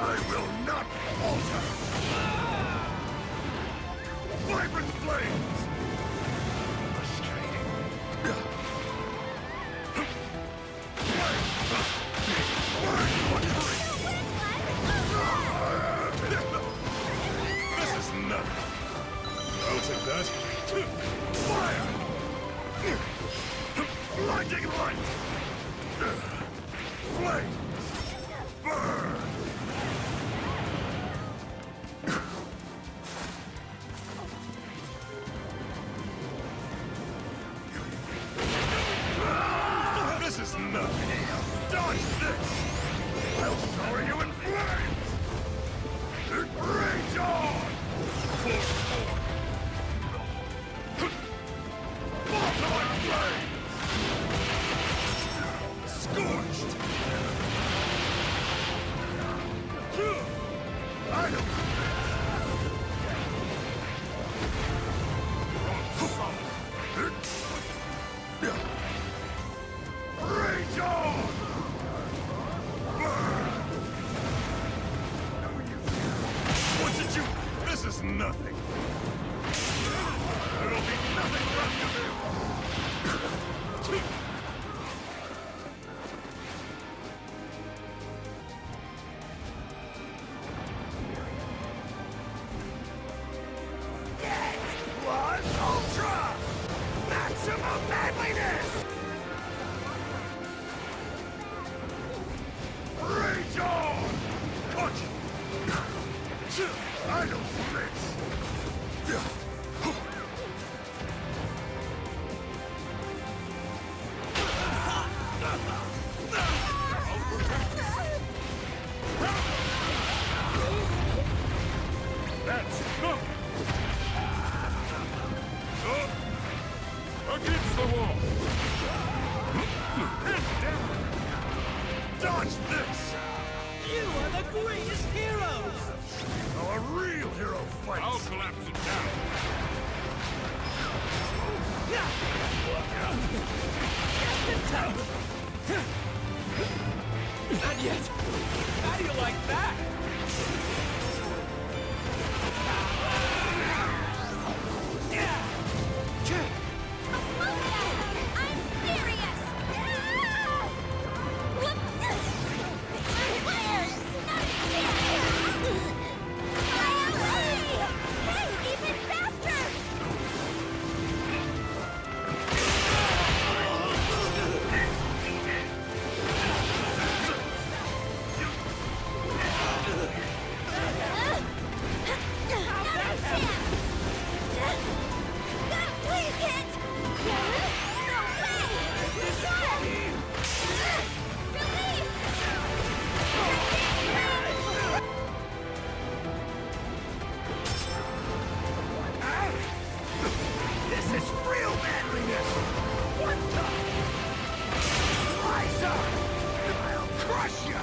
I will not falter! Vibrant flames! Frustrating. This is nothing. I'll take that. Fire! Blinding light! Flame! Burn! This is nothing. Dodge this! I'll shower you in flames! Rage on! Baltimore flames! Scorched! I don't... Rage on! Burn! No, you... What did you... This is nothing. There'll be nothing left of him! Plus Ultra! Maximum manliness! Rage on! Touch! I don't miss! That's nothing! Against the wall! Head down! Dodge this! You are the greatest heroes! How a real hero fights! I'll collapse it down. Just in time! Not yet! How do you like that? I'm serious! Look! Hey, even faster! This is real manliness! What the? Rise up! I'll crush you!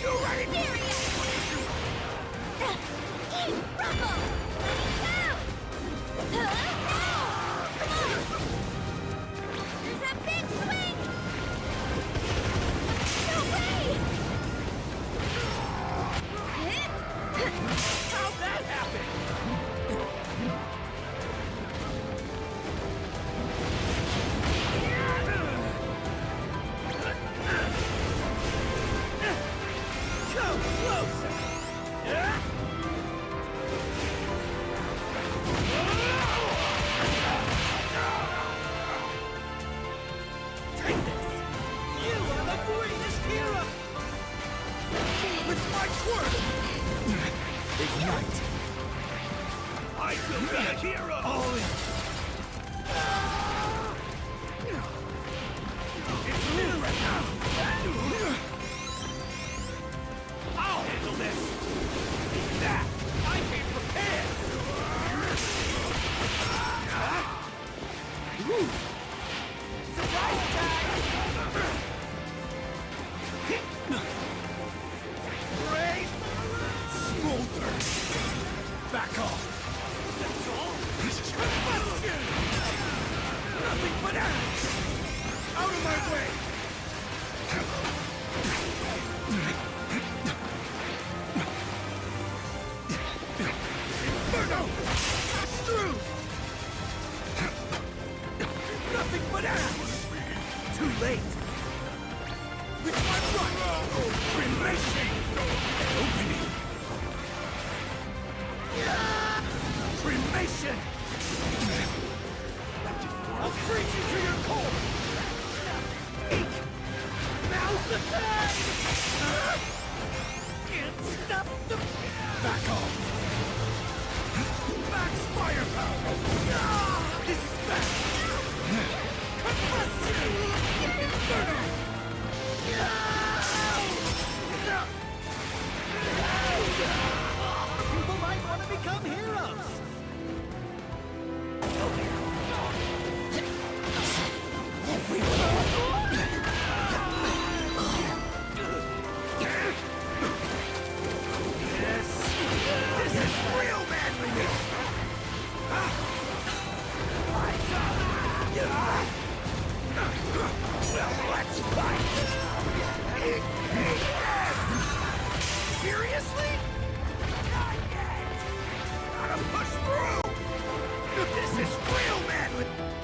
You ready? Serious! Eat rubble! Come on! There's a big swing! No way! How'd that happen? Come closer! Take this! You are the greatest hero! With my quirk! Ignite! I will be a hero! All in! It's you right now! I'll handle this! That! I came prepared! Surprise attack! Raise! Smolder! Back off! That's all? This is combustion! Nothing but ash! way! Inferno! Through! Nothing but ass! Too late! With my run! Cremation! Opening! Cremation! I'll freeze you to your core! Eek! Now's the time! Can't stop the... Back off! Max firepower! This is bad! Combustion! Inferno! People might want to become heroes. This is real manliness! Let's fight! Seriously? Not yet! Gotta push through! This is real manliness!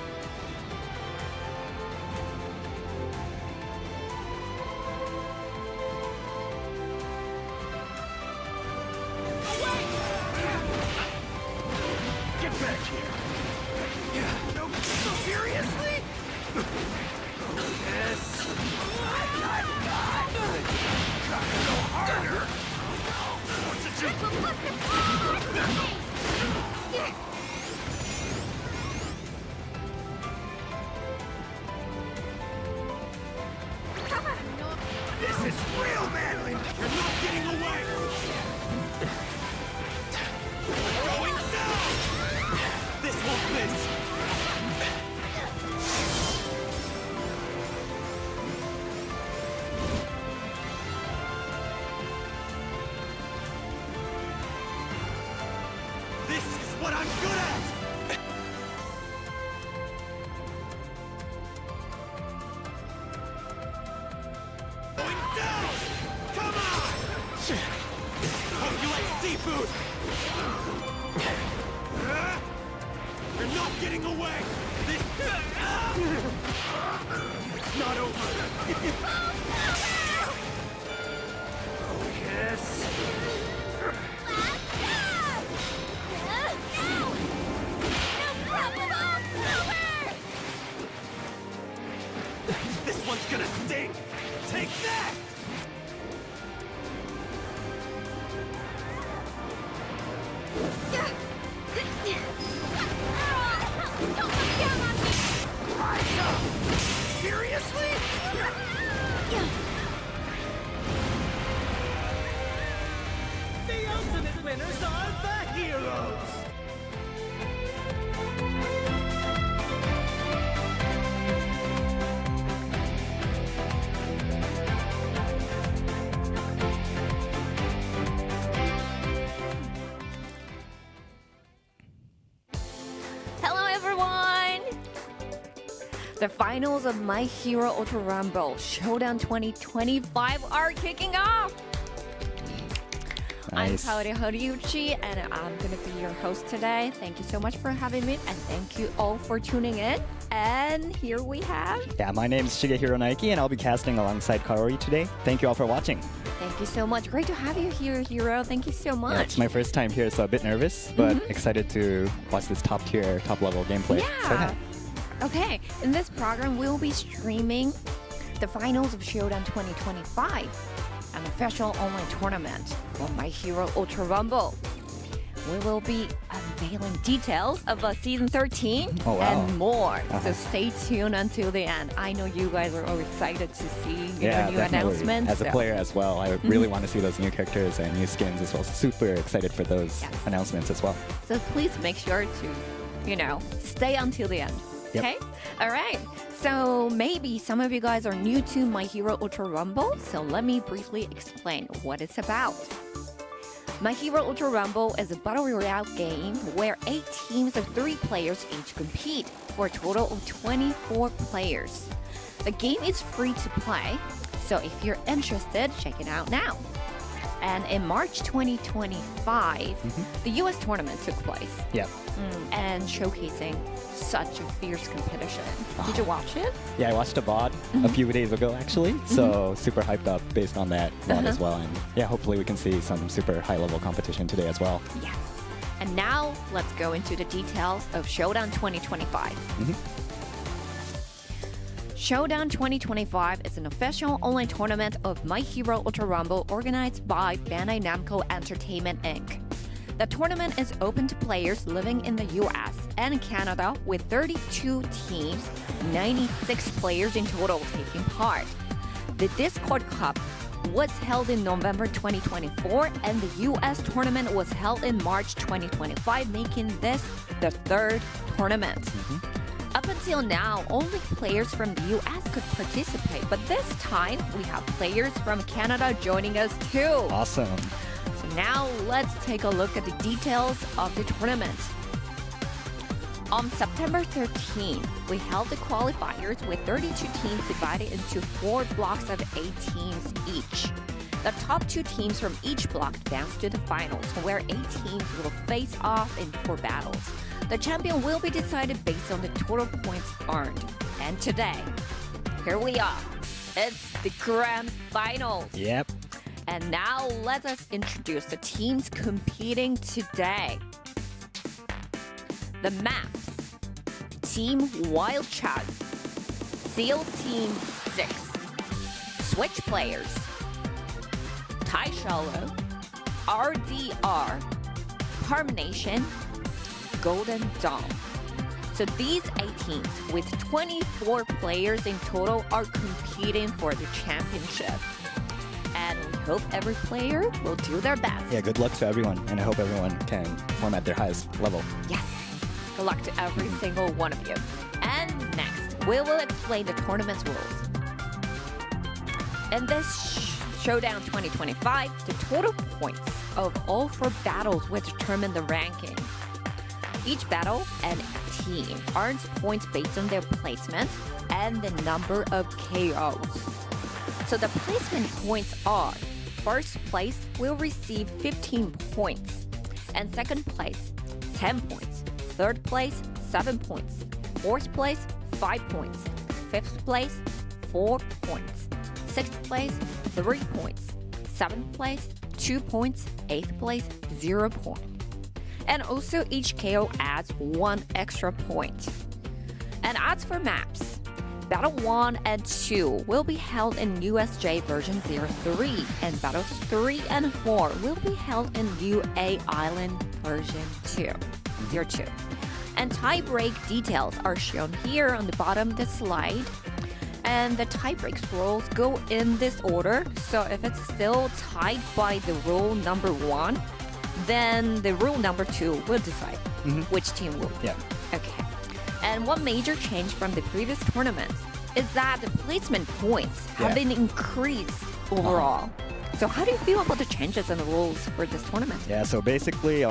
Get back here! No, seriously? Yes! God! Gotta go harder! What did you... This is real manliness! You're not getting away! Going down! This won't miss! This is what I'm good at! Going down! Come on! Hope you like seafood! You're not getting away! This... It's not over! Oh, yes! This one's gonna sting! Take that! Rise up! Seriously? The ultimate winners are the heroes. Hello everyone! The finals of My Hero Ultra Rumble Showdown 2025 are kicking off! Nice. I'm Kaori Horiuchi and I'm gonna be your host today. Thank you so much for having me and thank you all for tuning in. And here we have... Yeah, my name's Shigehiro Naiki and I'll be casting alongside Kaori today. Thank you all for watching. Thank you so much. Great to have you here, Hero. Thank you so much. Yeah, it's my first time here, so a bit nervous, but excited to watch this top level gameplay. So, Yeah. Okay, in this program, we'll be streaming the finals of Showdown 2025, an official online tournament for My Hero Ultra Rumble. We will be unveiling details of Season 13 Oh, wow. and more. So stay tuned until the end. I know you guys are all excited to see new definitely. announcements. As a player as well, I really want to see those new characters and new skins as well. Super excited for those Yes. announcements as well. So please make sure to, stay until the end. Yep. Okay? All right. So maybe some of you guys are new to My Hero Ultra Rumble. So let me briefly explain what it's about. My Hero Ultra Rumble is a battle royale game where 8 teams of 3 players each compete for a total of 24 players. The game is free to play, so if you're interested, check it out now. And in March 2025, the US tournament took place. Yeah. And showcasing such a fierce competition. Did you watch it? Yeah, I watched a VOD a few days ago actually, so super hyped up based on that VOD as well. And yeah, hopefully we can see some super high level competition today as well. Yes. And now let's go into the details of Showdown 2025. Showdown 2025 is an official online tournament of My Hero Ultra Rumble organized by Bandai Namco Entertainment Inc. The tournament is open to players living in the US and Canada with 32 teams, 96 players in total taking part. The Discord Cup was held in November 2024 and the US tournament was held in March 2025, making this the third tournament. Up until now, only players from the US could participate, but this time we have players from Canada joining us too. Awesome. So now let's take a look at the details of the tournament. On September 13, we held the qualifiers with 32 teams divided into 4 blocks of 8 teams each. The top 2 teams from each block advanced to the finals, where 8 teams will face off in 4 battles. The champion will be decided based on the total points earned. And today, here we are. It's the grand finals. Yep. And now let us introduce the teams competing today. The maps: Team Wild Child, SEAL Team 6, Switch players, Tai Shallow, RDR, Harmonation, Golden Dawn. So these 8 teams with 24 players in total are competing for the championship. And we hope every player will do their best. Yeah, good luck to everyone, and I hope everyone can perform at their highest level. Yes. Good luck to every single one of you. And next, we will explain the tournament's rules. In this Showdown 2025, the total points of all 4 battles will determine the ranking. Each battle and team earns points based on their placement and the number of KOs. So the placement points are: first place will receive 15 points, and second place 10 points, third place 7 points, fourth place 5 points, fifth place 4 points, sixth place 3 points, seventh place 2 points, eighth place 0 points. And also each KO adds 1 extra point. And as for maps, Battle 1 and 2 will be held in USJ version 03, and Battles 3 and 4 will be held in UA Island version 02. And tie-break details are shown here on the bottom of the slide. And the tie-break rules go in this order, so if it's still tied by the rule number 1, then the rule number 2 will decide which team will. Yeah. Okay. And one major change from the previous tournament is that the placement points have been increased overall. So how do you feel about the changes in the rules for this tournament? Yeah, so basically,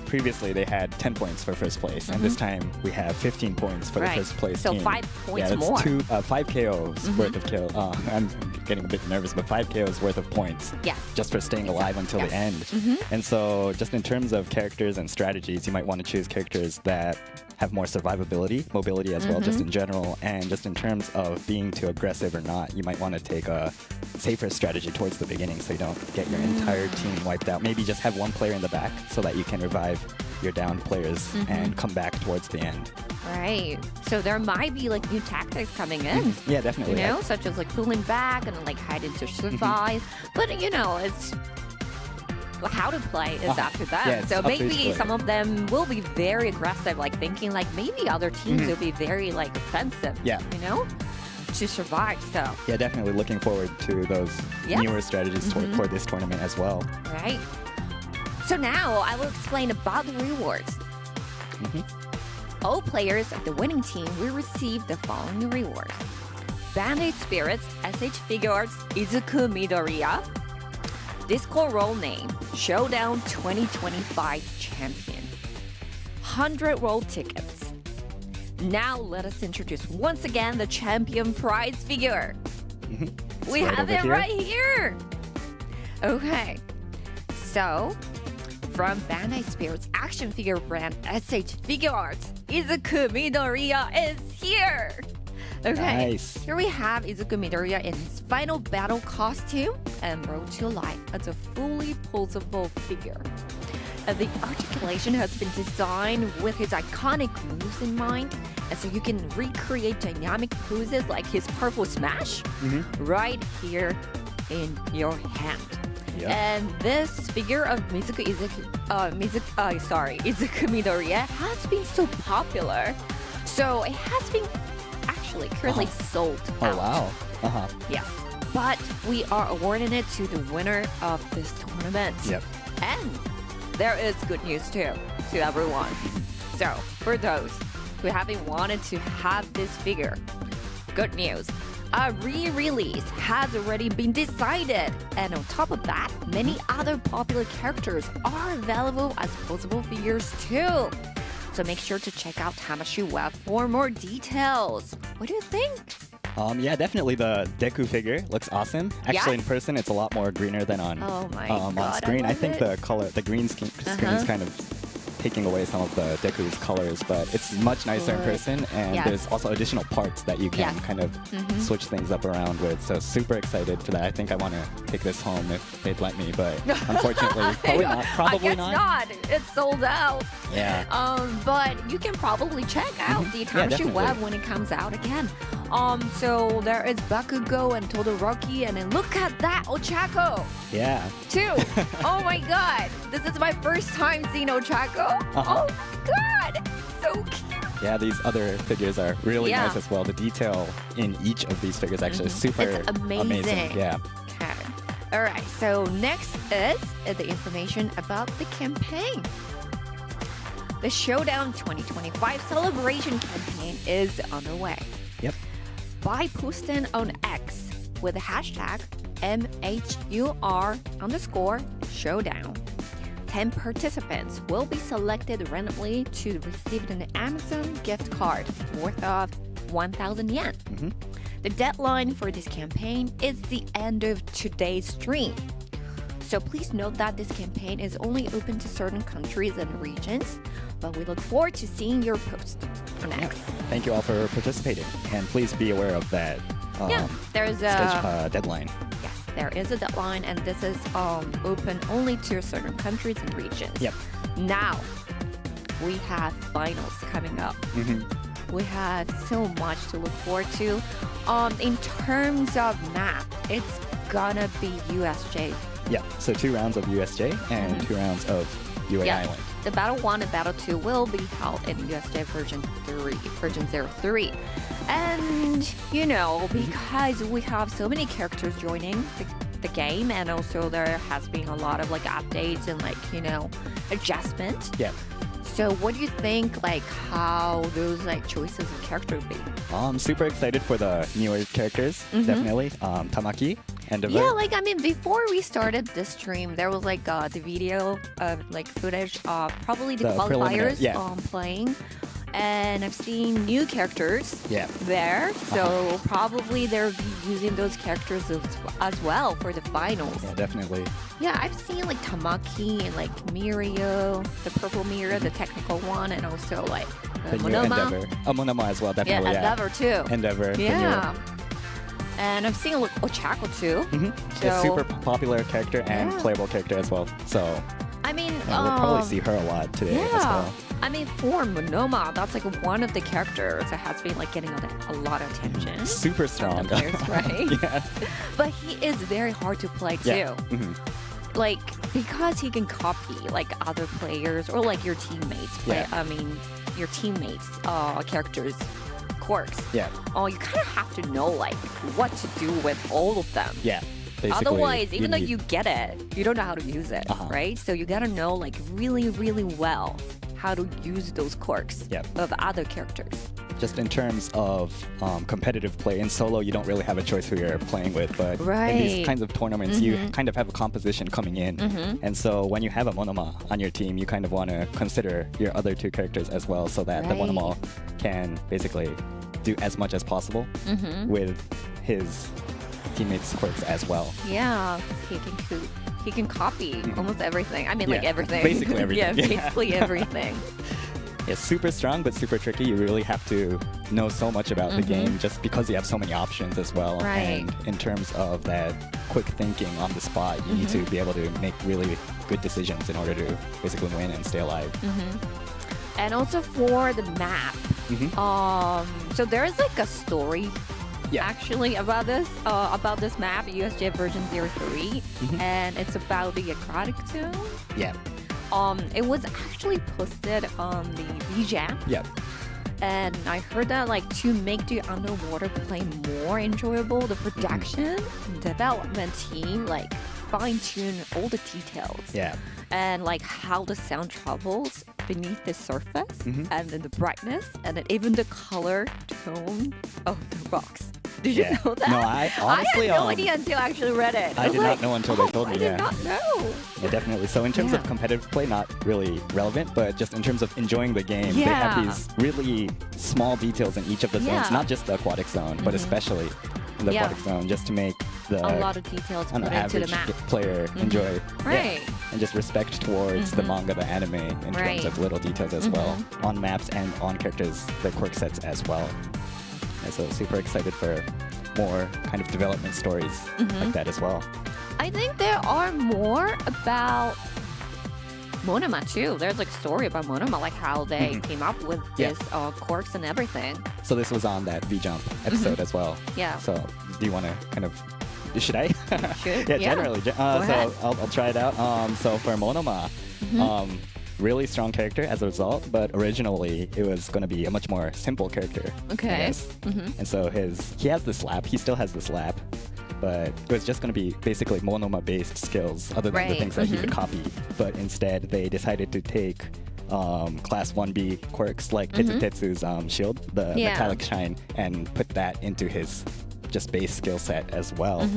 previously they had 10 points for first place, and this time we have 15 points for the first place So team. 5 points yeah, more. 5 KOs worth of kill. I'm getting a bit nervous, but 5 KOs worth of points. Yes. Just for staying alive until the end. And so just in terms of characters and strategies, you might want to choose characters that have more survivability, mobility as well, just in general. And just in terms of being too aggressive or not, you might want to take a safer strategy towards the beginning so you don't get your entire team wiped out. Maybe just have one player in the back so that you can revive your downed players and come back towards the end. Right. So there might be like new tactics coming in. Yeah, definitely. You know, such as like pulling back and like hiding to survive. But you know, it's how to play is after that. Yeah, so up to each maybe player. some of them will be very aggressive, like thinking like maybe other teams will be very like offensive. Yeah. You know, to survive. So Yeah, definitely looking forward to those newer strategies for this tournament as well. right. So now I will explain about the rewards. All players of the winning team will receive the following rewards: Band-Aid Spirits SH Figures Izuku Midoriya, Discord role name Showdown 2025 Champion, 100 roll tickets, Now let us introduce once again the champion prize figure. We right have over it here. right here. Okay, so from Bandai Spirit's action figure brand SH Figure Arts, Izuku Midoriya is here. Okay, Nice. here we have Izuku Midoriya in his final battle costume and brought to life as a fully posable figure. The articulation has been designed with his iconic moves in mind, and so you can recreate dynamic poses like his purple smash right here in your hand. Yep. And this figure of Izuku Midoriya has been so popular, so it has been actually currently sold Oh out. wow. Uh-huh. Yes, but we are awarding it to the winner of this tournament. Yep. And there is good news too to everyone. So for those who haven't wanted to have this figure, good news. A re-release has already been decided, and on top of that, many other popular characters are available as posable figures too. So make sure to check out Tamashii Web for more details. What do you think? Yeah, definitely the Deku figure looks awesome. Actually, Yes. in person, it's a lot more greener than on Oh my on God, I screen. I love think it. the color, the green screen is kind of taking away some of the Deku's colors, but it's much nicer in Good. person, and Yes. there's also additional parts that you can Yes. kind of switch things up around with. So super excited for that. I think I want to take this home if they'd let me, but unfortunately, probably not. Probably I guess not. It's sold out. Yeah. But you can probably check out the Tamashii definitely. Web when it comes out again. So there is Bakugo and Todoroki, and then look at that Ochako Yeah. too. Oh my God, this is my first time seeing Ochako. Uh-huh. Oh God, so cute. Yeah, these other figures are really Yeah. nice as well. The detail in each of these figures actually is super It's amazing. Yeah. Okay. All right. So next is the information about the campaign. The Showdown 2025 celebration campaign is underway. Yep. By posting on X with the hashtag MHUR_Showdown. 10 participants will be selected randomly to receive an Amazon gift card worth of 1,000 yen. The deadline for this campaign is the end of today's stream. So please note that this campaign is only open to certain countries and regions, but we look forward to seeing your post on X. Thank you all for participating, and please be aware of that There's a deadline. yes, there is a deadline, and this is open only to certain countries and regions. Yep. Now we have finals coming up. We have so much to look forward to. In terms of map, it's gonna be USJ. Yeah. So 2 rounds of USJ and 2 rounds of UA Yeah. Island. The Battle 1 and Battle 2 will be held in USJ version 03. And, because we have so many characters joining the game, and also there has been a lot of updates and adjustments. Yeah. So what do you think how those choices of character would be? I'm super excited for the newer characters, definitely. Tamaki and Dever. Yeah, before we started this stream, there was the video of footage of probably the preliminary, qualifiers yeah. playing, and I've seen new characters Yeah. there. So probably they'll be using those characters as well for the finals. Yeah, definitely. Yeah, I've seen Tamaki and Mirio, the purple Mirio, the technical one, and also The new Monoma. Endeavor. Monoma as well, Yeah, definitely. Yeah, Endeavor too. Endeavor. the Yeah. And I've seen Ochako too. newer. So, A super popular character and Yeah. playable character as well. So we'll probably see her a lot today as well. For Monoma, that's one of the characters that has been getting a lot of attention. Super strong. The players, right? Yeah. But he is very hard to play too. Yeah. Because he can copy other players or your teammates play. Yeah. Your teammates characters quirks. Yeah. You kind of have to know what to do with all of them. Yeah. Basically, Otherwise, even though need- you get it, you don't know how to use it, right? So you gotta know really, really well how to use those quirks Yep. of other characters. just in terms of competitive play, in solo you don't really have a choice who you're playing with, but in these kinds of tournaments you kind of have a composition coming in, and so when you have a monoma on your team, you kind of want to consider your other two characters as well, so that the monoma can basically do as much as possible with his teammates' quirks as well. Yeah, he can copy almost everything. I mean, like everything. Basically everything. Yeah, basically everything. It's super strong, but super tricky. You really have to know so much about the game just because you have so many options as well. Right. And in terms of that quick thinking on the spot, you need to be able to make really good decisions in order to basically win and stay alive. And also for the map, so there is like a story actually about this map, USJ version 03, and it's about the aquatic zone. Yeah. It was actually posted on the VJam. Yep. And I heard that like to make the underwater play more enjoyable, the production and development team like fine-tune all the details. Yeah. And like how the sound travels beneath the surface and then the brightness and then even the color tone of the rocks. Did you know that? No, I honestly had no idea until I actually read it. I did not know until they told me. I did not know. Yeah, definitely. So in terms of competitive play, not really relevant, but just in terms of enjoying the game, they have these really small details in each of the zones, not just the aquatic zone, but especially in the aquatic zone, just to make the a lot of details put into the average map. player enjoy. Right. And just respect towards the manga, the anime, in terms of little details as well, on maps and on characters, the quirk sets as well. And so super excited for more kind of development stories like that as well. I think there are more about Monoma too. There's like a story about Monoma, like how they came up with this quirks and everything. So this was on that V-Jump episode as well. Yeah. So do you want to kind of... Should I? Should. Yeah, generally. So I'll try it out. So for Monoma, really strong character as a result, but originally it was going to be a much more simple character. Okay. And so he has the slap. He still has the slap, but it was just going to be basically Monoma-based skills, other than the things that he could copy. But instead, they decided to take Class 1B quirks like Tetsu's shield, the metallic shine, and put that into his just base skill set as well.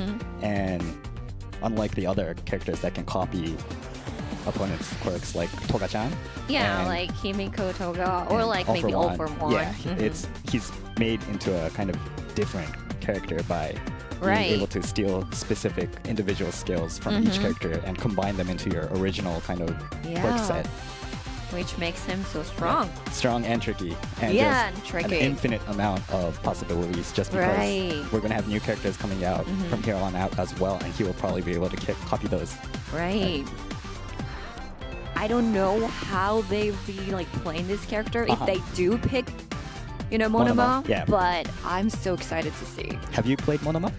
And unlike the other characters that can copy opponent's quirks like Toga-chan. Yeah, like Himiko Toga or like maybe All for One. Yeah, he's made into a kind of different character by being able to steal specific individual skills from each character and combine them into your original kind of quirk set. Which makes him so strong. Strong and tricky. And just an infinite amount of possibilities just because we're going to have new characters coming out from here on out as well, and he will probably be able to copy those. Right. I don't know how they be like playing this character if they do pick, Monoma. Yeah. But I'm so excited to see. Have you played Monoma?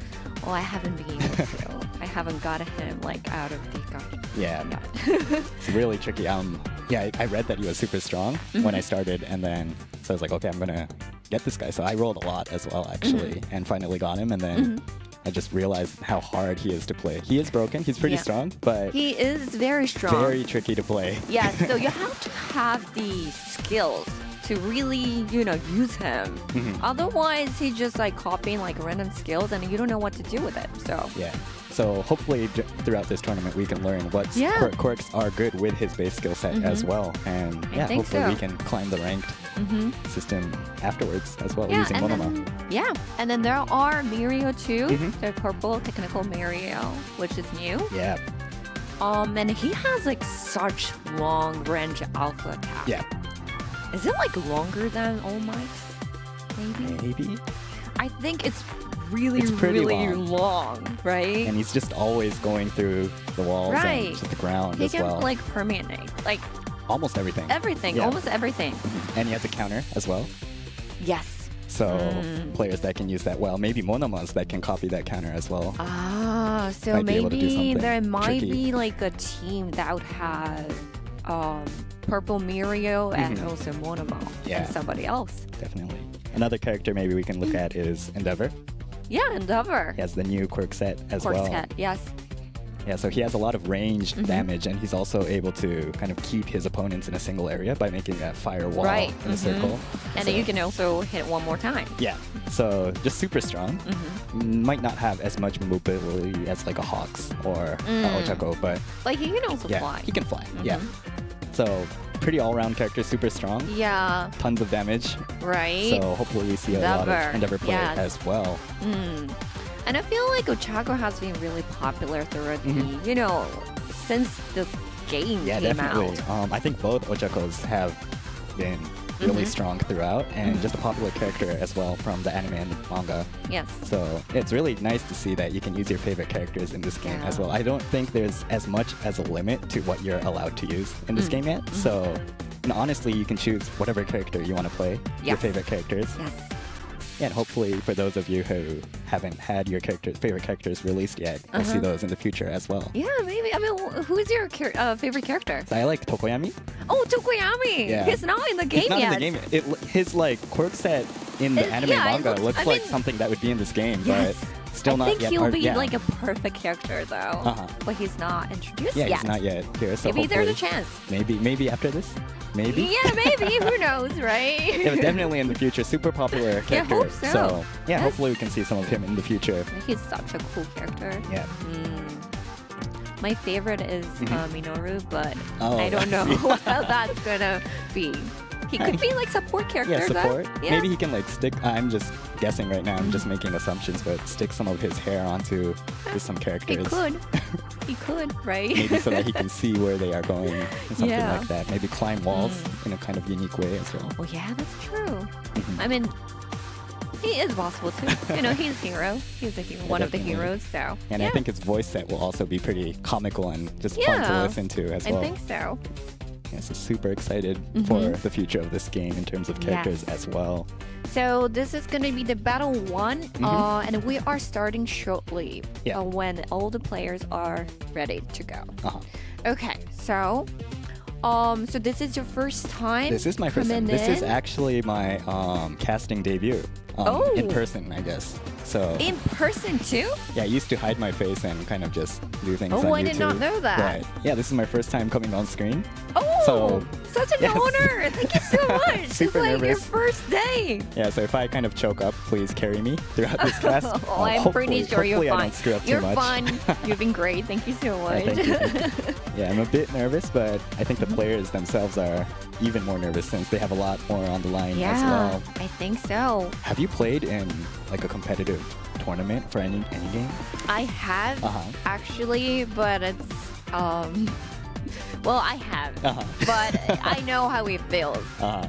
Well, I haven't been able to. I haven't got him like out of the gun. Yeah. It's really tricky. Yeah, I read that he was super strong when I started, and then so I was like, okay, I'm gonna get this guy. So I rolled a lot as well, actually, and finally got him, and then. I just realized how hard he is to play. He is broken. He's pretty strong, but he is very strong. Very tricky to play. Yeah, so you have to have the skills to really, use him. Otherwise, he's just like copying like random skills, and you don't know what to do with it. So yeah. So hopefully throughout this tournament we can learn what quirks are good with his base skill set as well, and hopefully we can climb the ranked system afterwards as well using Monoma. And then there are Mirio too, the purple technical Mirio, which is new. Yeah. And he has like such long range alpha attack. Yeah. Is it like longer than All Might? Maybe. I think it's really long, right? And he's just always going through the walls and just the ground as well. He can like permeate, like almost everything. Almost everything. And he has a counter as well. Yes. So players that can use that well, maybe Monomas that can copy that counter as well. Ah, so maybe there might be like a team that would have Purple Mirio and also Monoma and somebody else. Definitely. Another character maybe we can look at is Endeavor. Yeah, Endeavor. He has the new quirk set as well. Quirk set, yes. Yeah, so he has a lot of ranged damage, and he's also able to kind of keep his opponents in a single area by making a firewall in a circle. And then you can also hit one more time. Yeah, so just super strong. Might not have as much mobility as like a Hawks or a Ochako, but Like he can also yeah, fly. he can fly. Yeah, so pretty all-round character, super strong. Yeah, Tons of damage. right. So hopefully we see a lot of Endeavor play yes. as well. And I feel like Ochako has been really popular throughout the, since the game Yeah, came definitely. out. I think both Ochakos have been really strong throughout, and just a popular character as well from the anime and manga. Yes. So it's really nice to see that you can use your favorite characters in this game as Yeah. well. I don't think there's as much as a limit to what you're allowed to use in this game yet. So honestly, you can choose whatever character you want to play, your Yes. favorite characters. Yes. Yeah, and hopefully for those of you who haven't had your favorite characters released yet, you'll see those in the future as well. Yeah, maybe. I mean, who's your favorite character? So I like Tokoyami. Oh, Tokoyami! Yeah. He's not in the game He's not yet. in the game. His like quirk set in the anime yeah, it manga looks- looks I like mean- something that would be in this game, Yes. but still not I think yet. he'll or- be yeah. like a perfect character though. Uh-huh. But he's not introduced Yeah, yet. he's not yet here. So Maybe there's a hopefully- chance. Maybe after this. Maybe. Yeah, maybe. Who knows, right? Yeah, but definitely in the future, super popular Yeah, character. hope so. yeah, Yes. hopefully we can see some of him in the future. He's such a cool character. Yeah. My favorite is Minoru, but Oh, I don't know I see. how that's gonna be. He could be like support character. Yeah, support. Though. Yeah. Maybe he can like stick. I'm just guessing right now. I'm just making assumptions, but stick some of his hair onto just some He characters. could. He could, right? Maybe so that he can see where they are going, and something Yeah. like that. Maybe climb walls in a kind of unique way as well. Oh yeah, that's true. I mean, he is possible too. He's a hero. He's a hero, one of the definitely. heroes. So And yeah, I think his voice set will also be pretty comical and just fun to Yeah. listen to as I well. think so. Yeah, so super excited for the future of this game in terms of characters Yes. as well. So this is gonna be the battle one, and we are starting shortly Yeah. when all the players are ready to go. Uh-huh. Okay, so this is your first time. This is my first time. coming This is in? actually my casting debut. Oh. In person, I guess. So In person too? yeah, I used to hide my face and kind of just do things on Oh, YouTube. I did not know that. But yeah, this is my first time coming on screen. Oh, So, such an yes. honor! Thank you so much. Super it's like your nervous. first day. Yeah, so if I kind of choke up, please carry me throughout this class. Oh, I'm pretty sure you're hopefully I fine. don't screw up You're too much. fine. You've been great. Thank you so much. Thank you. Yeah, I'm a bit nervous, but I think the players themselves are even more nervous since they have a lot more on the line Yeah, as well. I think so. Have you played in like a competitive tournament for any game? I have actually, but it's well, I have, but I know how it feels.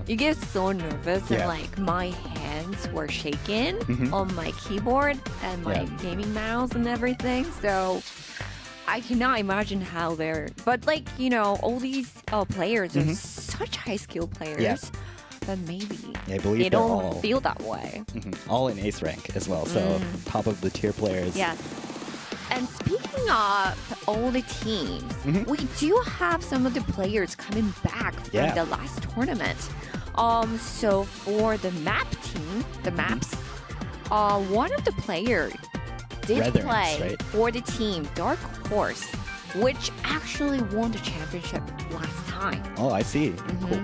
You get so nervous, and Yeah. like my hands were shaking on my keyboard and my gaming mouse and everything. So I cannot imagine how they're. But like all these players are such high skill players. Yeah. That maybe Yeah, I believe they they're don't all feel that way. all in ace rank as well. So top of the tier players. Yes. And speaking of all the teams, we do have some of the players coming back from Yeah. the last tournament. So for the map team, the maps, one of the players did Brethrens, play right? for the team Dark Horse, which actually won the championship last time. Oh, I see.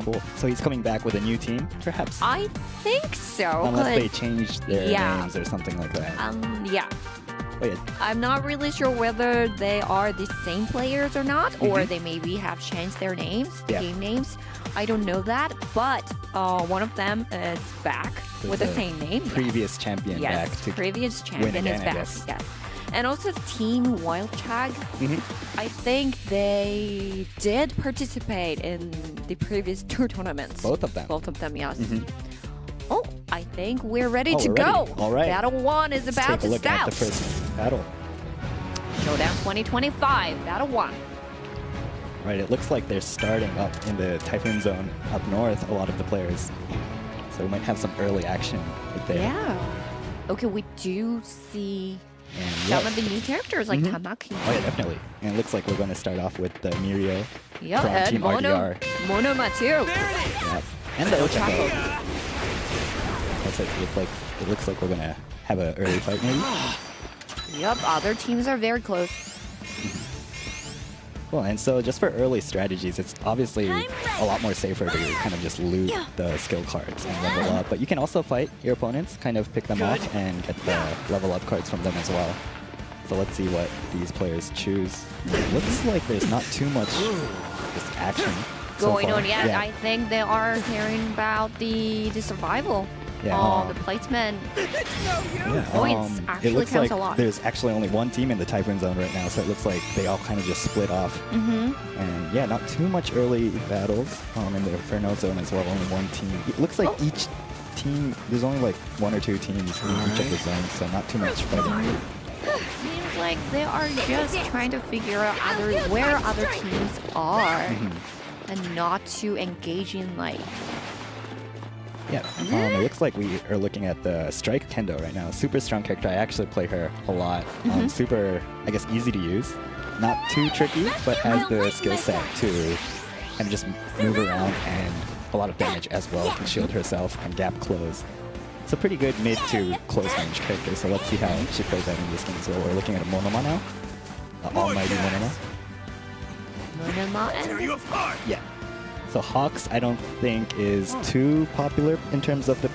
Cool. So he's coming back with a new team, perhaps? I think so. Unless they 'cause, changed their Yeah. names or something like that. yeah. Oh, yeah. I'm not really sure whether they are the same players or not, or they maybe have changed their names, Yeah. game names. I don't know that, but one of them is back with the the same name. Previous champion yes, back to previous champion again, is I back. guess. Yes, and also Team Wild Chag. I think they did participate in the previous two tournaments. Both of them. Both of them, yes. Oh, I think we're ready Oh, to we're go. ready. All right. Battle 1 is Let's about take a to look start. at the first battle. Showdown 2025, Battle 1. Right, it looks like they're starting up in the Typhoon Zone up north, a lot of the players. So we might have some early action right there. Yeah. Okay, we do see And some yeah. of the new characters like Tamaki. Oh yeah, definitely. And it looks like we're going to start off with the Mirio Yeah, from and Team RDR. Monoma too. Yeah. And the Ochako. That's it. It looks like we're going to have an early fight maybe. Yep, other teams are very close. Cool. And so just for early strategies, it's obviously a lot more safer to kind of just loot the skill cards and level up. But you can also fight your opponents, kind of pick them off and get the level up cards from them as well. So let's see what these players choose. It looks like there's not too much just action Going so on, far. yeah, I think they are hearing about the survival. Yeah, The placement Yeah, points it actually looks counts like a lot. there's actually only one team in the Typhoon Zone right now, so it looks like they all kind of just split off. And yeah, not too much early battles in the Inferno Zone as well, only one team. It looks like each team, there's only like one or two teams in each of the zones, so not too much fighting. Seems like they are just trying to figure out where other teams are and not to engage in like. Yeah, it looks like we are looking at the Strike Kendo right now. Super strong character. I actually play her a lot. Super, I guess, easy to use. Not too tricky, but has the skill set to kind of just move around and a lot of damage as well. Can shield herself and gap close. It's a pretty good mid to close range character, so let's see how she plays out in this game as well. We're looking at a Monoma now. Almighty Monoma. Tear you apart. Yeah. So Hawks, I don't think is too popular in terms of the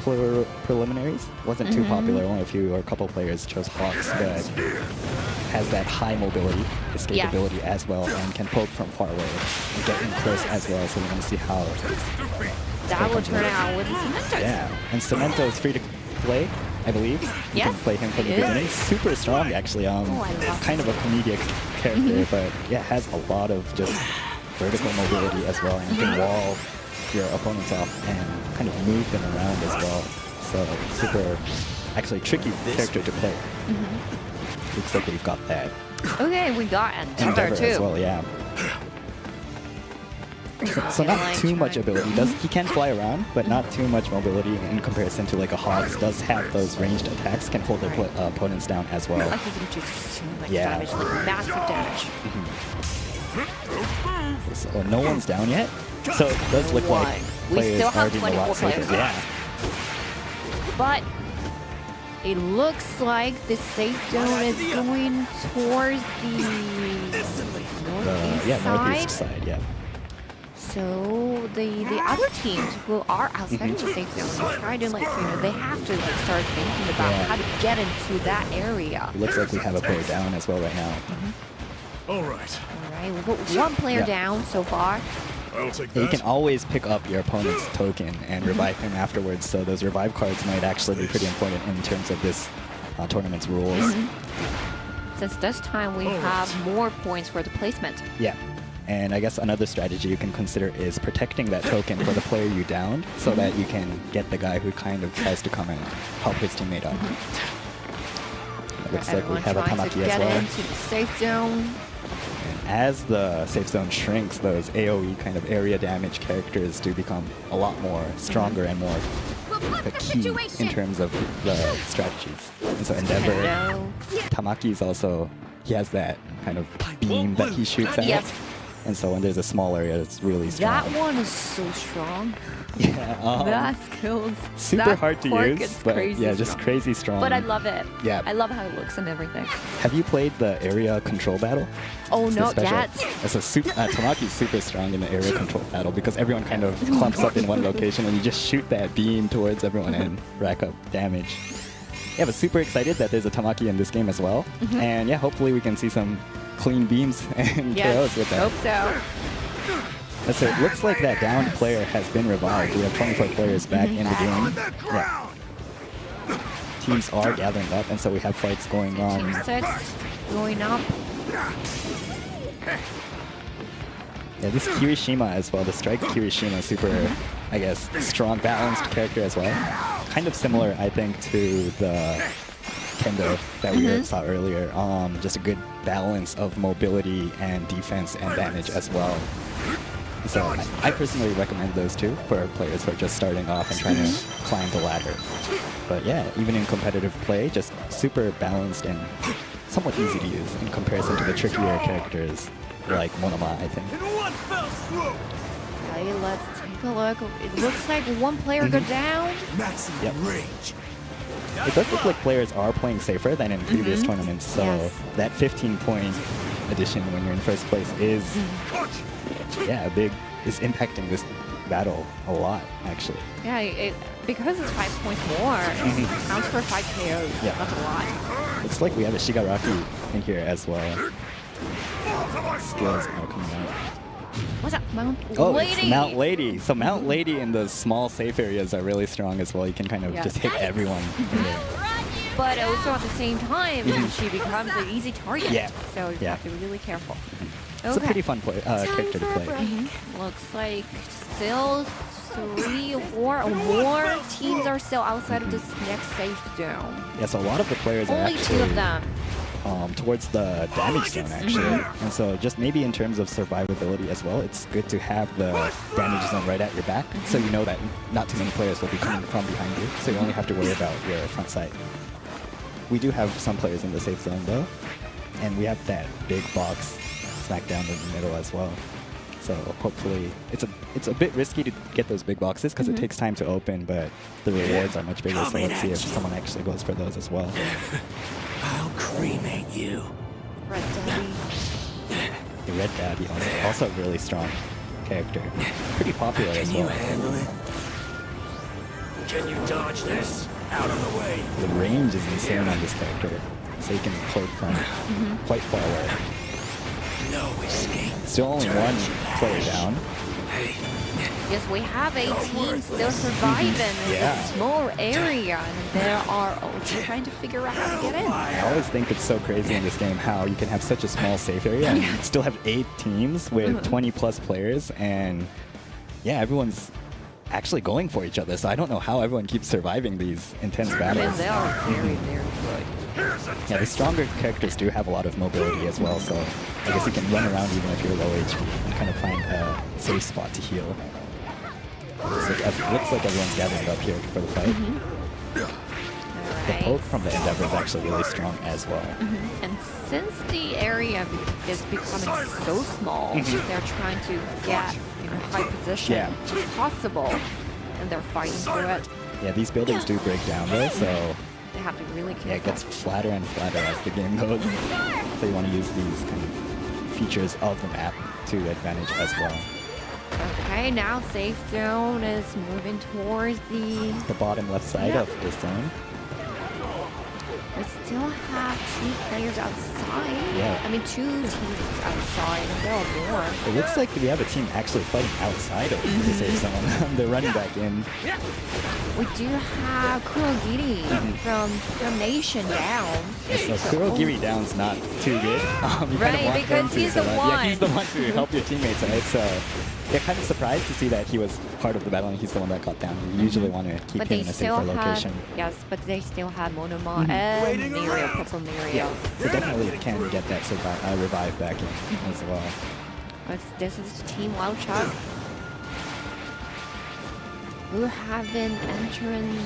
preliminaries. Wasn't too popular. Only a couple players chose Hawks, but has that high mobility, escapability as well, and can poke from far away and get in close as well. So we're going to see how That will turn out with Cemento. Yeah, and Cemento is free to play, I believe. You Yes, can play him from the it is. beginning. Super strong, actually. I love Kind of a comedic character, but yeah, has a lot of just vertical mobility as well, and you can wall your opponents off and kind of move them around as well. So super, actually tricky character to play. Looks like we've got that. Okay, we got Endeavor too. as well, yeah. So not too much ability. He can fly around, but not too much mobility in comparison to like a Hogs. Does have those ranged attacks, can hold their opponents down as well. Like he can do so much Yeah. damage, like massive damage. So no one's down yet. So it does look like We players still are have being a 24 lot safer. players. Yeah. But it looks like the safe zone is going towards the northeast northeast side. side, yeah. So the other teams who are outside of the safe zone are trying to they have to start thinking about how to get into that area. It looks like we have a player down as well right now. All right. All right, we put one player down so far. I'll take You that. can always pick up your opponent's token and revive him afterwards, so those revive cards might actually be pretty important in terms of this tournament's rules. Since this time we have more points for the placement. Yeah. And I guess another strategy you can consider is protecting that token for the player you downed so that you can get the guy who kind of tries to come and help his teammate up. It looks like we Everyone have a trying to Tamaki as get well. into the safe zone. And as the safe zone shrinks, those AoE kind of area damage characters do become a lot more stronger and more key in terms of the strategies. And so Endeavor, Hello. Tamaki is also, he has that kind of beam that he shoots at. Yes. And so when there's a small area, it's really strong. That one is so strong. Yeah, That skills. super that hard to quirk use, is but crazy yeah, just strong. crazy strong. But I love it. Yeah. I love how it looks and everything. Have you played the area control battle? Oh, It's the not special. yet. It's a Tamaki's super strong in the area control battle because everyone kind of clumps up in one location and you just shoot that beam towards everyone and rack up damage. Yeah, but super excited that there's a Tamaki in this game as well. And yeah, hopefully we can see some clean beams and KOs with that. Hope so. So it looks like that downed player has been revived. We have 24 players back in the game. Yeah. Teams are gathering up, and so we have fights going on. Team 6 going up. Yeah, this Kirishima as well, the Strike Kirishima, super, I guess, strong, balanced character as well. Kind of similar, I think, to the Kendo that we saw earlier. Just a good balance of mobility and defense and damage as well. So I personally recommend those two for players who are just starting off and trying to climb the ladder. But yeah, even in competitive play, just super balanced and somewhat easy to use in comparison to the trickier characters like Monoma, I think. In one fell swoop. Okay, let's take a look. It looks like one player go down. Maximum Yep. range. it does look like players are playing safer than in previous tournaments. So Yes. that 15-point addition when you're in first place is, yeah, is impacting this battle a lot, actually. Yeah, because it's 5 points more, it counts for 5 KOs. Yeah. That's a lot. Looks like we have a Shigaraki in here as well. Skills are coming out. What's up, Mount Oh, Lady? it's Mount Lady. So Mount Lady in the small safe areas are really strong as well. You can kind of Yes. just hit everyone. in there. But also at the same time, she becomes an easy target. Yeah. So you Yeah. have to be really careful. It's a pretty fun character to play. Looks like still 3 or 4 or more teams are still outside of this next safe zone. Yeah, so a lot of the players are Only actually 2 of them. Towards the damage zone, actually. And so just maybe in terms of survivability as well, it's good to have the damage zone right at your back, so you know that not too many players will be coming from behind you, so you only have to worry about your front side. We do have some players in the safe zone, though, and we have that big box smack down in the middle as well. So hopefully, it's a bit risky to get those big boxes because it takes time to open, but the rewards are much bigger, so let's see if someone actually goes for those as well. I'll cremate you. Red Daddy. The Red Daddy, also a really strong character. Pretty popular as Can you well. handle it? Can you dodge this? Out of the way. The range is insane on this character, so you can poke from quite far away. No escape. Still only one player down. Hey, Yes, we have a team still surviving in Yeah. this small area, and there are also trying to figure out how to get in. I always think it's so crazy in this game how you can have such a small safe area and still have 8 teams with 20 plus players, and yeah, everyone's actually going for each other. So I don't know how everyone keeps surviving these intense I mean, battles. they are very, very good. Yeah, the stronger characters do have a lot of mobility as well, so I guess you can run around even if you're low HP and kind of find a safe spot to heal. Looks like everyone's gathering up here for the fight. The Alright. poke from the Endeavor is actually really strong as well. And since the area is becoming so small, they're trying to get in a high position Yeah. if possible, and they're fighting through it. Yeah, these buildings do break down though, so They have to be really yeah, it careful. gets flatter and flatter as the game goes. So you want to use these kind of features of the map to advantage as well. Okay, now safe zone is moving towards the... The bottom left side of this zone. We still have 2 players outside. Yeah. I mean, 2 teams outside, and there are more. It looks like we have a team actually fighting outside of the safe zone. They're running back in. We do have Kurogiri from Nation down. So Kurogiri down's not too good. You Right, kind of want because them to he's the survive. one. Yeah, he's the one to help your teammates, right? So yeah, kind of surprised to see that he was part of the battle and he's the one that got down. You usually want to keep But him they in a still safer have, location. yes, but they still have Monoma and Mirio, Purple Mirio. So definitely can get that revive back in as well. But this is Team Wild Chuck, who have been entering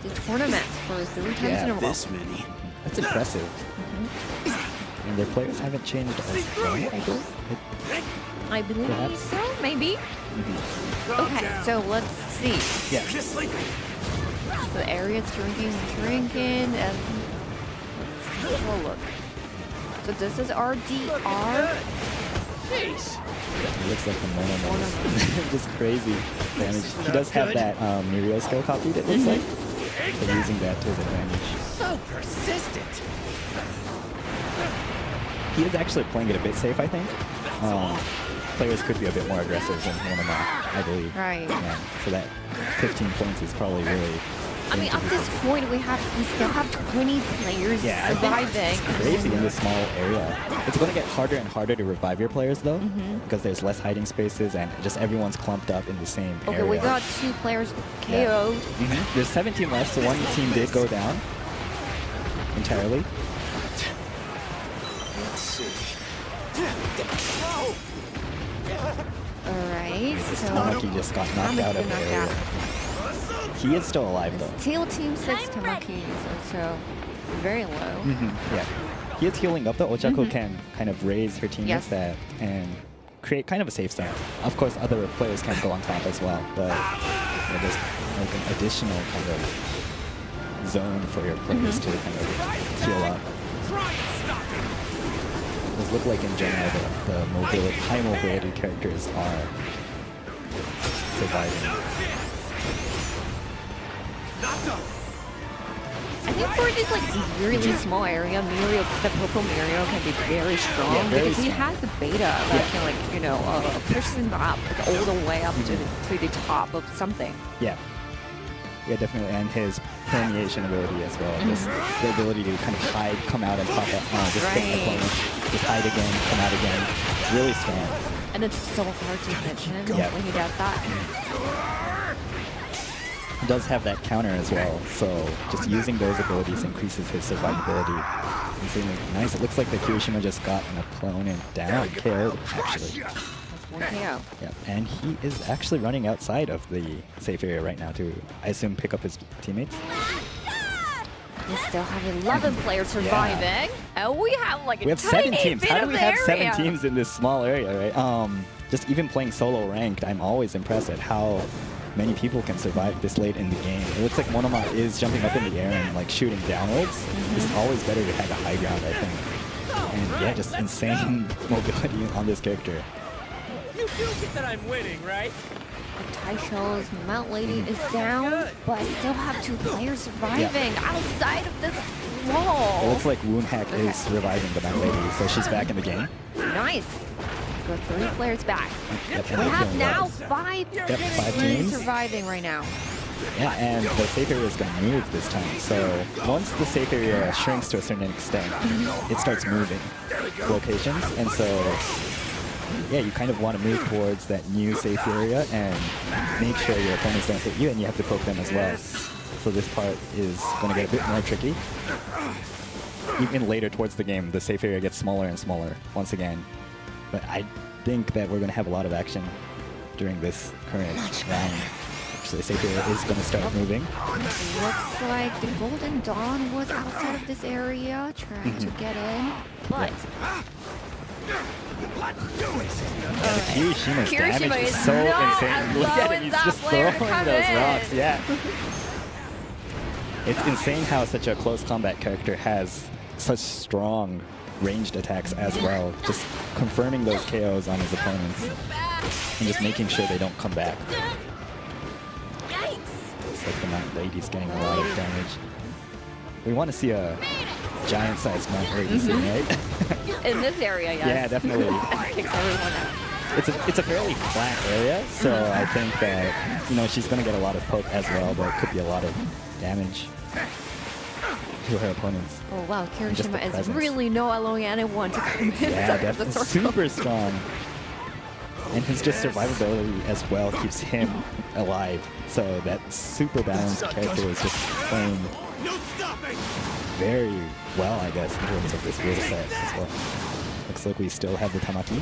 the tournament for 3 times Yeah, in a row. this many. That's impressive. And their players haven't changed as well, I guess. I believe Perhaps. so, maybe. Okay, so let's see. Yeah. The area's drinking, and let's take a look. So this is RDR. It looks like the Mono is just crazy damage. He does have that Mirio skill copied, it looks like. So using that to his advantage. So persistent. He is actually playing it a bit safe, I think. Players could be a bit more aggressive than Monoma, I believe. Right. Yeah, so that 15 points is probably really... I mean, at this point, we still have 20 players Yeah, I think surviving. it's crazy in this small area. It's going to get harder and harder to revive your players, though, because there's less hiding spaces and just everyone's clumped up in the same Okay, area. we got 2 players Yeah. KO'd. There's 17 left, so one team did go down entirely. Let's see. Alright, so Naiki just got knocked out of the knocked area. out. He is still alive, though. Still Team 6 Tamaki is also very low. Yeah. He is healing up, though. Ochako can kind of raise her teammates Yes. and create kind of a safe zone. Of course, other players can go on top as well, but there's like an additional kind of zone for your players to kind of heal up. It does look like in general the mobility, high mobility characters are surviving. I think for this like really small area, Mirio, the purple Mirio can be very strong because he has the beta that can like push him up like, all the way up to the top of something. Yeah, definitely, and his permeation ability as well. Just the ability to kind of hide, come out, and pop up. Just hit the opponent, just hide again, come out again. It's really strong. And it's so hard to hit him when he does that. He does have that counter as well, so just using those abilities increases his survivability. Insanely nice. It looks like the Kirishima just got an opponent down, KO'd actually. That's one KO. Yeah, and he is actually running outside of the safe area right now to, I assume, pick up his teammates. We still have 11 players surviving, and we have like a We have tiny 7 teams. bit How do of we have 7 area. teams in this small area, right? Just even playing solo ranked, I'm always impressed at how many people can survive this late in the game. It looks like Monoma is jumping up in the air and like shooting downwards. It's always better to have a high ground, I think. And yeah, just insane mobility on this character. You do get that I'm winning, right? Taisho's Mount Lady is down, but I still have 2 players surviving outside of this wall. It looks like Woonhack is reviving the Mount Lady, so she's back in the game. Nice. Go 3 players back. Yep, We have now 5 5 players teams. surviving right now. Yeah, and the safe area is going to move this time. So once the safe area shrinks to a certain extent, it starts moving locations. And so, yeah, you kind of want to move towards that new safe area and make sure your opponents don't hit you, and you have to poke them as well. So this part is going to get a bit more tricky. Even later towards the game, the safe area gets smaller and smaller once again. But I think that we're going to have a lot of action during this current round. Actually, the safe area is going to start moving. Looks like the Golden Dawn was outside of this area trying to get in, but Kirishima's Kirishima damage is is so not insane. as Look low at as him, he's that just player to throwing come those in. rocks, yeah. It's insane how such a close combat character has such strong ranged attacks as well. Just confirming those KOs on his opponents and just making sure they don't come back. It's like the Mount Lady's getting a lot of damage. We want to see a giant-sized Mount Lady soon, right? in this area, yes. Yeah, definitely. Kicks everyone out. It's a fairly flat area, so I think that she's going to get a lot of poke as well, but it could be a lot of damage to her opponents. Oh wow, Just the Kirishima is presence. really not allowing anyone to come Yeah, inside the definitely circle. super strong. And his just survivability as well keeps him alive. So that super balanced character is just playing very well, I guess, in terms of this rule set as well. Looks like we still have the Tamaki.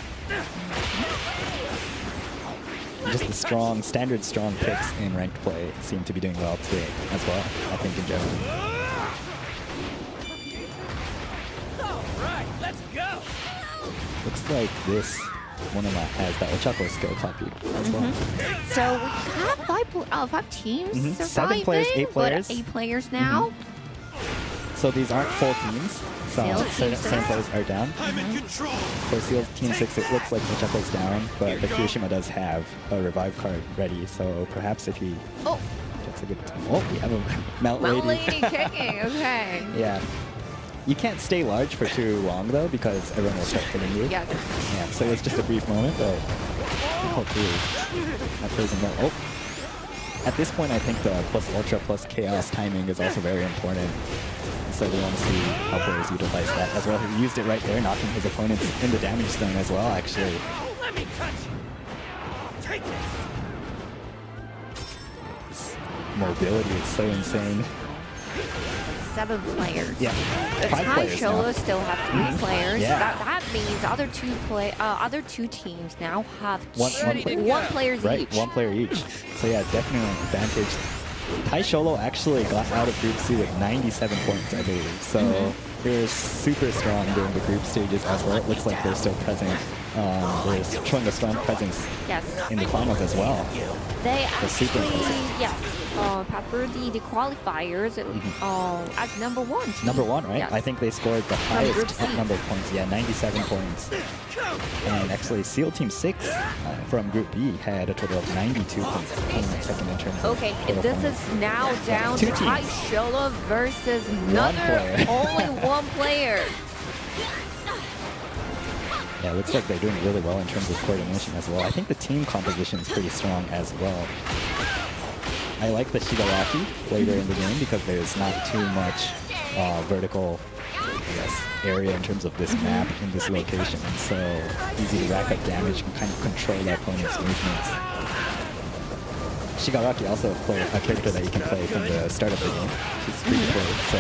Just the standard strong picks in ranked play seem to be doing well today as well, I think, in general. All right, let's go. Looks like this Monoma has the Ochako skill copy as well. So we have 5 teams surviving, 7 players, 8 players. but 8 players now. So these aren't full teams. So Seal certain team players are down. I'm in control. For Seal's Team 6, it looks like Ochako's down, but the Kirishima does have a revive card ready, so perhaps if he Oh, gets a good time. Oh, we have a Mount Mount Lady. Lady kicking, okay. Yeah. You can't stay large for too long, though, because everyone will start hitting you. Yes. Yeah, so it's just a brief moment, but hopefully that plays in well. Oh. At this point, I think the plus ultra plus chaos timing is also very important. So we want to see how players utilize that as well. He used it right there, knocking his opponents in the damage zone as well, actually. Let me touch you. Take this. This mobility is so insane. 7 players. Yeah, The 5 players now. Taishola still have 3 players. Yeah. That means other two teams now have One players Right, each. 1 player each. So yeah, definitely an advantage. Taisholo actually got out of Group C with 97 points, I believe. So they're super strong during the group stages as well. It looks like they're still present. They're showing a strong presence Yes. in the finals as well. They That's super actually, impressive. yes, Pepper the qualifiers as number one. Team. Number one, right? Yes. I think they scored the highest number of points. Yeah, 97 points. And actually, SEAL Team 6 from Group B had a total of 92 points, coming in second in terms of Okay, total this points. is now down Two to teams. Taishola versus another player. only one player. Yeah, it looks like they're doing really well in terms of coordination as well. I think the team composition is pretty strong as well. I like the Shigaraki later in the game because there's not too much vertical, I guess, area in terms of this map in this location. So easy to rack up damage and kind of control the opponent's movements. Shigaraki also a character that you can play from the start of the game. She's free to play, so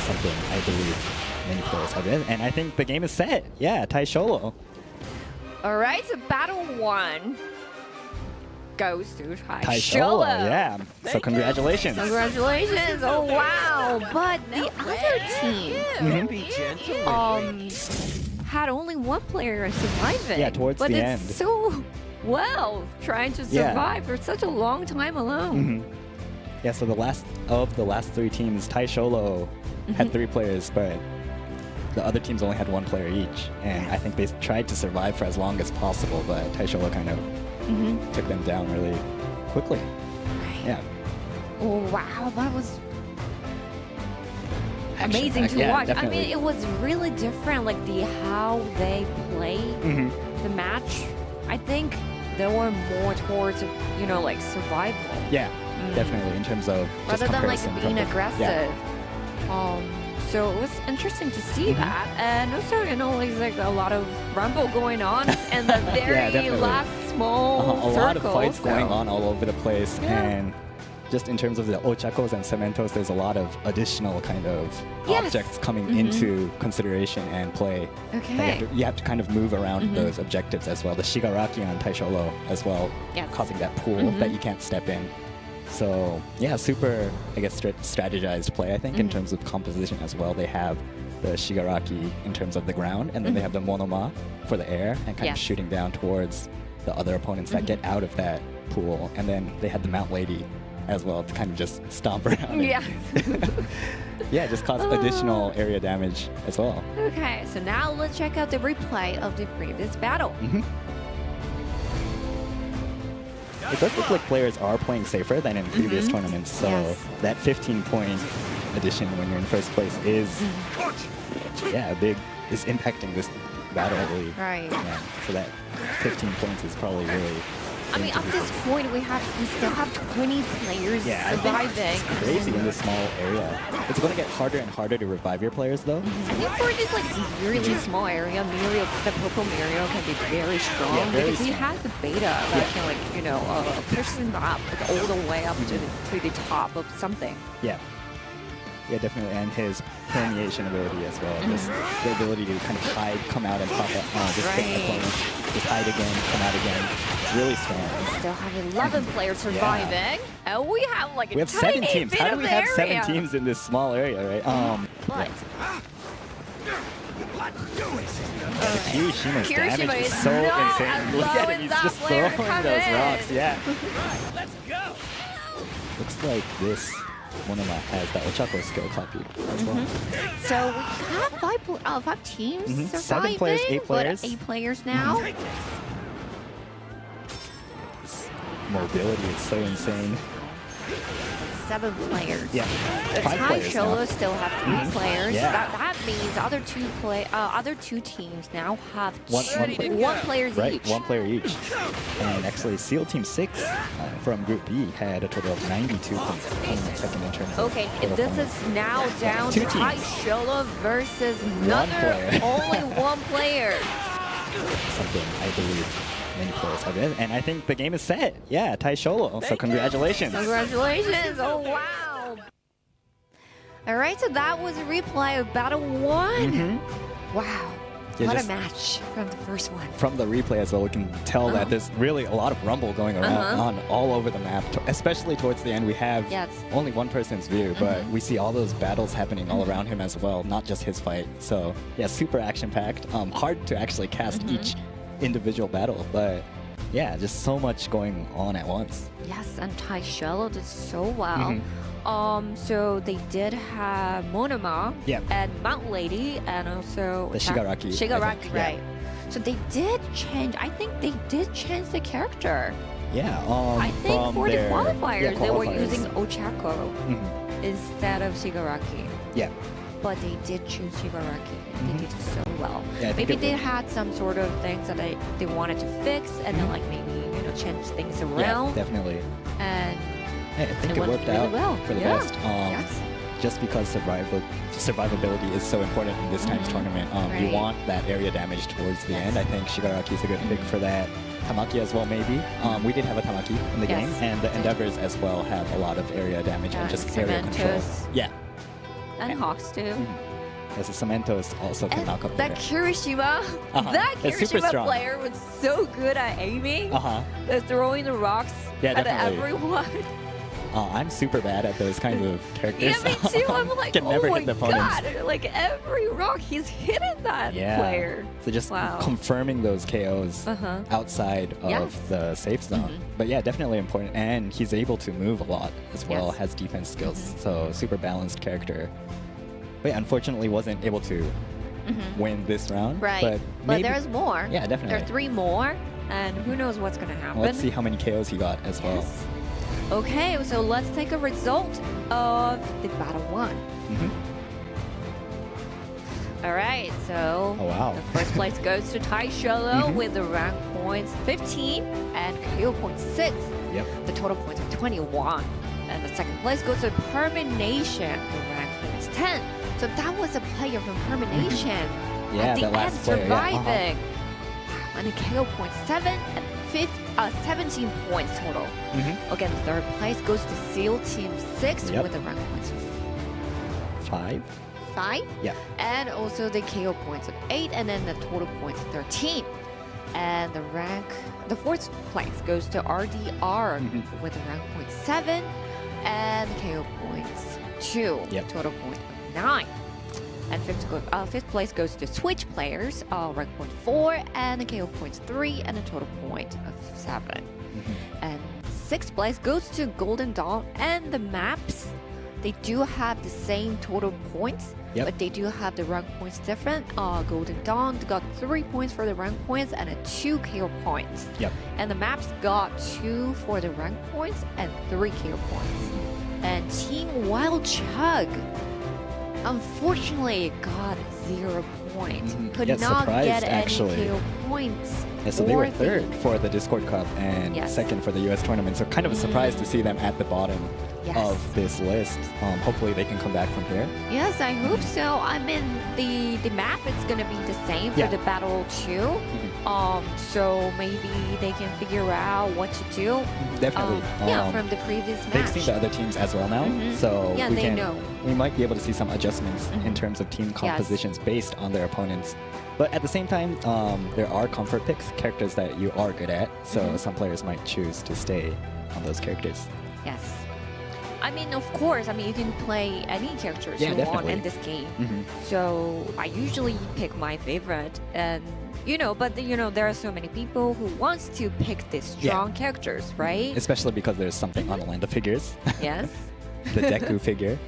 something I believe many players have it. And I think the game is set. Yeah, Taisholo. All right, so battle one goes to Taisholo, Taishola. yeah. So congratulations. Congratulations! Oh wow! But the other team Be gentle. had only one player surviving. Yeah, towards but the it's end. so well trying to Yeah. survive for such a long time alone. Yeah, so the last three teams, Taisholo had 3 players, but the other teams only had 1 player each. And I think they tried to survive for as long as possible, but Taisholo kind of took them down really quickly. Yeah. Oh wow, that was amazing Action-packed, to yeah, watch. definitely. I mean, it was really different, like how they played the match. I think they were more towards, like survival Yeah, definitely in terms of just rather than like comparison being from the- aggressive. So it was interesting to see that, and also like a lot of rumble going on in the very definitely. last small a lot of circle, fights going so- on all over the place, Yeah. and just in terms of the ochakos and cementos, there's a lot of additional kind of Yes. objects coming into consideration and play. Okay. You have to kind of move around those objectives as well. The Shigaraki on Taisholo as well, Yes. causing that pool that you can't step in. So yeah, super, I guess, strategized play, I think, in terms of composition as well. They have the Shigaraki in terms of the ground, and then they have the Monoma for the air, and kind of Yes. shooting down towards the other opponents that get out of that pool. And then they had the Mount Lady as well to kind of just stomp around. and- Yeah. yeah, just cause additional area damage as well. Okay, so now let's check out the replay of the previous battle. It does look like players are playing safer than in previous tournaments, so Yes. that 15-point addition when you're in first place is, is impacting this battle, I believe. Right. Yeah, so that 15 points is probably really. I mean, at this point, we still have 20 players Yeah, I think surviving. it's crazy in this small area. It's going to get harder and harder to revive your players, though. I think for this like really small area, Mirio, the purple Mirio can be very strong Yeah, very because he strong. has the beta that can push them up like, all the way up to the top of something. Yeah. Yeah, definitely, and his permeation ability as well. Just the ability to kind of hide, come out, and pop up. Just hit the opponent, just hide again, come out again. It's really strong. Still have 11 players surviving, and we have like a We have tiny 7 teams. bit How do of we have 7 area. teams in this small area, right? But Kirishima's Kirishima damage is is so not insane. Look at allowing it, he's that just player throwing to come those in. rocks. Yeah. Let's go. Looks like this Monoma has that Ochako skill copy as well. so we have 5 teams surviving. 7 players, 8 players. But 8 players now. This mobility is so insane. 7 players. Yeah. The 5 players now. Taishola still have 3 players. Yeah. That means other two teams now have One players Right, each. 1 player each. And actually, SEAL Team 6 from Group B had a total of 92 points, coming in second in terms of Okay, total this points. is now down Two to teams. Taishola versus another player. only 1 player. Something I believe many players have it. And I think the game is set. Yeah, Taisholo. So congratulations. Congratulations! Oh wow! All right, so that was a replay of Battle 1. Wow, Yeah, what a just- match from the first one. From the replay as well, we can tell that there's really a lot of rumble going around on all over the map. Especially towards the end, we have Yes. only one person's view, but we see all those battles happening all around him as well, not just his fight. So yeah, super action-packed. Hard to actually cast each individual battle, but yeah, just so much going on at once. Yes, and Tai Shello did so well. So they did have Monoma Yeah. and Mount Lady and also The Shigaraki, I Shigaraki, think, yeah. right? So they did change. I think they did change the character. Yeah. I think from for their, the qualifiers, they were qualifiers. using Ochako Mhm. instead of Shigaraki. Yeah. But they did choose Shigaraki. They did so well. Yeah, I think Maybe it they was- had some sort of things that they wanted to fix and then like maybe change things around. Yeah, definitely. And I think it it went worked really out well. for the Yeah. best. Yes. Just because survivability is so important in this time's tournament. You Right. want that area damage towards the end. I think Shigaraki is a good pick for that. Tamaki as well, maybe. We did have a Tamaki in the Yes. game, and the Endeavors as well have a lot of area damage and just area control. Cementos. Yeah, And Hawks too. as a Cementos also can And knock up that there. Kirishima, that It's super Kirishima strong. player was so good at aiming. Throwing the rocks Yeah, at definitely. everyone. I'm super bad at those kinds of characters. Yeah, me too. I'm like, Can oh never my hit the opponents. god! Like every rock, he's hitting that Yeah. player. So just Wow. confirming those KOs outside of Yes. the safe zone. But yeah, definitely important. And he's able to move a lot as well, Yes. has defense skills. So super balanced character. But yeah, unfortunately wasn't able to win this round. Right. But, maybe, there's more. Yeah, definitely. There are 3 more, and who knows what's gonna happen. Let's see how many KOs he got as well. Yes. Okay, so let's take a result of the battle 1. All right, so Oh, wow. the first place goes to Tai Shello with the rank points 15 and KO points 6. Yep. The total points are 21. And the second place goes to Permanation, the rank points 10. So that was a player from Permanation Yeah, at the that end last player, yeah, surviving. Wow, and the KO points 7 and 17 points total. Again, the third place goes to SEAL Team 6 Yep. with the rank points 5? 5. Yeah. And also the KO points of 8 and then the total points 13. And the fourth place goes to RDR with a rank point 7 and the KO points 2. Yep. Total point of 9. And fifth place goes to Switch players, rank point 4 and the KO points 3 and a total point of 7. And sixth place goes to Golden Dawn and the maps. They do have the same total points, Yep. but they do have the rank points different. Golden Dawn got 3 points for the rank points and 2 KO points. Yep. And the maps got 2 for the rank points and 3 KO points. And Team Wild Chug, unfortunately, got 0 points. Could Yeah, not surprised, get actually. any KO points. Yeah, so they were for the- third for the Discord Cup and Yes. second for the US tournament. So kind of a surprise to see them at the bottom Yes. of this list. Hopefully they can come back from here. Yes, I hope so. I mean, the map is gonna be the same for Yeah. the battle too. So maybe they can figure out what to do. Definitely. Yeah, from the previous match. They've seen the other teams as well now, so Yeah, we they can know. we might be able to see some adjustments in terms of team compositions based on their opponents. But at the same time, there are comfort picks, characters that you are good at. So some players might choose to stay on those characters. Yes. I mean, of course. I mean, you can play any characters Yeah, you want definitely. in this game. So I usually pick my favorite, and but there are so many people who wants to pick the strong characters, right? Especially because there's something on the land of figures. Yes. The Deku figure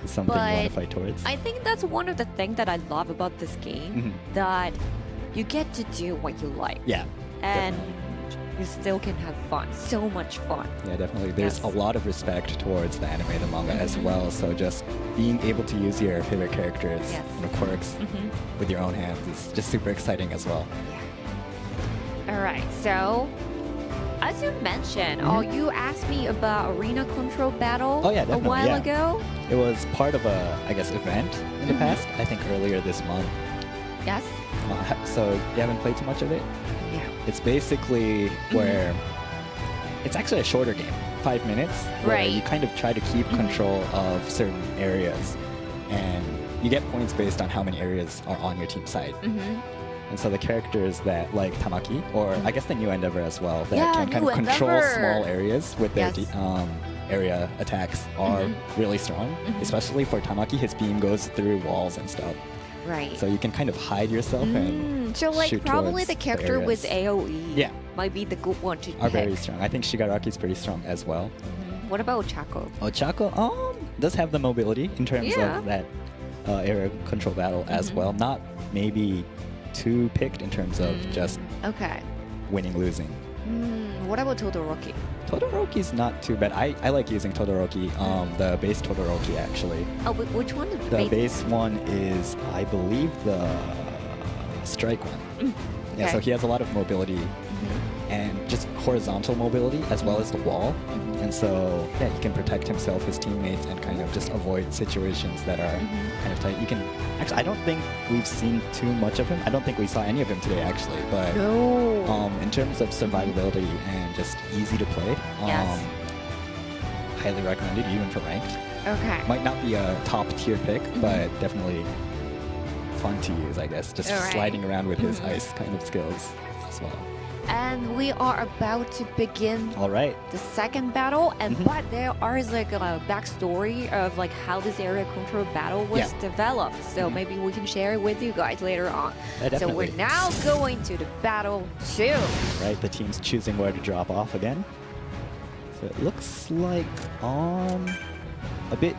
is something you want to But fight towards. I think that's one of the things that I love about this game, that you get to do what you like, Yeah, and definitely. you still can have fun, so much fun. Yeah, definitely. There's Yes. a lot of respect towards the anime, the manga as well. So just being able to use your favorite characters Yes. and quirks with your own hands is just super exciting as well. All right, so as you mentioned, you asked me about arena control battle Oh, yeah, a definitely, while yeah. ago. It was part of a, I guess, event in the past. I think earlier this month. Yes. So you haven't played too much of it? Yeah. It's basically where it's actually a shorter game, 5 minutes, where Right. you kind of try to keep control of certain areas, and you get points based on how many areas are on your team side. And so the characters that, like Tamaki, or I guess the new Endeavor as well, that Yeah, can kind new of control Endeavor. small areas with their Yes. area attacks are really strong. Especially for Tamaki, his beam goes through walls and stuff. Right. So you can kind of hide yourself and So like shoot probably towards the character with areas. AoE Yeah. might be the good one to are pick. very strong. I think Shigaraki is pretty strong as well. What about Chaco? Ochako does have the mobility in terms of that area control battle as well. Not maybe too picked in terms of just Okay. winning, losing. What about Todoroki? Todoroki's not too bad. I like using Todoroki, the base Todoroki actually. Oh, which one? The base one is, I believe, the strike one. Yeah, so Okay. he has a lot of mobility and just horizontal mobility as well as the wall. And so, yeah, he can protect himself, his teammates, and kind of just avoid situations that are kind of tight. You can, actually, I don't think we've seen too much of him. I don't think we saw any of him today, actually. But No. in terms of survivability and just easy to play, Yes. highly recommended, even for ranked. Okay. Might not be a top tier pick, but definitely fun to use, I guess. Just Alright. sliding around with his ice kind of skills as well. And we are about to begin All right. the second battle, and but there is like a backstory of like how this area control battle was developed. So maybe we can share it with you guys later on. Yeah, So we're definitely. now going to the battle 2. Right, the team's choosing where to drop off again. So it looks like a bit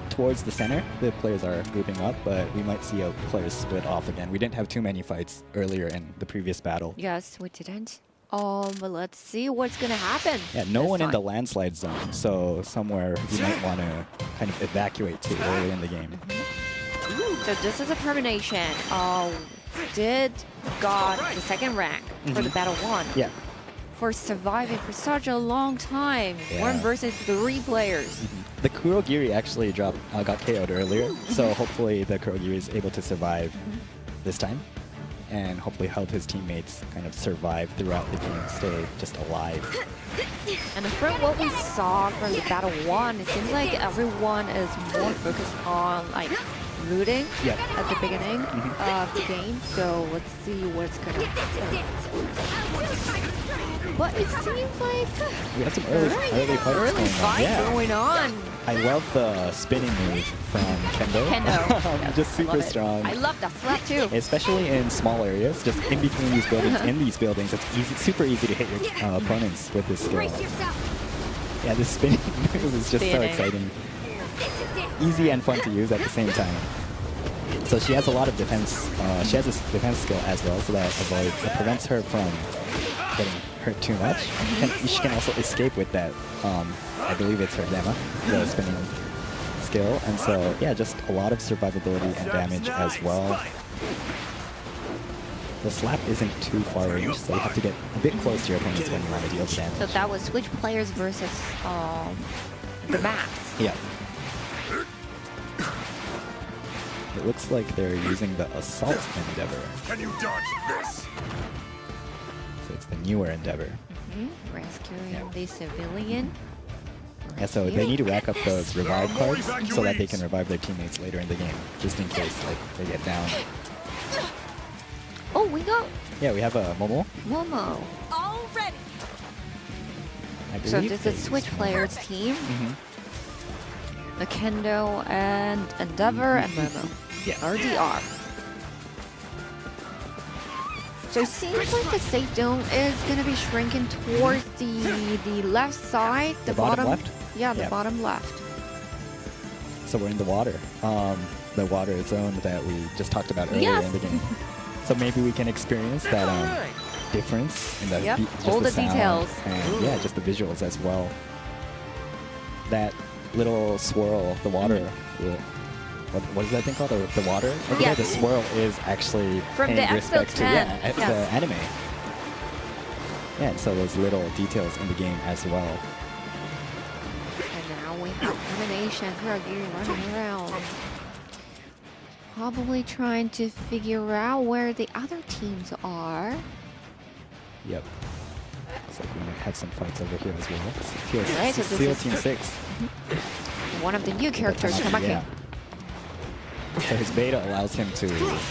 towards the center, the players are grouping up, but we might see a players split off again. We didn't have too many fights earlier in the previous battle. Yes, we didn't. But let's see what's gonna happen. Yeah, no this one in the time. landslide zone, so somewhere you might want to kind of evacuate to early in the game. So this is a termination. Did got the second rank for the battle 1. Yeah, For surviving for such a long time. Yeah. 1 versus 3 players. the Kurogiri actually got KO'd earlier, so hopefully the Kurogiri is able to survive this time, and hopefully help his teammates kind of survive throughout the game, stay just alive. And from what we saw from the battle 1, it seems like everyone is more focused on like looting Yep. at the beginning of the game. So let's see what's gonna happen. But it seems like We had some early fights early going on. fight Yeah. going on. I love the spinning move from Kendo. Kendo. Yes, Just I love super it. strong. I love that slap too. Especially in small areas, just in between these buildings, in these buildings, it's easy, super easy to hit your opponents with this skill. Yeah, this spinning move is just so Spinning. exciting. Easy and fun to use at the same time. So she has a lot of defense. She has a defense skill as well, so that prevents her from getting hurt too much. She can also escape with that. I believe it's her Dema, the spinning skill. And so, yeah, just a lot of survivability and damage as well. The slap isn't too far range, so you have to get a bit close to your opponents when you want to deal damage. So that was switch players versus the maps. Yeah. It looks like they're using the Assault Endeavor. Can you dodge this? So it's the newer Endeavor. Rescuing the civilian. Yeah, so they need to rack up those revive cards so that they can revive their teammates later in the game, just in case like they get down. Oh, we got Yeah, we have a Momo. Momo. Already. I So believe this they is use switch Momo. players team. Mhm. The Kendo and Endeavor and Momo. Yeah. RDR. So it seems like the safe zone is gonna be shrinking towards the left side, The bottom left? Yeah, the Yeah. bottom left. So we're in the water. The water zone that we just talked about earlier Yes. in the game. So maybe we can experience that difference in the Yep, just all the sound details. and yeah, just the visuals as well. That little swirl, the water. What is that thing called? The water? Over there, Yes. the swirl is actually From paying the episode respect 10. to Yes. the anime. Yeah, so those little details in the game as well. And now we have elimination. Kurogiri running around. Probably trying to figure out where the other teams are. Yep. Looks like we might have some fights over here as well. Right, so this Seal is- Team 6. One of the new characters, Tamaki. Yeah. So his beta allows him to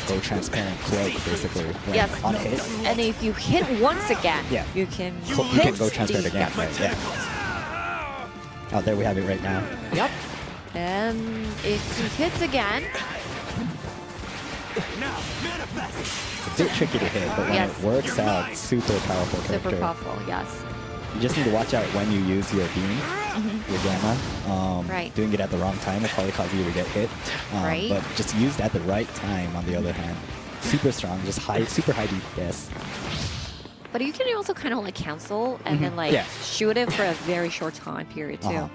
go transparent cloak, basically. When Yes. on hit, And if you hit once again, Yeah. you can you can hit go transparent the- again. Right, yeah. Oh, there we have it right now. Yep. And if he hits again, Now, manifest. It's a bit tricky to hit, but when Yes. it works out, super powerful character. Super powerful, yes. You just need to watch out when you use your beam, your gamma. Right. Doing it at the wrong time will probably cause you to get hit. Right. But just used at the right time, on the other hand, super strong, just high, super high DPS. But you can also kind of like cancel and then like Yeah. shoot it for a very short time period too.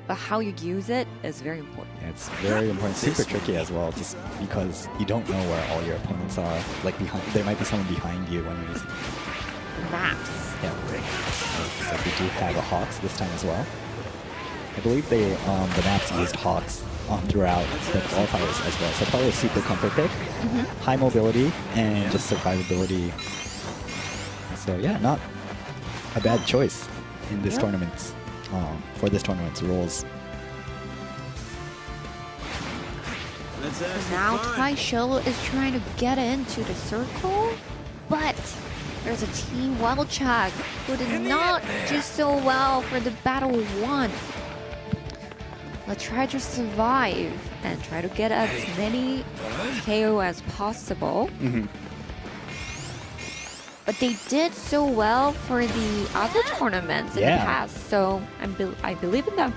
But how you use it is very important. Yeah, it's very important, super tricky as well, just because you don't know where all your opponents are. Like behind, there might be someone behind you when you're using. Maps. Yeah. So we do have a Hawks this time as well. I believe they the maps used Hawks throughout the qualifiers as well. So probably a super comfort pick, high mobility, and just survivability. So yeah, not a bad choice in this tournament. For this tournament's rules. Let's have some Now fun. Taisho is trying to get into the circle, but there's a team Wildchak who did not do so well for the battle 1. Let's try to survive and try to get as many KO as possible. But they did so well for the other tournaments in the Yeah. past, so I believe in them.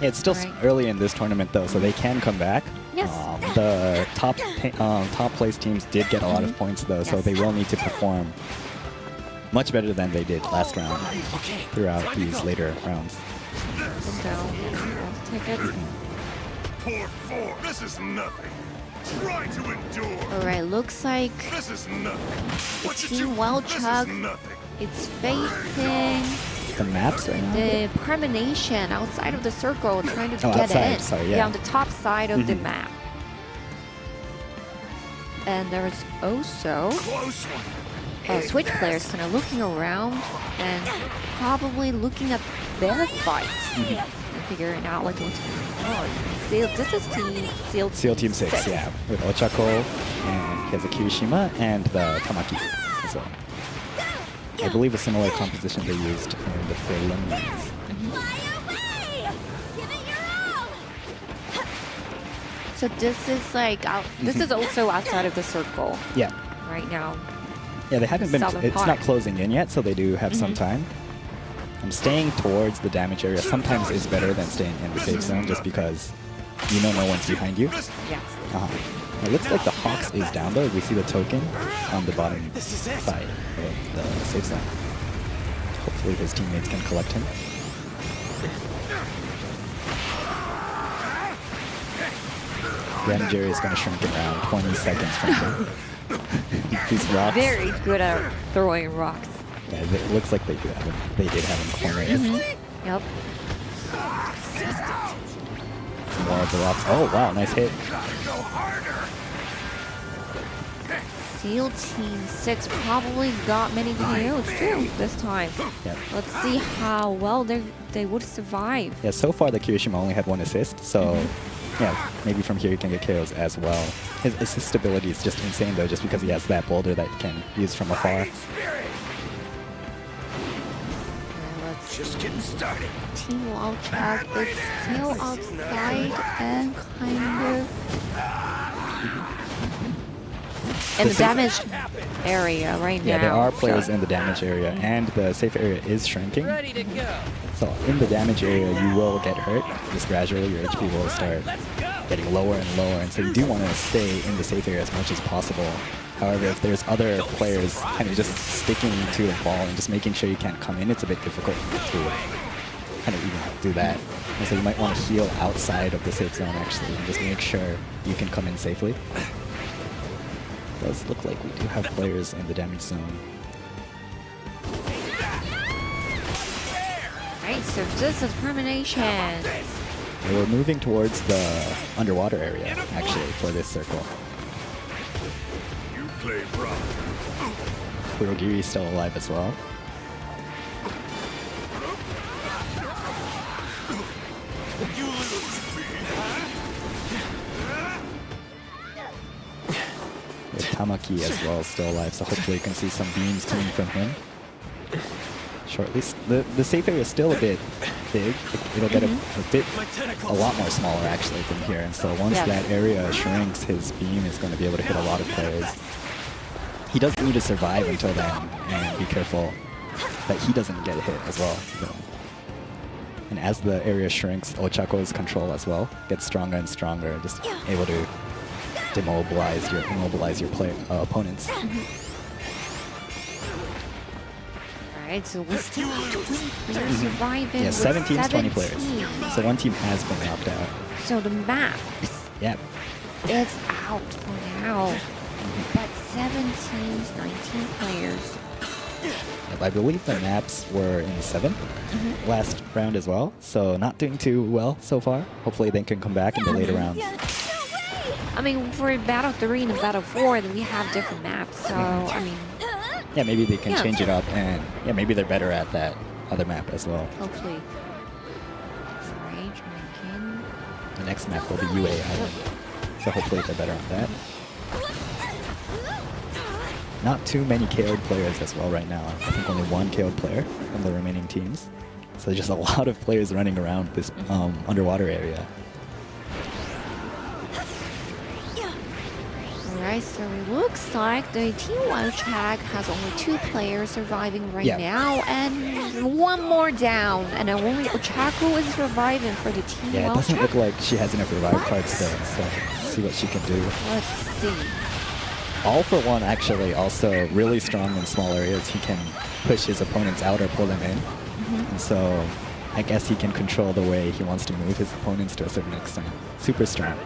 Yeah, it's still Right. early in this tournament though, so they can come back. Yes. The top place teams did get a lot of points though, so Yes. they will need to perform much better than they did last round throughout these later rounds. So, let's take it. Poor four. This is nothing. Try to endure. Alright, looks like This is nothing. What did Team you? Wildchak. This is nothing. it's facing The maps right now. the permanation outside of the circle, trying to Oh, get outside, in. sorry, yeah. On the top side of the map. And there's also Close one. Switch players kind of looking around and probably looking at their fights and figuring out like what's going on. This is SEAL Team 6, yeah. With Ochako, and he has a Kirishima, and the Tamaki as well. I believe a similar composition they used in the preliminaries. So this is like this is also outside of the circle Yeah. right now. Yeah, they haven't been, Southern it's part. not closing in yet, so they do have some time. Staying towards the damage area sometimes is better than staying in the safe zone, just because you know no one's behind you. Yes. It looks like the Hawks is down though. We see the token on the bottom side of the safe zone. Hopefully his teammates can collect him. Damage area is going to shrink around 20 seconds from here. These rocks. Very good at throwing rocks. Yeah, it looks like they did have him cornered. Yep. Some more of the rocks. Oh wow, nice hit. SEAL Team 6 probably got many KOs too this time. Yep. Let's see how well they would survive. Yeah, so far the Kirishima only had 1 assist, so yeah, maybe from here you can get KOs as well. His assist ability is just insane though, just because he has that boulder that he can use from afar. Let's Just getting started. Team Wildchat is still outside and kind of in the damaged area right now. Yeah, there are players so- in the damage area, and the safe area is shrinking. Ready to go. So in the damage area, you will get hurt. Just gradually, your HP will start getting lower and lower, and so you do want to stay in the safe area as much as possible. However, if there's other players kind of just sticking to the ball and just making sure you can't come in, it's a bit difficult to kind of even do that. And so you might want to heal outside of the safe zone actually, and just make sure you can come in safely. It does look like we do have players in the damage zone. Right, so this is permanation. We're moving towards the underwater area, actually, for this circle. You play rough. Kurogiri is still alive as well. You lose me. With Tamaki as well still alive, so hopefully you can see some beams coming from him. shortly. The safe area is still a bit big. It'll get a lot more smaller actually from here. And so once that area shrinks, his beam is going to be able to hit a lot of players. He does need to survive until then and be careful that he doesn't get hit as well. So. And as the area shrinks, Ochako's control as well gets stronger and stronger, just able to immobilize your opponents. Alright, so we still have 20 players surviving. Yeah, with 7 teams, 20 17. players. So one team has been knocked out. So the map Yep. is out for now. But 7 teams, 19 players. Yep, I believe the maps were in 7 last round as well. So not doing too well so far. Hopefully they can come back in the later rounds. I mean, for Battle 3 and Battle 4, then we have different maps. So, I mean, Yeah, maybe they can change it up, and yeah, maybe they're better at that other map as well. hopefully. Alright, drinking. The next map will be UA Island. So hopefully they're better on that. Not too many KO'd players as well right now. I think only 1 KO'd player from the remaining teams. So just a lot of players running around this underwater area. Alright, so it looks like the Team Wildchat has only 2 players surviving right now, and 1 more down, and only Ochako is surviving for the Team Yeah, it Wildchat. doesn't look like she has enough revive cards though, so let's see what she can do. Let's see. All for One actually also really strong in small areas. He can push his opponents out or pull them in. And so I guess he can control the way he wants to move his opponents to a certain extent. Super strong.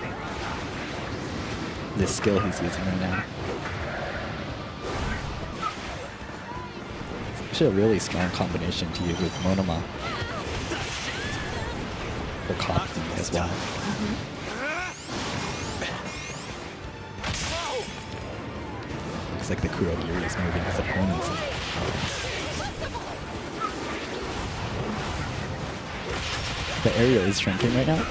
This skill he's using right now. It's actually a really strong combination to use with Monoma. The cop as well. Looks like the Kurogiri is moving his opponents. The area is shrinking right now.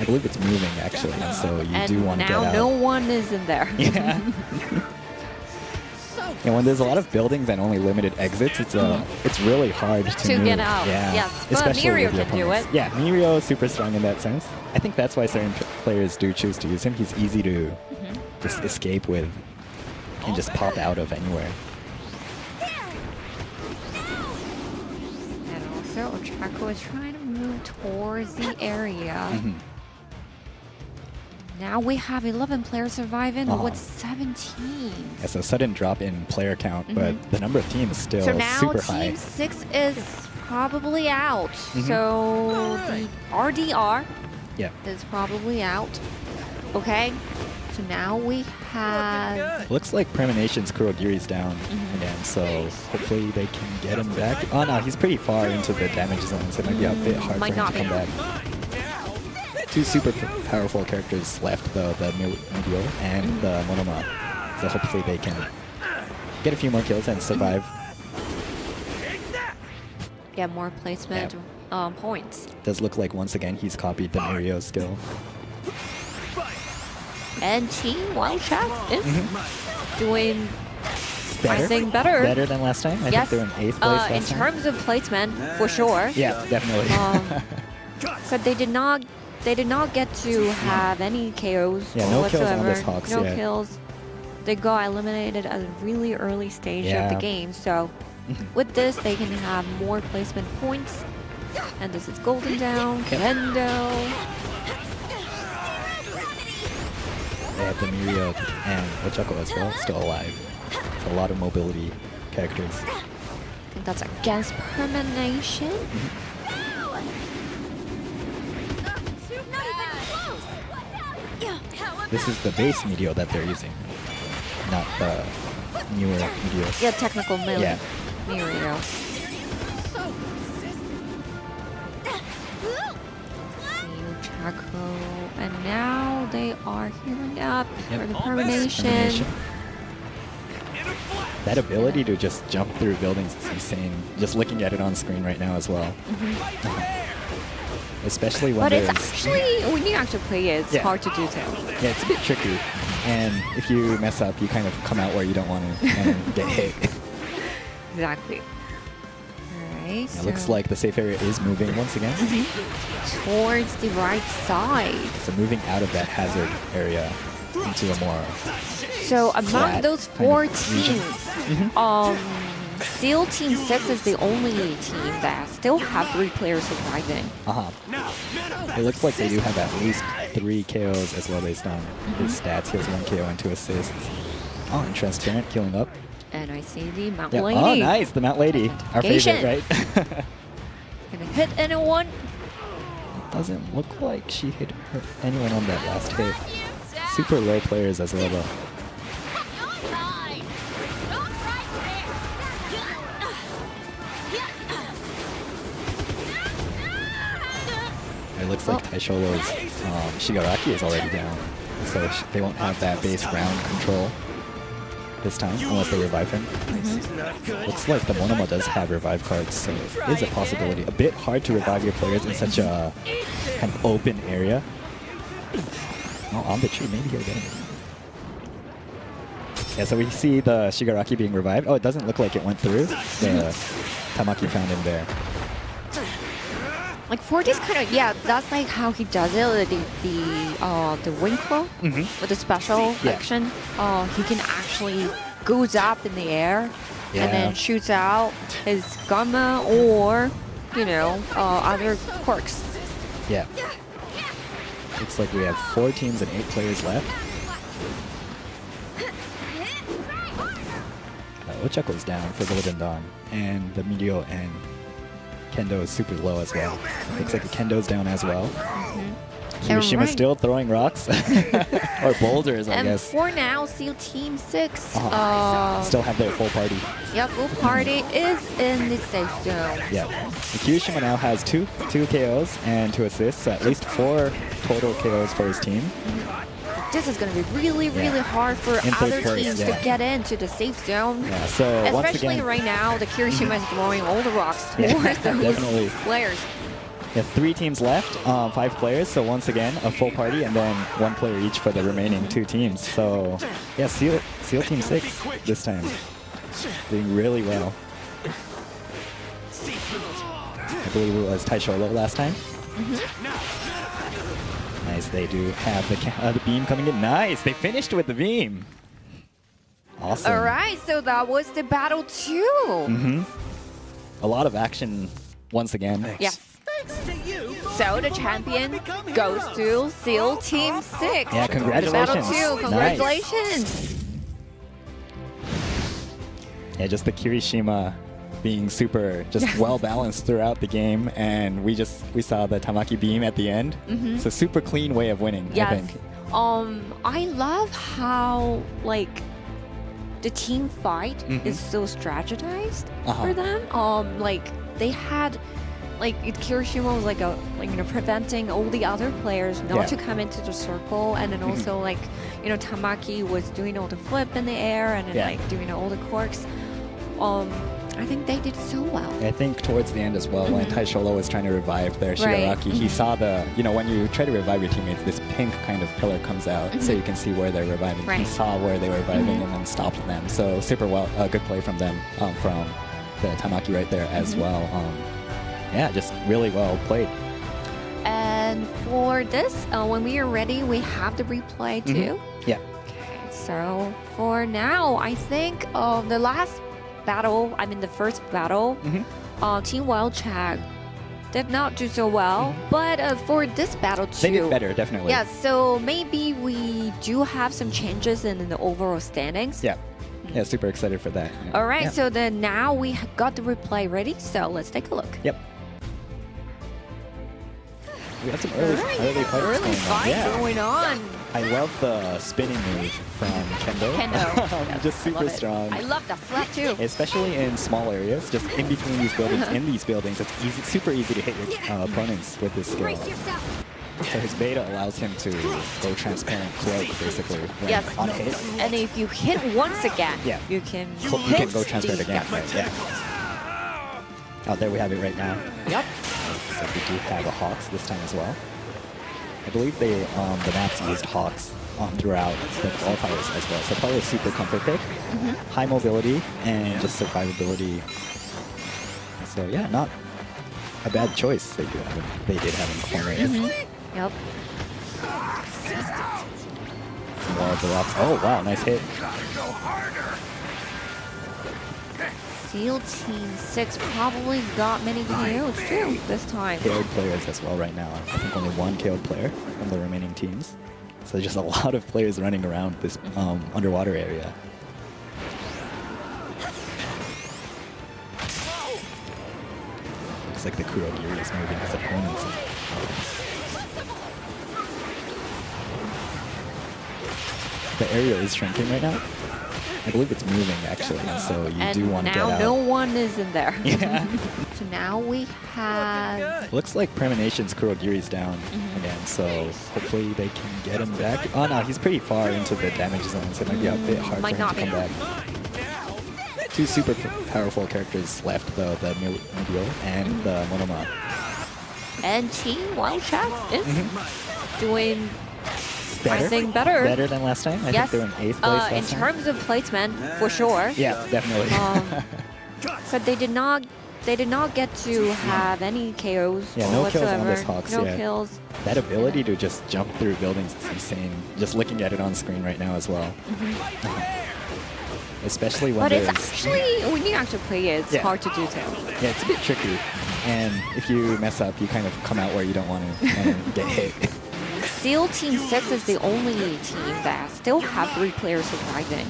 I believe it's moving actually, and so you do want to get out. And now no one is in there. Yeah. And when there's a lot of buildings and only limited exits, it's really hard to move. Get out. Yeah. Yes, but Especially Mirio with your can do opponents. it. Yeah, Mirio is super strong in that sense. I think that's why certain players do choose to use him. He's easy to just escape with and just pop out of anywhere. And also, Ochako is trying to move towards the area. Now we have 11 players surviving with 17. Yeah, so sudden drop in player count, but the number of teams is still So now super high. Team 6 is probably out. So the RDR is probably out. Okay. So now we have... Looks like Premonition's Kurogiri's down again, so hopefully they can get him back. Oh no, he's pretty far into the damage zone, so it might be a bit hard for him to come back. 2 super powerful characters left though, the Meteor and the Monoma. So hopefully they can get a few more kills and survive. Get more placement points. Does look like once again he's copied the Mirio skill. And Team Wildchat is doing, Better? I think, better. Better than last time? I think they were in 8th place last in time. terms of placement, for sure. Yeah, definitely. But they did not get to have any KOs Yeah, no kills whatsoever. on this Hawks no yet. kills. They got eliminated at a really early stage of the Yeah. game. So with this, they can have more placement points. And this is Golden Down, Kendo. They have the Mirio and Ochako as well, still alive. So a lot of mobility characters. I think that's against Permanation. This is the base Meteor that they're using, not the newer Meteor. Yeah, technical melee. Yeah. Mirio. Chaco, and now they are healing up for the Permanation. That ability to just jump through buildings is insane. Just looking at it on screen right now as well. Especially when But it's there's... actually, when you actually play it, it's hard to do too. Yeah, it's a bit tricky. And if you mess up, you kind of come out where you don't want to and get hit. Exactly. Okay. It looks like the safe area is moving once again. Towards the right side. So moving out of that hazard area into a more So among flat those kind four of region. teams, SEAL Team 6 is the only team that still have 3 players surviving. It looks like they do have at least 3 KOs as well based on his stats. He has 1 KO and 2 assists. Oh, and Transparent killing up. And I see the Mount Yeah. Lady. Oh, nice. The Mount Lady. Our favorite, right? Gonna hit anyone? Doesn't look like she hit anyone on that last hit. Super low players as well, though. It looks like Taisholo's Shigaraki is already down, so they won't have that base round control this time unless they revive him. Looks like the Monoma does have revive cards, so it is a possibility. A bit hard to revive your players in such a kind of open area. Oh, on the tree, maybe he'll get it. Yeah, so we see the Shigaraki being revived. Oh, it doesn't look like it went through. The Tamaki found him there. Like for this kind of, yeah, that's like how he does it. The Winkle with the special action. He can actually goes up in the air and then shoots out his gamma or other quirks. Yeah. Looks like we have 4 teams and 8 players left. Ochako's down for Golden Dawn, and the Meteor and Kendo is super low as well. Looks like the Kendo's down as well. Hiroshima's still throwing rocks. Or boulders, I guess. And for now, SEAL Team 6 still have their full party. Yeah, full party is in the safe zone. Yeah. Hiroshima now has 2 KOs and 2 assists, so at least 4 total KOs for his team. This is going to be really, really hard for other teams to get into the safe zone. Yeah, so especially right now, the Kirishima is throwing all the rocks towards those players. We have 3 teams left, 5 players, so once again, a full party, and then 1 player each for the remaining 2 teams. So, yeah, SEAL Team 6 this time. Doing really well. I believe it was Taisholo last time. Nice, they do have the beam coming in. Nice, they finished with the beam. Awesome. All right, so that was the battle 2. A lot of action once again. Yes. So the champion goes to SEAL Team 6. Yeah, congratulations. Battle 2, congratulations. Nice. Yeah, just the Kirishima being super well balanced throughout the game, and we saw the Tamaki beam at the end. It's a super clean way of winning, I think. I love how the team fight is so strategized for them. They had Kirishima was preventing all the other players not to come into the circle, and then also Tamaki was doing all the flip in the air and then doing all the quirks. I think they did so well. I think towards the end as well, when Taisholo was trying to revive their Shigaraki, he saw when you try to revive your teammates, this pink kind of pillar comes out so you can see where they're reviving. He saw where they were reviving and then stopped them. So super good play from them, from the Tamaki right there as well. Yeah, just really well played. And for this, when we are ready, we have the replay too. Yeah. Okay, so for now, I think the first battle, Team Wild Chag did not do so well, but for this battle too, they did better, definitely. Yeah, so maybe we do have some changes in the overall standings. Yeah, super excited for that. All right, so then now we got the replay ready, so let's take a look. Yep. We have some early fights going on. I love the spinning move from Kendo. Yes, just super strong. I love that slap too. Especially in small areas, just in between these buildings, it's super easy to hit your opponents with this skill. So his beta allows him to go transparent cloak, basically, on a hit. And if you hit once again, you can go transparent again. Oh, there we have it right now. Yep. So we do have a Hawks this time as well. I believe the maps used Hawks throughout the qualifiers as well. So probably a super comfort pick. High mobility and just survivability So yeah, not a bad choice they did have in corner. Yep. Some more of the rocks. Oh wow, nice hit. SEAL Team 6 probably got many KOs too this time. KO'd players as well right now. I think only one KO'd player from the remaining teams. So just a lot of players running around this underwater area. Looks like the Kurogiri is moving his opponents. The area is shrinking right now. I believe it's moving actually, so you do want to get out. And now no one is in there. Yeah. So now we have... Looks like Premonition's Kurogiri's down again, so hopefully they can get him back. Oh no, he's pretty far into the damage zone, so it might be a bit hard for him to come back. Two super powerful characters left though, the Medio and the Monoma. And Team Wildcat is doing... Better? I think better. Better than last time? I think they were in 8th place last in time. terms of placement, for sure. Yeah, definitely. But they did not get to have any KOs Yeah, no whatsoever. kills on this Hawks. No yeah. kills. That ability to just jump through buildings is insane. Just looking at it on screen right now as well. Especially when But it's there's... actually, when you actually play it, it's Yeah. hard to do so. Yeah, it's a bit tricky. And if you mess up, you kind of come out where you don't want to and get hit. SEAL Team 6 is the only team that still have 3 players surviving.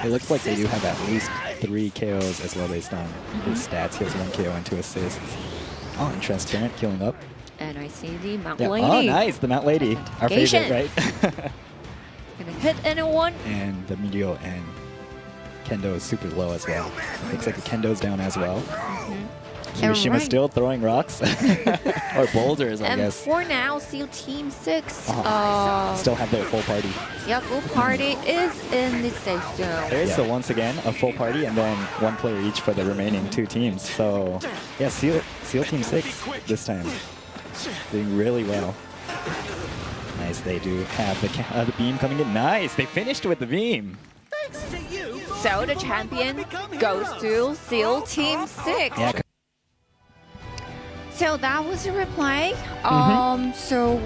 It looks like they do have at least 3 KOs as well based on his stats. He has 1 KO and 2 assists. Oh, and Transparent healing up. And I see the Mount Yeah. Lady. Oh, nice. The Mount Lady. Our favorite, right? Gonna hit anyone. And the Medio and Kendo is super low as well. Looks like the Kendo's down as well. Hiroshima still throwing rocks. Or boulders, I guess. And for now, SEAL Team 6 still have their full party. yeah, full party is in the safe zone. There is, so once again, a full party and then 1 player each for the remaining 2 teams. So, yeah, SEAL Team 6 this time. Doing really well. Nice, they do have the beam coming in. Nice, they finished with the beam. So the champion goes to SEAL Team 6. Yeah. So that was a replay. So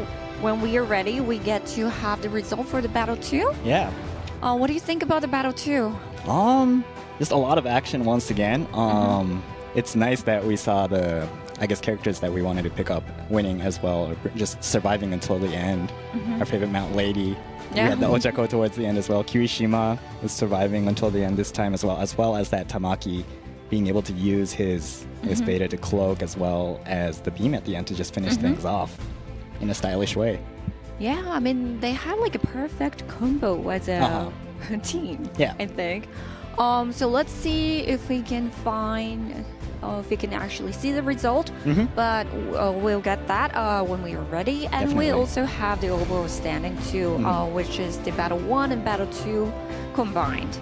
when we are ready, we get to have the result for the Battle 2. Yeah. What do you think about the Battle 2? Just a lot of action once again. It's nice that we saw the, I guess, characters that we wanted to pick up winning as well, or just surviving until the end. Our favorite Mount Lady. Yeah. We had the Ochako towards the end as well. Kirishima was surviving until the end this time as well as that Tamaki being able to use his beta to cloak as well as the beam at the end to just finish things off in a stylish way. Yeah, I mean, they had like a perfect combo as a team, Yeah. I think. So let's see if we can find, if we can actually see the result. But we'll get that when we are ready. And we Definitely. also have the overall standing too, which is the Battle 1 and Battle 2 combined.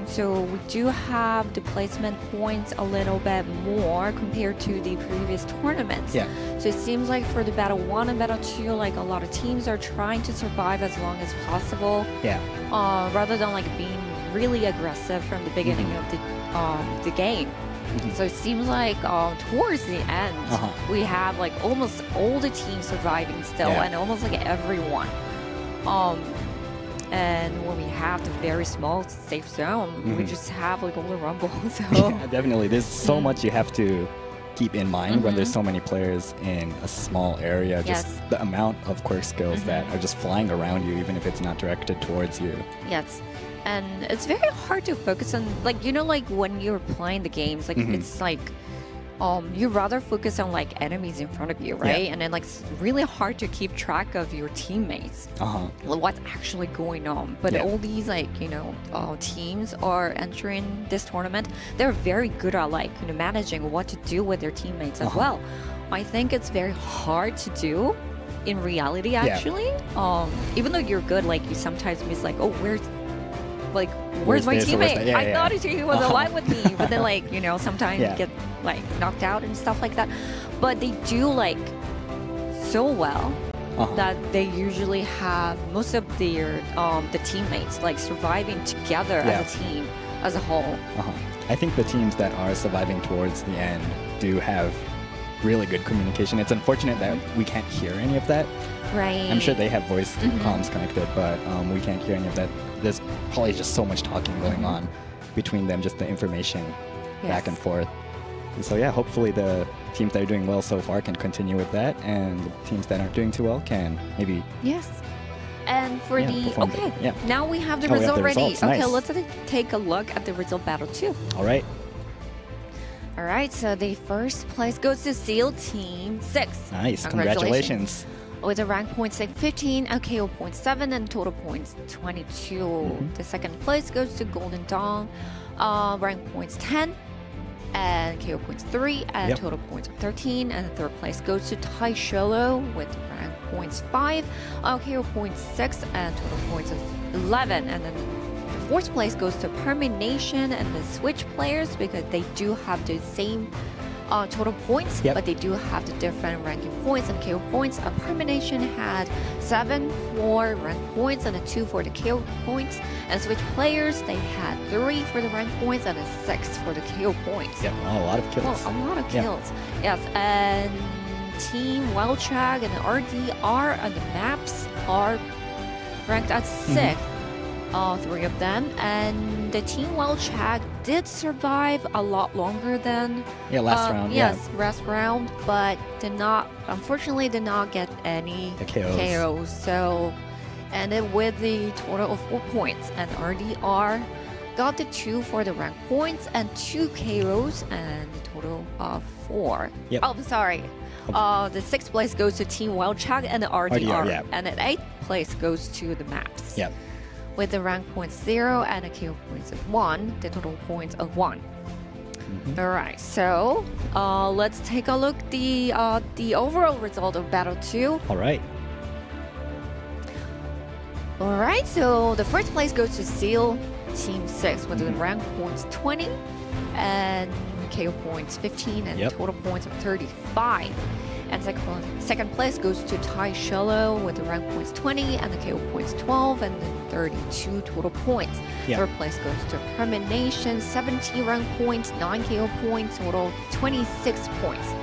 So we do have the placement points a little bit more compared to the previous tournaments. Yeah. So it seems like for the Battle 1 and Battle 2, like a lot of teams are trying to survive as long as possible. Yeah. Rather than like being really aggressive from the beginning of the game. So it seems like towards the end, we have like almost all the teams surviving still, and almost like everyone. And when we have the very small safe zone, we just have like all the rumble. So Yeah, definitely. There's so much you have to keep in mind when there's so many players in a small area. Just the amount of quirk skills that are just flying around you, even if it's not directed towards you. yes. And it's very hard to focus on, like, you know, like when you're playing the games, like it's like you rather focus on like enemies in front of you, right? And then like it's really hard to keep track of your teammates, like, what's actually going on. But all these like, you know, teams are entering this tournament. They're very good at like, you know, managing what to do with their teammates as well. I think it's very hard to do in reality, actually. Even though you're good, like you sometimes miss like, oh, where's my this or where's teammate? that? I thought he was alive with me, but then like, you know, sometimes you get like knocked out and stuff like that. But they do like so well that they usually have most of their the teammates like surviving together as a team. as a whole. I think the teams that are surviving towards the end do have really good communication. It's unfortunate that we can't hear any of that. Right. I'm sure they have voice comms connected, but we can't hear any of that. There's probably just so much talking going on between them, just the information back and forth. And so yeah, hopefully the teams that are doing well so far can continue with that, and the teams that aren't doing too well can maybe Yes. And for perform better. Yeah. Now we have the Oh, we have result the ready. results. Okay, Nice. let's take a look at the result battle 2. All right. All right, so the first place goes to SEAL Team 6. Nice. Congratulations. With a rank points like 15, a KO points 7, and total points 22. The second place goes to Golden Dawn, rank points 10, and KO points 3, and total points of 13. And the third place goes to Tai Sholo with rank points 5, KO points 6, and total points of 11. And then the fourth place goes to Permanation and the Switch players because they do have the same total points, but they do have the different ranking points and KO points. Permanation had 7 for rank points and a 2 for the KO points. And Switch players, they had 3 for the rank points and a 6 for the KO points. Yep. Oh, a lot of kills. Well, a lot of kills. Yes, and Team Wildchag and RDR and the maps are ranked at 6th. 3 of them, and the Team Wildchag did survive a lot longer than last round. Yes, last round, but unfortunately did not get any KOs. So ended with the total of 4 points, and RDR got the 2 for the rank points and 2 KOs and the total of 4. Yep. Oh, sorry. The 6th place goes to Team Wildchag and the RDR, and the 8th place goes to the maps. Yep. With the rank points 0 and a KO points of 1, the total points of 1. All right, so let's take a look the overall result of Battle 2. All right. All right, so the first place goes to SEAL Team 6 with the rank points 20 and KO points 15 and total points of 35. And second place goes to Tai Sholo with the rank points 20 and the KO points 12 and then 32 total points. Third place goes to Permanation, 17 rank points, 9 KO points, total 26 points.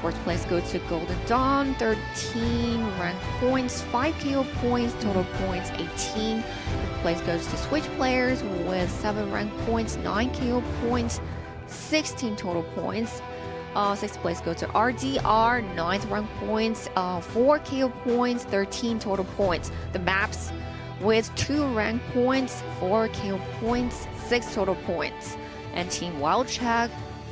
Fourth place goes to Golden Dawn, 13 rank points, 5 KO points, total points 18. Fifth place goes to Switch players with 7 rank points, 9 KO points, 16 total points. Sixth place goes to RDR, 9th rank points, 4 KO points, 13 total points. The maps with 2 rank points, 4 KO points, 6 total points. And Team Wildchag,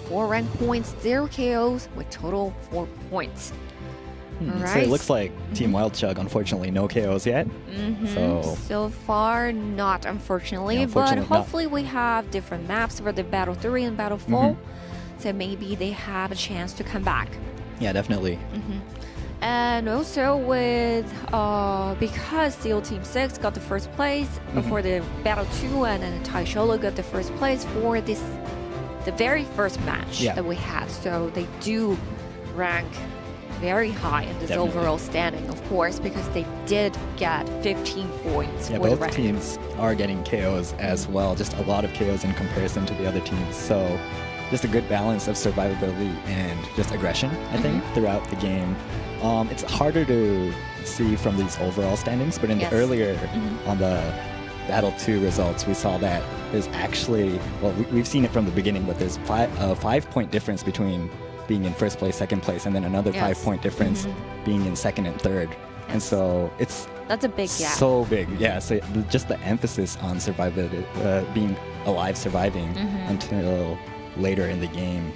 4 rank points, 0 KOs with total 4 points. So it looks like Team Wildchug, unfortunately, no KOs yet. So far, not unfortunately, but hopefully we have different maps for the Battle 3 and Battle 4. So maybe they have a chance to come back. Yeah, definitely. And also with because SEAL Team 6 got the first place for the Battle 2, and then Tai Sholo got the first place for the very first match that we had. So they do rank very high in this overall standing, of course, because they did get 15 points. Yeah, both teams are getting KOs as well. Just a lot of KOs in comparison to the other teams. So just a good balance of survivability and just aggression, I think, throughout the game. It's harder to see from these overall standings, but in the earlier on the Battle 2 results, we saw that there's actually, well, we've seen it from the beginning, but there's a 5-point difference between being in first place, second place, and then another 5-point difference being in second and third. And so that's a big gap. So big, yeah. So just the emphasis on survivability, being alive, surviving until later in the game,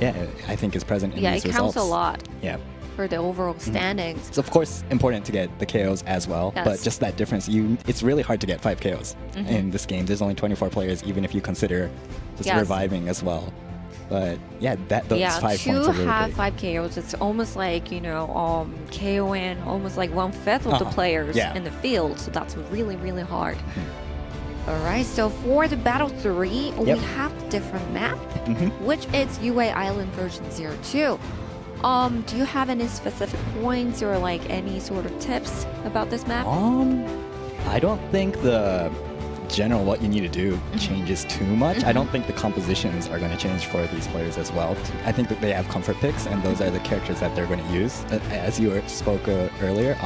I think is present in these results. Yeah, it counts a lot. Yeah. For the overall standings. It's of course important to get the KOs as well, but just that difference, it's really hard to get 5 KOs in this game. There's only 24 players, even if you consider just reviving as well. But yeah, those 5 points are really to have big. 5 KOs, it's almost like, KOing almost like 1/5 of the players in the field. So that's really, really hard. All right, so for the Battle 3, we have a different map, which is UA Island version 02. Do you have any specific points or like any sort of tips about this map? I don't think the general, what you need to do changes too much. I don't think the compositions are going to change for these players as well. I think that they have comfort picks, and those are the characters that they're going to use. As you spoke earlier,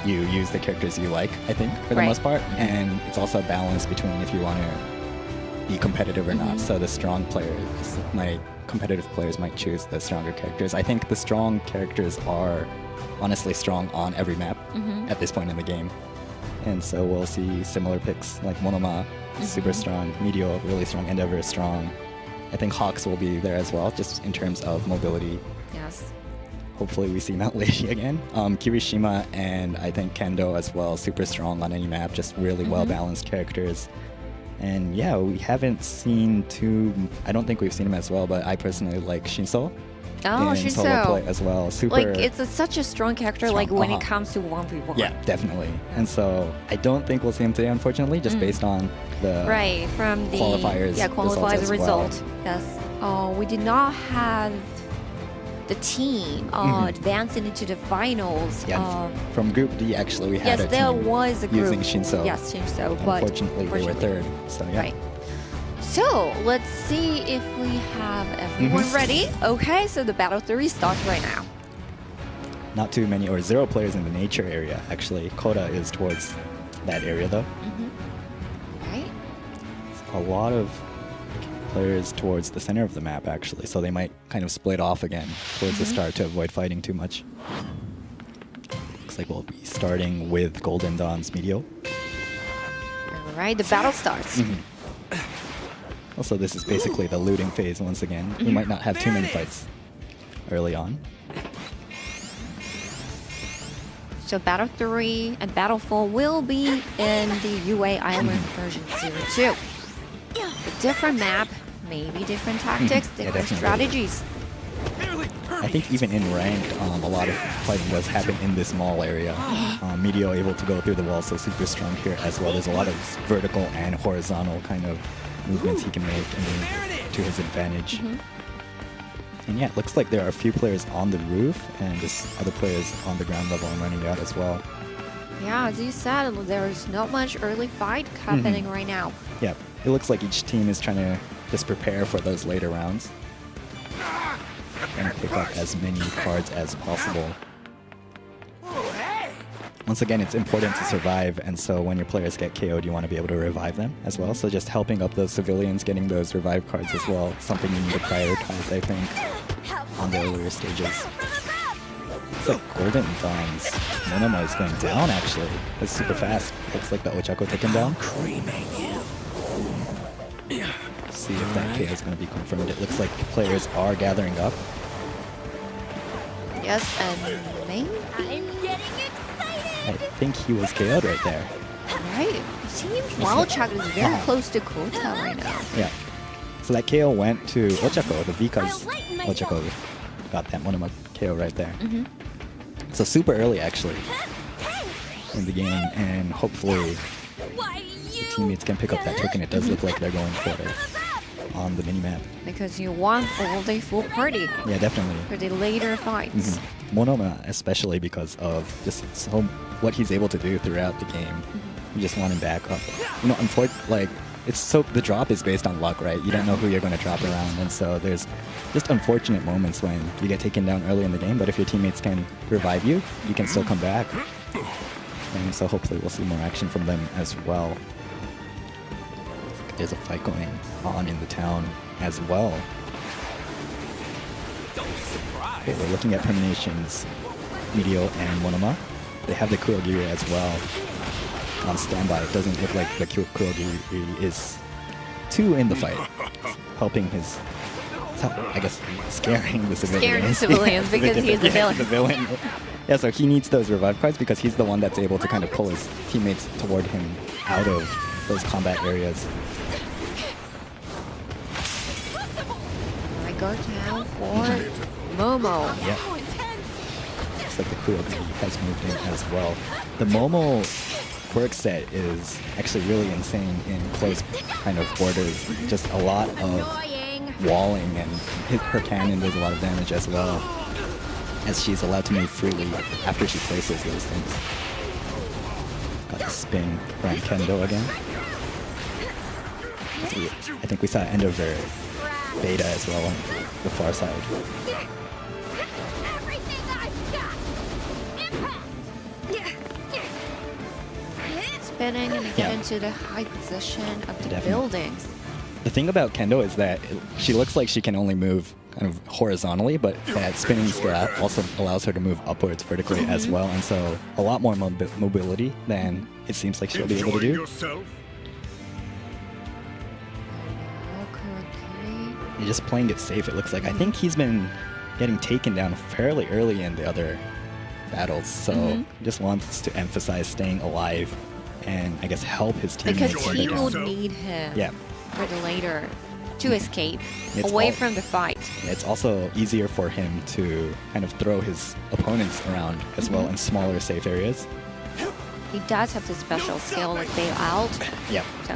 you use the characters you like, I think, for the most part. And it's also a balance between if you want to be competitive or not. So the strong players, competitive players might choose the stronger characters. I think the strong characters are honestly strong on every map at this point in the game. And so we'll see similar picks like Monoma, super strong, Meteor, really strong, Endeavor is strong. I think Hawks will be there as well, just in terms of mobility. Yes. Hopefully we see Mount Lady again. Kirishima and I think Kendo as well, super strong on any map, just really well-balanced characters. And yeah, we haven't seen I don't think we've seen him as well, but I personally like Shinso. Oh, in solo play as well. Super. Like, it's such a strong character, strong. like, when it comes to 1v1. Yeah, definitely. And so I don't think we'll see him today, unfortunately, just based on the from the qualifiers. Yeah, qualifiers result. Yes. Oh, we did not have the team advancing into the finals. Yeah, from Group D, actually, we had a team there was a group using Shinso. Yes, Shinso, but unfortunately, they were third. So yeah. Right. So let's see if we have everyone ready. Okay, so the Battle 3 starts right now. Not too many, or 0 players in the nature area, actually. Koda is towards that area, though. Right. A lot of players towards the center of the map, actually, so they might kind of split off again towards the start to avoid fighting too much. Looks like we'll be starting with Golden Dawn's Meteor. All right, the battle starts. Also, this is basically the looting phase once again. We might not have too many fights early on. So Battle 3 and Battle 4 will be in the UA Island version 02. A different map, maybe different tactics, different strategies. I think even in ranked, a lot of fighting does happen in this mall area. Meteor able to go through the wall, so super strong here as well. There's a lot of vertical and horizontal kind of movements he can make to his advantage. And yeah, it looks like there are a few players on the roof and just other players on the ground level and running out as well. Yeah, as you said, there's not much early fight happening right now. Yeah, it looks like each team is trying to just prepare for those later rounds and pick up as many cards as possible. Once again, it's important to survive, and so when your players get KO'd, you want to be able to revive them as well. So just helping up those civilians, getting those revive cards as well, something you need to prioritize, I think, on the earlier stages. Looks like Golden Dawn's Monoma is going down, actually. It's super fast. Looks like the Ochako took him down. Let's see if that KO is going to be confirmed. It looks like players are gathering up. Yes, and maybe... I think he was KO'd right there. Right. It seems Wildchuck is very close to Kota right now. Yeah. So that KO went to Ochako, the Vika's Ochako got that Monoma KO right there. So super early, actually, in the game, and hopefully the teammates can pick up that token. It does look like they're going for it on the minimap. Because you want all day full party. Yeah, definitely. For the later fights. Monoma, especially because of just what he's able to do throughout the game. You just want him back up. You know, unfortunately, the drop is based on luck, right? You don't know who you're going to drop around, and so there's just unfortunate moments when you get taken down early in the game, but if your teammates can revive you, you can still come back. And so hopefully we'll see more action from them as well. There's a fight going on in the town as well. Okay, we're looking at terminations, Meteor and Monoma. They have the Kurogiri as well on standby. It doesn't look like the Kurogiri is too in the fight, helping his, I guess, scaring the civilians. Scaring civilians because he's a villain. The villain. Yeah, so he needs those revive cards because he's the one that's able to kind of pull his teammates toward him out of those combat areas. I go down for Momo. Yeah. Looks like the Kurogiri has moved in as well. The Momo quirk set is actually really insane in close kind of borders. Just a lot of walling, and her cannon does a lot of damage as well, as she's allowed to move freely after she places those things. Got the spin from Kendo again. I think we saw end of their beta as well on the far side. Everything I've got. Impact. Spinning and get into the high position of the Definitely. buildings. The thing about Kendo is that she looks like she can only move kind of horizontally, but that spinning strap also allows her to move upwards vertically as well, and so a lot more mobility than it seems like she'll be able to Enjoying do. yourself? You're just playing it safe, it looks like. I think he's been getting taken down fairly early in the other battles, so just wants to emphasize staying alive and I guess help his teammates Because when he they're will down. need him Yeah. for the later to escape It's away all- from the fight. It's also easier for him to kind of throw his opponents around as well in smaller safe areas. He does have the special skill like bail out. Yep. So,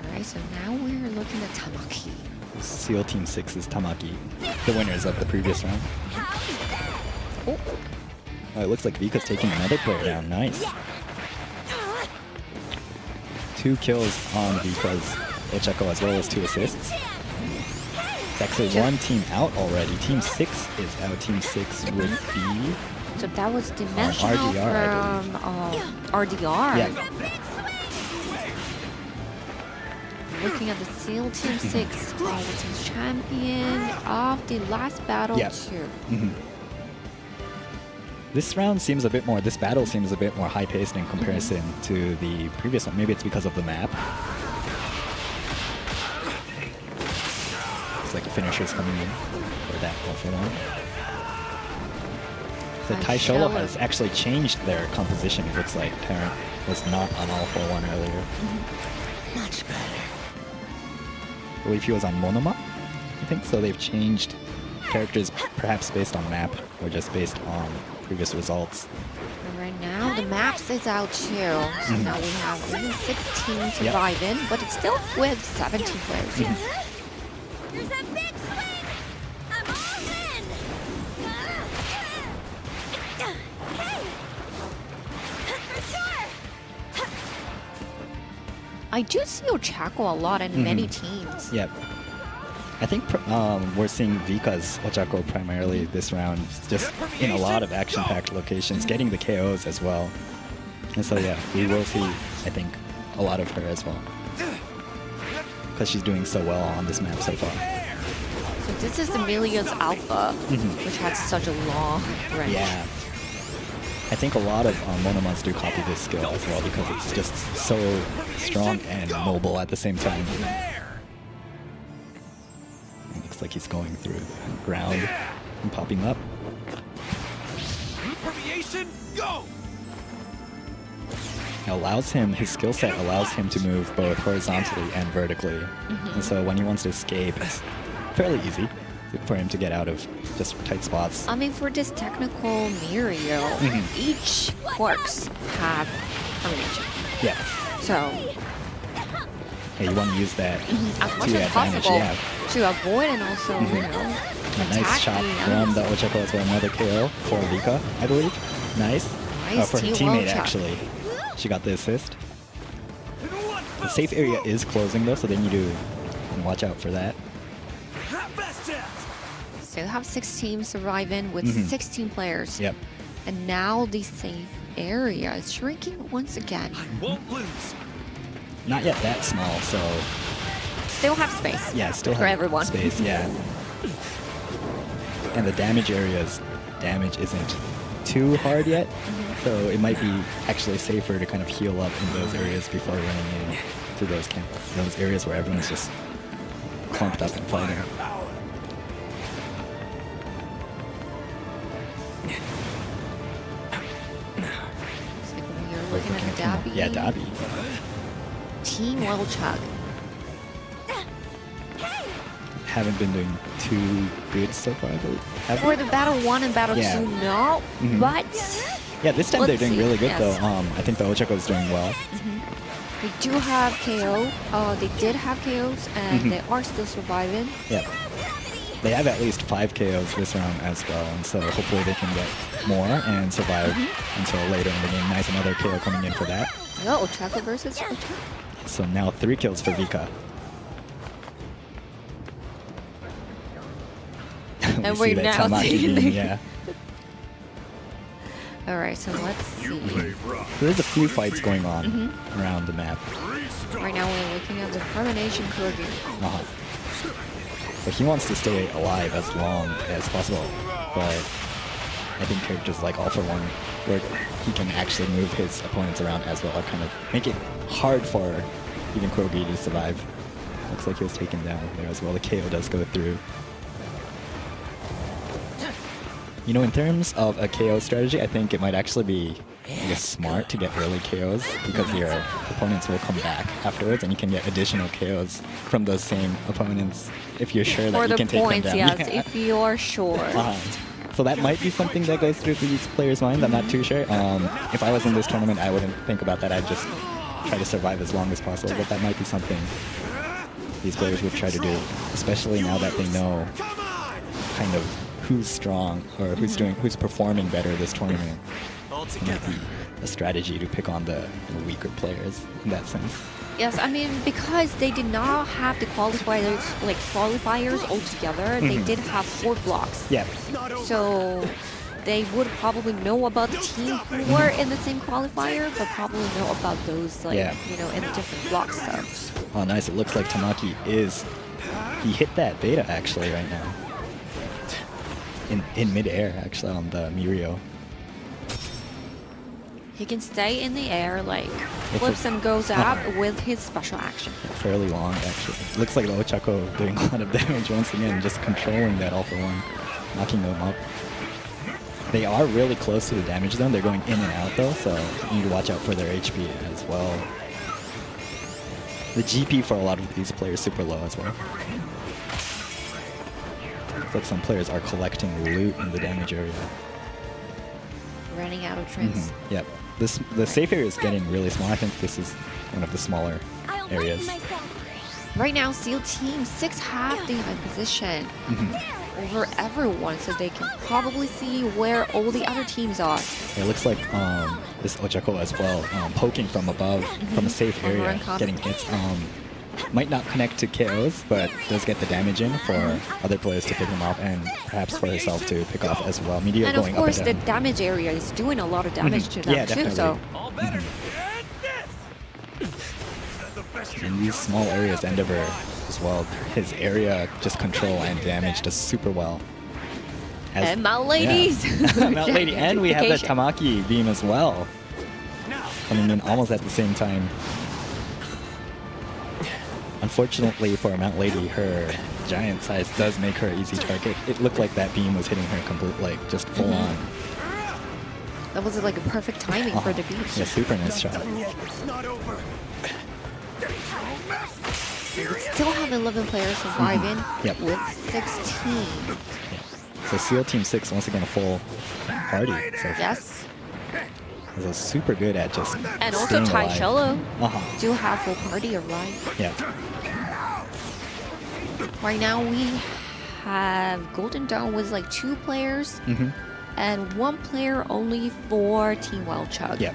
alright, so now we're looking at Tamaki. SEAL Team 6's Tamaki, the winners of the previous round. Oh, Oh, it looks like Vika's taking another player down. Nice. 2 kills on Vika's Ochako as well as 2 assists. It's actually one team out already. Team 6 is out. Team 6 would be... so that was dimensional RDR, I from RDR. Yeah. Looking at the SEAL Team 6, was his champion of the last battle Yeah. too. This round seems a bit more, this battle seems a bit more high-paced in comparison to the previous one. Maybe it's because of the map. It's like the finishers coming in for that for one. So Tai Sholo has actually changed their composition, it looks like. Terran was not on all for one earlier. Much better. I believe he was on Monoma, I think. So they've changed characters perhaps based on map or just based on previous results. And right now the maps is out too. So now we have only 16 surviving, but it's still with 17 players. There's a big swing! I'm all in! Hey! For sure! I do see Ochako a lot in many teams. Yep. I think we're seeing Vika's Ochako primarily this round, just in a lot of action-packed locations, getting the KOs as well. And so yeah, we will see, I think, a lot of her as well. Because she's doing so well on this map so far. So this is the Millions Alpha, which has such a long range. Yeah. I think a lot of Monomons do copy this skill as well because it's just so strong and mobile at the same time. It looks like he's going through the ground and popping up. Permeation, go! It allows him, his skill set allows him to move both horizontally and vertically. And so when he wants to escape, it's fairly easy for him to get out of just tight spots. I mean, for this technical Mirio, each quirks have combination. Yeah. So, Yeah, you want to use that as much to your as advantage. possible Yeah. to avoid and also, you know, A nice attack shot the from enemies. the Ochako as well. Another KO for Vika, I believe. Nice. Nice For her T1 teammate, shot. actually. She got the assist. The safe area is closing, though, so they need to watch out for that. Still have 6 teams surviving with 16 players. Yep. And now the safe area is shrinking once again. Won't lose. Not yet that small, so Still have space. yeah, still for have everyone. space. Yeah. And the damage areas, damage isn't too hard yet, so it might be actually safer to kind of heal up in those areas before running into those areas where everyone's just clumped up and fighting. It's like when you're looking at Dabi. Yeah, Dabi. Team Welchug. Haven't been doing too good so far, I believe. Have For they? the Battle 1 and Battle Yeah. 2, no. But Yeah, this time Let's they're doing see. really good Yes. though. I think the Ochako is doing well. they do have KO. They did have KOs, and they are still surviving. Yeah. They have at least 5 KOs this round as well, and so hopefully they can get more and survive until later in the game. Nice, another KO coming in for that. Oh, Ochako versus Ochako. So now 3 kills for Vika. And see we're that now Tamaki seeing beam, the- yeah. Alright, so let's see. There's a few fights going on around the map. Right now we're looking at the Termination Kurgi. Uh-huh. So he wants to stay alive as long as possible, but I think characters like All For One, where he can actually move his opponents around as well, kind of make it hard for even Kurogi to survive. Looks like he was taken down there as well. The KO does go through. You know, in terms of a KO strategy, I think it might actually be, I guess, smart to get early KOs because your opponents will come back afterwards and you can get additional KOs from those same opponents if you're sure that For you the can take them points, down. yes, Yeah. if you're sure. So that might be something that goes through these players' minds. I'm not too sure. If I was in this tournament, I wouldn't think about that. I'd just try to survive as long as possible. But that might be something these players would try to do, especially now that they know kind of who's strong or who's performing better this tournament. It might be a strategy to pick on the weaker players in that sense. Yes, I mean, because they did not have the qualifiers altogether, they did have 4 blocks. Yeah. So they would probably know about the team who were in the same qualifier, but probably know about those, in the different blocks. So. Oh, nice. It looks like Tamaki he hit that beta actually right now. In mid-air, actually, on the Mirio. He can stay in the air, flips and goes up with his special action. Fairly long, actually. Looks like Ochako doing a lot of damage once again, just controlling that All For One, knocking them up. They are really close to the damage zone. They're going in and out, though, so you need to watch out for their HP as well. The GP for a lot of these players is super low as well. Looks like some players are collecting loot in the damage area. Running out of trims. Yep. The safe area is getting really small. I think this is one of the smaller areas. Right now, SEAL Team 6 have the high position over everyone, so they can probably see where all the other teams are. It looks like this Ochako as well, poking from above, from a safe area, getting hits. Might not connect to KOs, but does get the damage in for other players to pick him off, and perhaps for herself to pick off as well. Meteor And of going course, up the and down. damage area is doing a lot of damage to them Yeah, too. definitely. So In these small areas, Endeavor as well, his area just control and damage does super well. and Mount Ladies. Yeah. Mount Lady, and we have that Gigantification. Tamaki beam as well, coming in almost at the same time. Unfortunately for Mount Lady, her giant size does make her an easy target. It looked like that beam was hitting her just full on. That was like a perfect timing for the beat. Yeah, super nice shot. Still have 11 players surviving Yep. with 16. So SEAL Team 6, once again, a full party. So Yes. So super good at just And also staying Tai alive. Shello Uh-huh. do have full party alive. Yeah. Right now we have Golden Dawn with 2 players and 1 player only for Team Wild Chug. Yeah.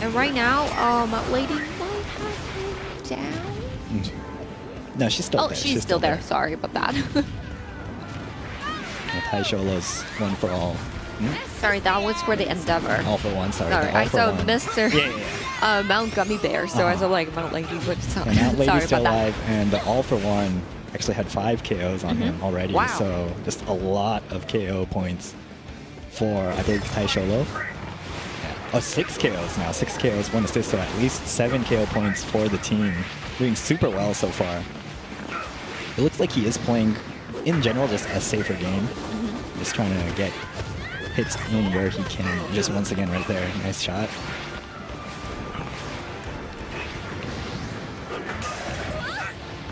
And right now, Lady might have him down. No, she's still Oh, there. she's still there. Sorry about that. Tai Sholo's one for all. Sorry, that was for the Endeavor. All for one, sorry. Sorry, the all I for saw one. Mr. Yeah. Mount Gummy Bear, so I was like Mount Lady, but And Mount Lady's sorry still about that. alive, and the all for one actually had 5 KOs on him already. Wow. So just a lot of KO points for, I believe, Tai Sholo. Oh, 6 KOs now. 6 KOs, 1 assist, so at least 7 KO points for the team. Doing super well so far. It looks like he is playing, in general, just a safer game. Just trying to get hits in where he can. Just once again right there. Nice shot.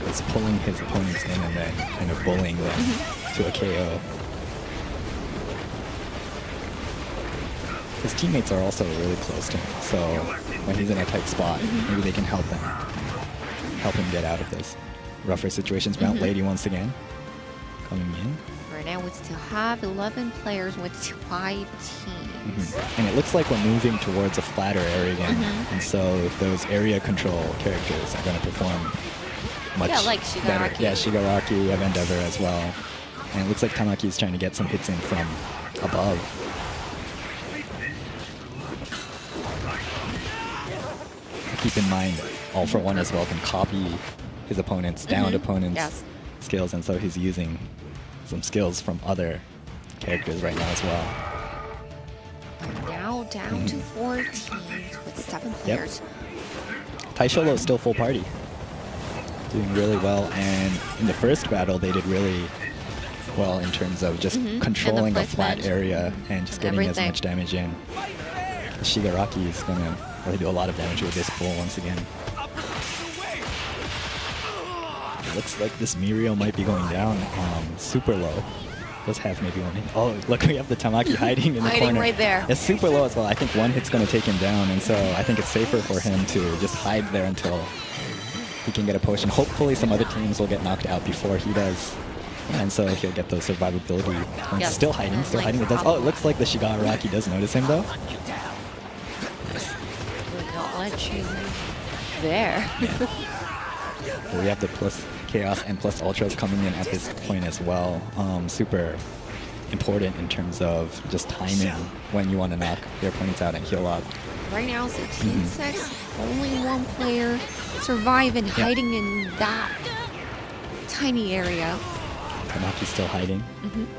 He's pulling his opponents in and then kind of bullying them to a KO. His teammates are also really close to him, so when he's in a tight spot, maybe they can help him get out of this rougher situations. Mount Lady once again coming in. Right now we still have 11 players with 5 teams. And it looks like we're moving towards a flatter area again, and so those area control characters are going to perform much like better. Shigaraki. Yeah, Shigaraki of Endeavor as well. And it looks like Tamaki's trying to get some hits in from above. Keep in mind, All for One as well can copy his opponent's, downed opponent's skills, and so he's using some skills from other characters right now as well. Now down to 4 teams with 7 players. Taisholo is still full party. Doing really well, and in the first battle they did really well in terms of just controlling a flat area and just getting as much damage in. Shigaraki is going to really do a lot of damage with this pull once again. Looks like this Mirio might be going down super low. Does have maybe one hit. Oh, look, we have the Tamaki hiding in the corner. Right there. It's super low as well. I think one hit's going to take him down, and so I think it's safer for him to just hide there until he can get a potion. Hopefully some other teams will get knocked out before he does. And so he'll get those survivability points. Still hiding, still hiding. It does. Oh, it looks like the Shigaraki does notice him though. Will not let you there. We have the plus Chaos and plus Ultras coming in at this point as well. Super important in terms of just timing when you want to knock your opponents out and heal up. Right now it's a team 6, only one player surviving, hiding in that tiny area. Tamaki's still hiding.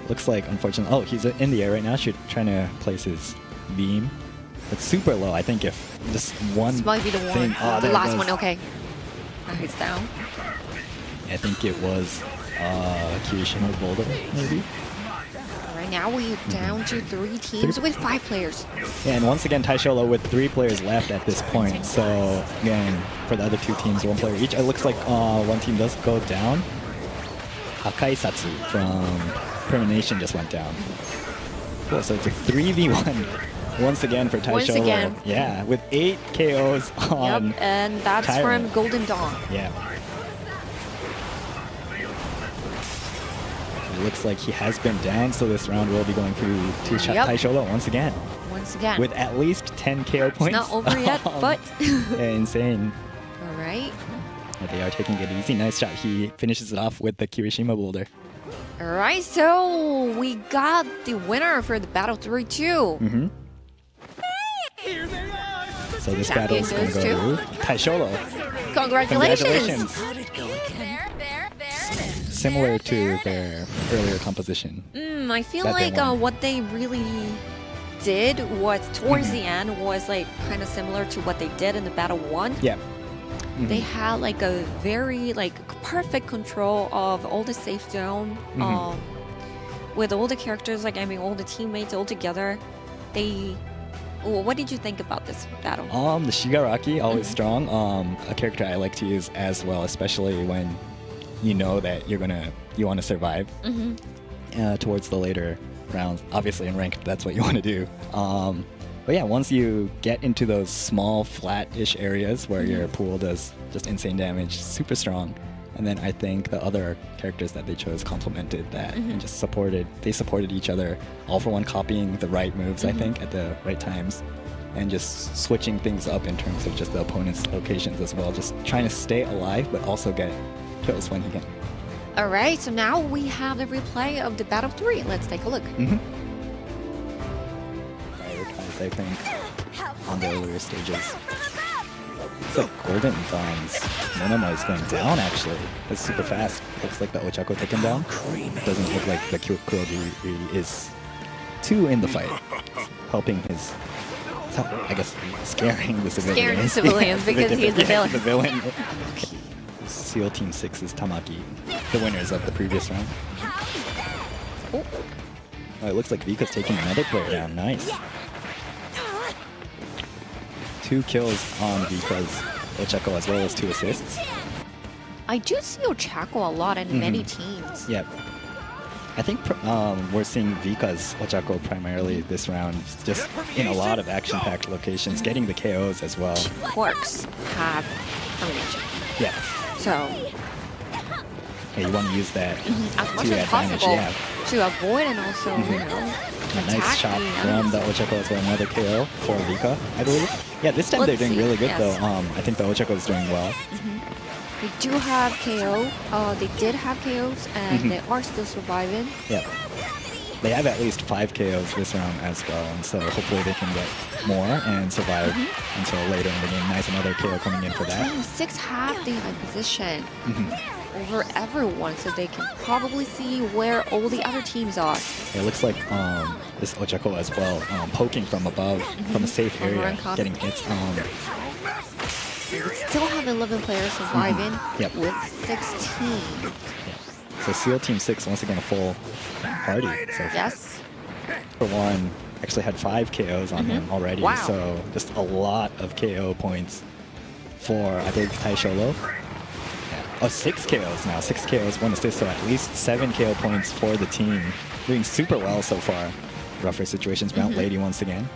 Looks like, unfortunately, oh, he's in the air right now, trying to place his beam. It's super low. I think if just one This might be the thing, one. oh, The there it last goes. one, okay. Now he's down. I think it was Kirishima Boulder, maybe? Right now we're down to 3 teams with 5 players. Yeah, and once again, Taisholo with 3 players left at this point. So, again, for the other 2 teams, 1 player each. It looks like one team does go down. Akaisatsu from Permanation just went down. Cool, so it's a 3v1 once again for Taisholo. Once again. Yeah, with 8 KOs on and that's Tyrant. from Golden Dawn. Yeah. It looks like he has been down, so this round will be going through to Taisholo once again. Once again. With at least 10 KO points. It's not over yet, but... insane. All right. But they are taking it easy. Nice shot. He finishes it off with the Kirishima Boulder. All right, so we got the winner for the Battle 3-2. Here they are! So this battle is going to go to Taisholo. Congratulations. There it is. Similar to their earlier composition. I feel that they like won. what they really did was towards the end was like kind of similar to what they did in the Battle 1. Yeah. They had like a very like perfect control of all the safe zone with all the characters, like I mean all the teammates all together. What did you think about this battle? The Shigaraki, always strong. A character I like to use as well, especially when you know that you want to survive towards the later rounds. Obviously in ranked, that's what you want to do. But yeah, once you get into those small, flat-ish areas where your pool does just insane damage, super strong. And then I think the other characters that they chose complemented that and just supported each other. All for One copying the right moves, I think, at the right times. And just switching things up in terms of just the opponent's locations as well. Just trying to stay alive, but also get kills when he can. All right, so now we have the replay of the Battle 3. Let's take a look. I think, on the earlier stages. So Golden Dawn's Monoma is going down, actually. It's super fast. Looks like the Ochako took him down. Doesn't look like the Kurogi is too in the fight. Helping his, I guess, scaring the civilians. Scaring the civilians because he's the villain. The villain. SEAL Team 6 is Tamaki, the winners of the previous round. Oh, it looks like Vika's taking another player down. Nice. 2 kills on Vika's Ochako as well as 2 assists. I do see Ochako a lot in many teams. Yep. I think we're seeing Vika's Ochako primarily this round, just in a lot of action-packed locations, getting the KOs as well. Quarks have termination. Yeah. So, Yeah, you want to use that as much to your as advantage. possible Yeah. to avoid and also, you know, A nice attack shot the from enemies. the Ochako as well, another KO for Vika, I believe. Yeah, this time Let's they're doing see, really good yes. though. I think the Ochako is doing well. They do have KO. They did have KOs, and they are still surviving. Yeah. They have at least 5 KOs this round as well, and so hopefully they can get more and survive until later in the game. Nice, another KO coming in for that. Team 6 have the high position over everyone, so they can probably see where all the other teams are. It looks like this Ochako as well, poking from above, from a safe area, getting hits. Still have 11 players surviving Yep. with 16. So SEAL Team 6, once again, a full party. So Yes. for one, actually had 5 KOs on him already. Wow. So just a lot of KO points for, I believe, Taisholo. Oh, 6 KOs now. 6 KOs, 1 assist, so at least 7 KO points for the team. Doing super well so far. Rougher situations. Mount Lady once again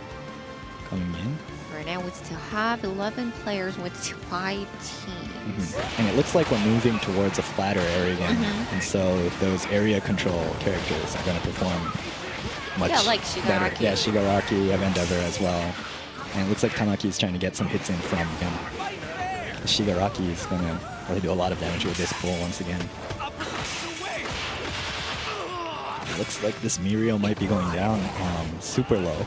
coming in. Right now we still have 11 players with 5 teams. And it looks like we're moving towards a flatter area again. And so those area control characters are going to perform much like better. Shigaraki. Yeah, Shigaraki, Endeavor as well. And it looks like Tamaki is trying to get some hits in from him. Shigaraki is going to really do a lot of damage with this pull once again. It looks like this Mirio might be going down super low.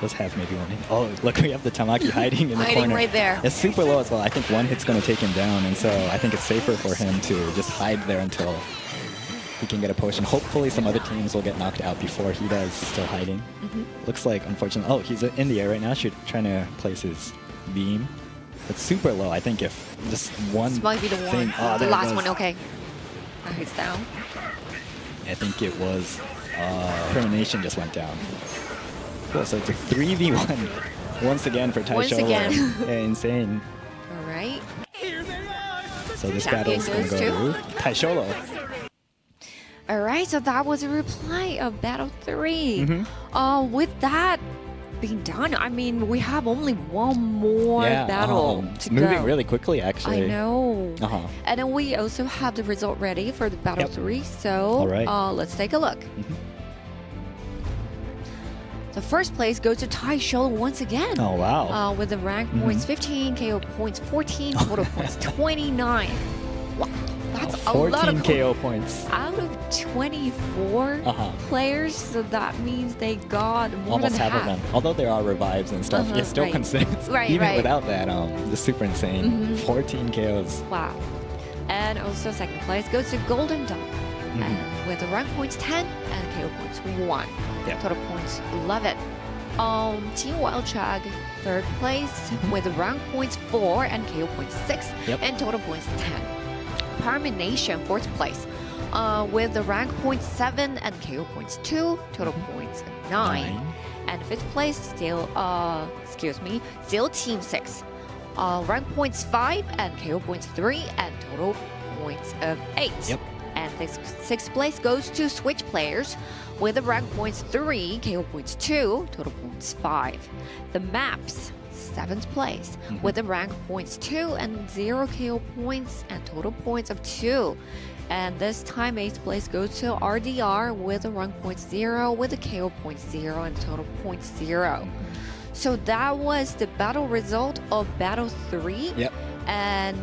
Does have maybe one hit. Oh, look, we have the Tamaki hiding in the Hiding corner. right there. It's super low as well. I think one hit's going to take him down, and so I think it's safer for him to just hide there until he can get a potion. Hopefully some other teams will get knocked out before he does, still hiding. Looks like, unfortunately, oh, he's in the air right now, trying to place his beam. It's super low. I think if just one This might be the thing, one. oh, The there it last goes. one, okay. Now he's down. I think it was Termination just went down. Cool, so it's a 3v1 once again for Taisholo. Once again. Yeah, insane. All right. So this Champion battle is going to goes go to Taisholo. All right, so that was a replay of Battle 3. With that being done, I mean, we have only one more battle to moving go. really quickly, actually. I know. Uh-huh. And then we also have the result ready for the Battle 3, so All right. let's take a look. The first place goes to Taisholo once again. Oh, wow. With the rank points 15, KO points 14, total points 29. Wow, that's a lot 14 of KO points. out of 24 players, so that means they got more Almost than half of them. Although there are revives and stuff, it's still right. considered, Right, even right. without that, just super insane. 14 KOs. Wow. And also second place goes to Golden Dawn. And with the rank points 10 and KO points 1. Yep. Total points 11. Team Wild Chag, third place with the rank points 4 and KO points 6 Yep. and total points 10. Pyramid Nation, fourth place with the rank points 7 and KO points 2, total points 9. And fifth place still, still Team 6. Rank points 5 and KO points 3 and total points of 8. Yep. And sixth place goes to Switch players with the rank points 3, KO points 2, total points 5. The Maps, 7th place with the rank points 2 and 0 KO points and total points of 2. And this time 8th place goes to RDR with the rank points 0 with the KO points 0 and total points 0. So that was the battle result of Battle 3. Yep. And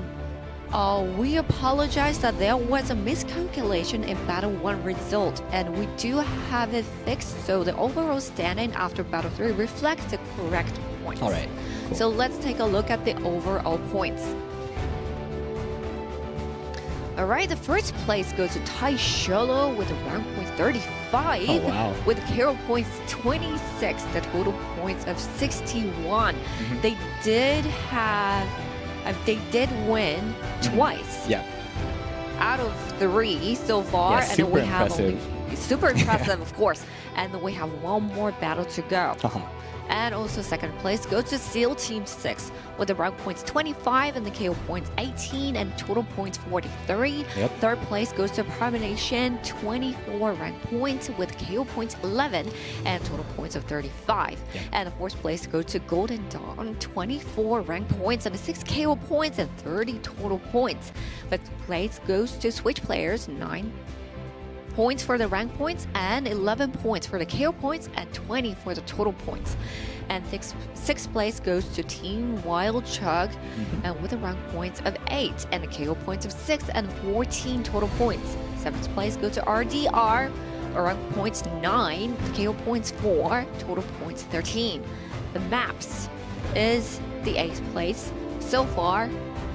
we apologize that there was a miscalculation in Battle 1 result, and we do have it fixed, so the overall standing after Battle 3 reflects the correct points. All right. Cool. So let's take a look at the overall points. All right, the first place goes to Taisholo with a rank point 35. Oh, wow. With KO points 26, the total points of 61. They did win twice. Yeah. Out of 3 so far, Yeah, and super we have impressive. super impressive, of course. And we have one more battle to go. And also second place goes to SEAL Team 6 with the rank points 25 and the KO points 18 and total points 43. Yep. Third place goes to Permanation, 24 rank points with KO points 11 and total points of 35. Yep. And the fourth place goes to Golden Dawn, 24 rank points and 6 KO points and 30 total points. Fifth place goes to Switch players, 9 points for the rank points, and 11 points for the KO points, and 20 for the total points. And sixth place goes to Team Wild Chug, and with the rank points of 8 and the KO points of 6 and 14 total points. Seventh place goes to RDR, rank points 9, KO points 4, total points 13. The Maps is the 8th place so far,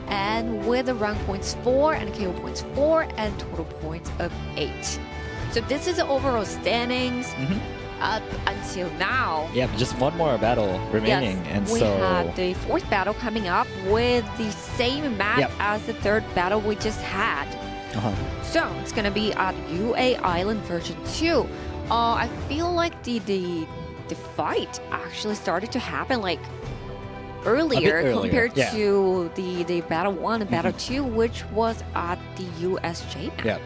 and with the rank points 4 and KO points 4 and total points of 8. So this is the overall standings up until now. Yeah, just one more battle remaining, Yes, and we so have the 4th battle coming up with the same map as the 3rd battle we just had. So it's gonna be at UA Island version 2. I feel like the fight actually started to happen like earlier compared to the battle 1 and battle 2, which was at the USJ map. yeah.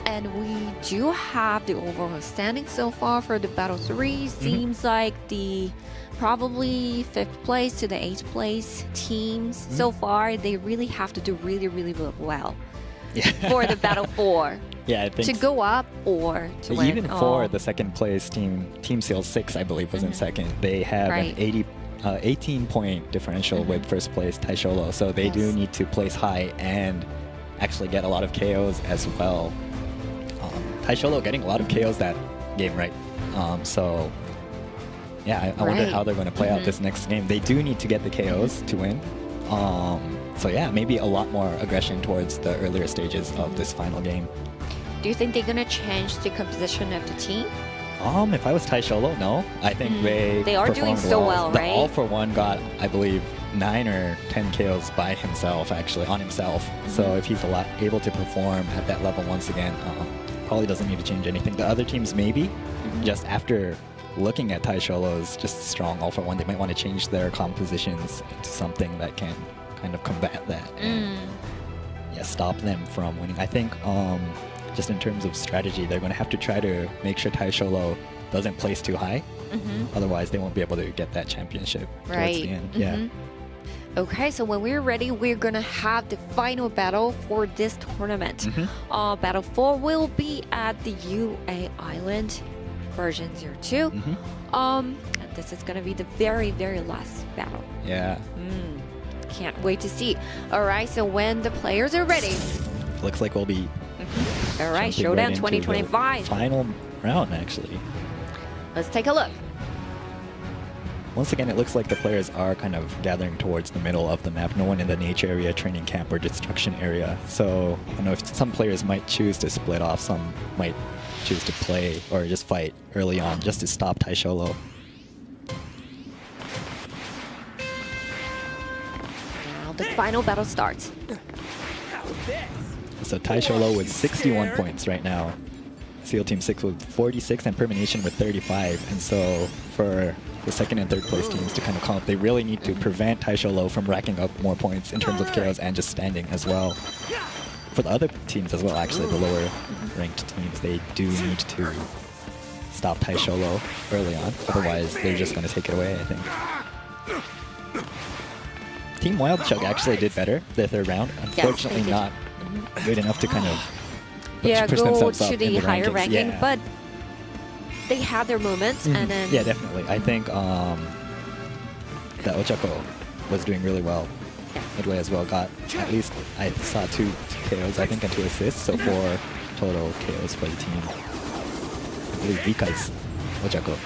And we do have the overall standing so far for the battle 3. Seems like the probably 5th place to the 8th place teams so far, they really have to do really well for the battle 4 Yeah, I think to go up or to win. even for the second place team Seal 6, I believe, was in second. They have an 18-point differential with first place Taisholo, so they do need to place high and actually get a lot of KOs as well. Taisholo getting a lot of KOs that game, right? So yeah, I wonder how they're going to play out this next game. They do need to get the KOs to win. So yeah, maybe a lot more aggression towards the earlier stages of this final game. Do you think they're gonna change the composition of the team? If I was Taisholo, no. I think they are doing performed so well, The right? All for One got, I believe, 9 or 10 kills by himself, actually, on himself. So if he's able to perform at that level once again, probably doesn't need to change anything. The other teams, maybe, just after looking at Taisholo's just strong All for One, they might want to change their compositions into something that can kind of combat that and stop them from winning. I think just in terms of strategy, they're going to have to try to make sure Taisholo doesn't place too high. Otherwise, they won't be able to get that championship towards the end. Yeah. Okay, so when we're ready, we're gonna have the final battle for this tournament. Battle 4 will be at the UA Island version 02. And this is gonna be the very last battle. Yeah. Can't wait to see. All right, so when the players are ready. Looks like we'll be All right, jumping Showdown right into the 2025. final round, actually. Let's take a look. Once again, it looks like the players are kind of gathering towards the middle of the map. No one in the nature area, training camp, or destruction area. So I don't know if some players might choose to split off. Some might choose to play or just fight early on just to stop Taisholo. Now the final battle starts. So Taisholo with 61 points right now. SEAL Team 6 with 46 and Permanation with 35. And so for the second and third place teams to kind of come up, they really need to prevent Taisholo from racking up more points in terms of KOs and just standing as well. For the other teams as well, actually, the lower ranked teams, they do need to stop Taisholo early on. Otherwise, they're just going to take it away, I think. Team Wild Chug actually did better the third round. Unfortunately, not good enough to kind of push go themselves up to in the higher rankings. ranking, Yeah. but they had their moments, and then Yeah, definitely. I think that Ochako was doing really well. Midway as well got at least, I saw 2 KOs, I think, and 2 assists, so 4 total KOs for the team. I believe Vika's Ochako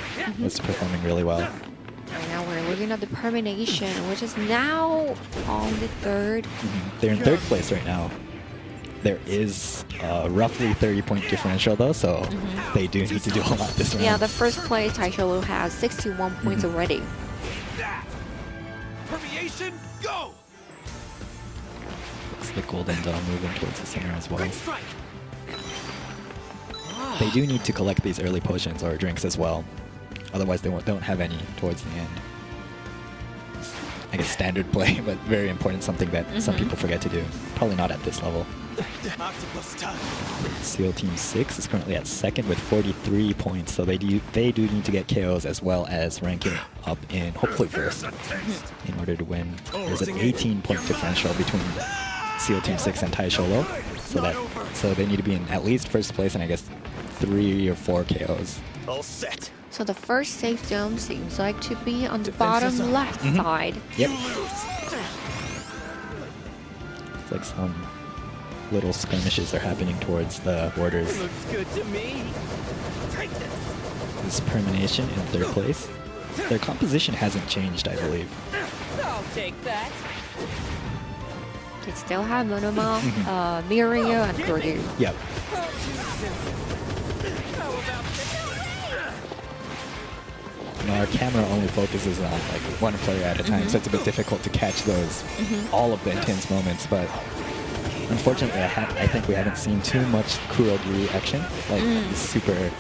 was performing really well. Right now we're looking at the Permanation, which is now on the third. They're in third place right now. There is roughly 30-point differential though, so they do need to do a lot this round. Yeah, the first place Taisholo has 61 points already. Permeation, go! Looks like Golden Dawn moving towards the center as well. Great strike. They do need to collect these early potions or drinks as well. Otherwise, they don't have any towards the end. I guess standard play, but very important, something that some people forget to do. Probably not at this level. Octopus time. SEAL Team 6 is currently at second with 43 points, so they do need to get KOs as well as ranking up in hopefully first in order to win. There's an 18-point differential between SEAL Team 6 and Taisholo. So they need to be in at least first place and I guess 3 or 4 KOs. All set. So the first safe zone seems like to be on the bottom left side. Yep. It's like some little skirmishes are happening towards the borders. Looks good to me. Take this. This Permanation in 3rd place. Their composition hasn't changed, I believe. I'll take that. They still have Monoma, Mirio, and Kuryu. Yep. How about this? You know, our camera only focuses on like one player at a time, so it's a bit difficult to catch those, all of the intense moments. But unfortunately, I think we haven't seen too much Kurogiri action, like super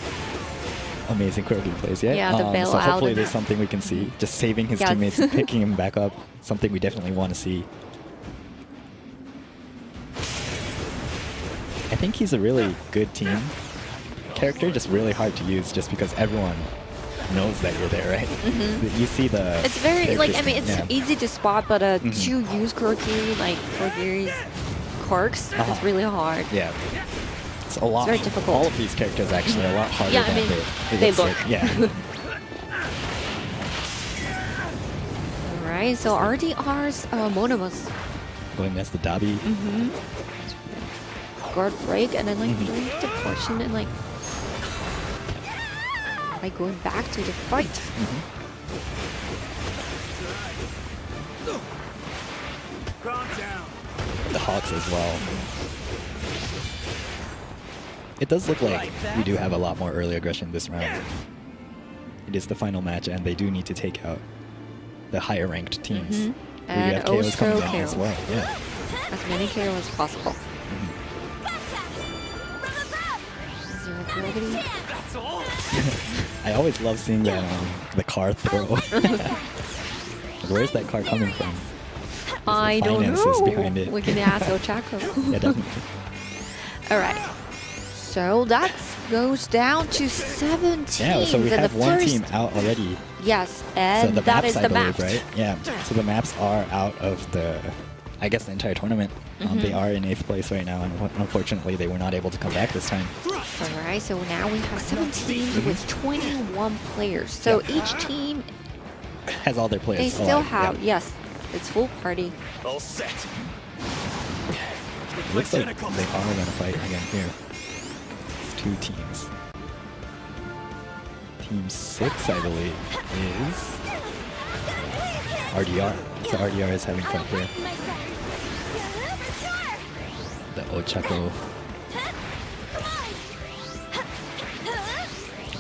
amazing Kurogiri plays yet. Yeah, the bailout. So hopefully there's something we can see. Just saving his Yes. teammates and picking him back up, something we definitely want to see. I think he's a really good team character, just really hard to use just because everyone knows that you're there, right? You see the... It's very, like, I characters- mean, it's yeah. easy to spot, but to use Kurogiri, like Kurogiri's quirks, it's really hard. Yeah. It's a lot. very difficult. All of these characters actually are a lot harder Yeah, I than mean, they they look. look. Yeah. Alright, so RDR's Monomus Going against the Dabi. guard break and then like break the portion and like going back to the fight. Calm down. The Hawks as well. It does look like we do have a lot more early aggression this round. It is the final match and they do need to take out the higher ranked teams. We And have KOs coming also down as KOs. well. Yeah. As many KO as possible. Zero gravity. That's all. I always love seeing the car throw. Where's that car coming from? I don't finances know. behind it. We can ask Ochako. Yeah, definitely. Alright. So that goes down to 7 teams. Yeah, so we and have the one first, team out already. Yes, So and the that maps, is I the believe, map. right? Yeah. So the maps are out of the, I guess, the entire tournament. They are in 8th place right now, and unfortunately, they were not able to come back this time. Alright, so now we have 7 teams with 21 players. So each team, Has all their players. they still alive, have, yeah. yes, it's full party. All set. It looks like they are going to fight again here. It's 2 teams. Team 6, I believe, is RDR. So RDR is having fun here. The Ochako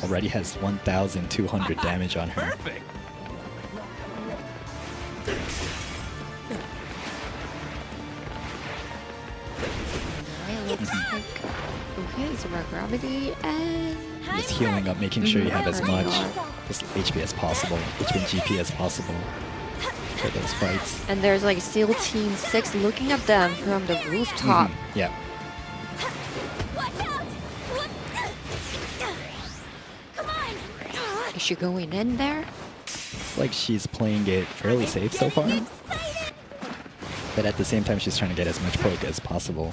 already has 1,200 damage on her. Perfect. Alright, looks like, okay, zero gravity and Just healing up, making sure you have as much just HP as possible, HP and GP as possible for those fights. and there's like SEAL Team 6 looking at them from the rooftop. Yeah. Watch out! Come on! Is she going in there? It's like she's playing it fairly safe so far, but at the same time she's trying to get as much poke as possible.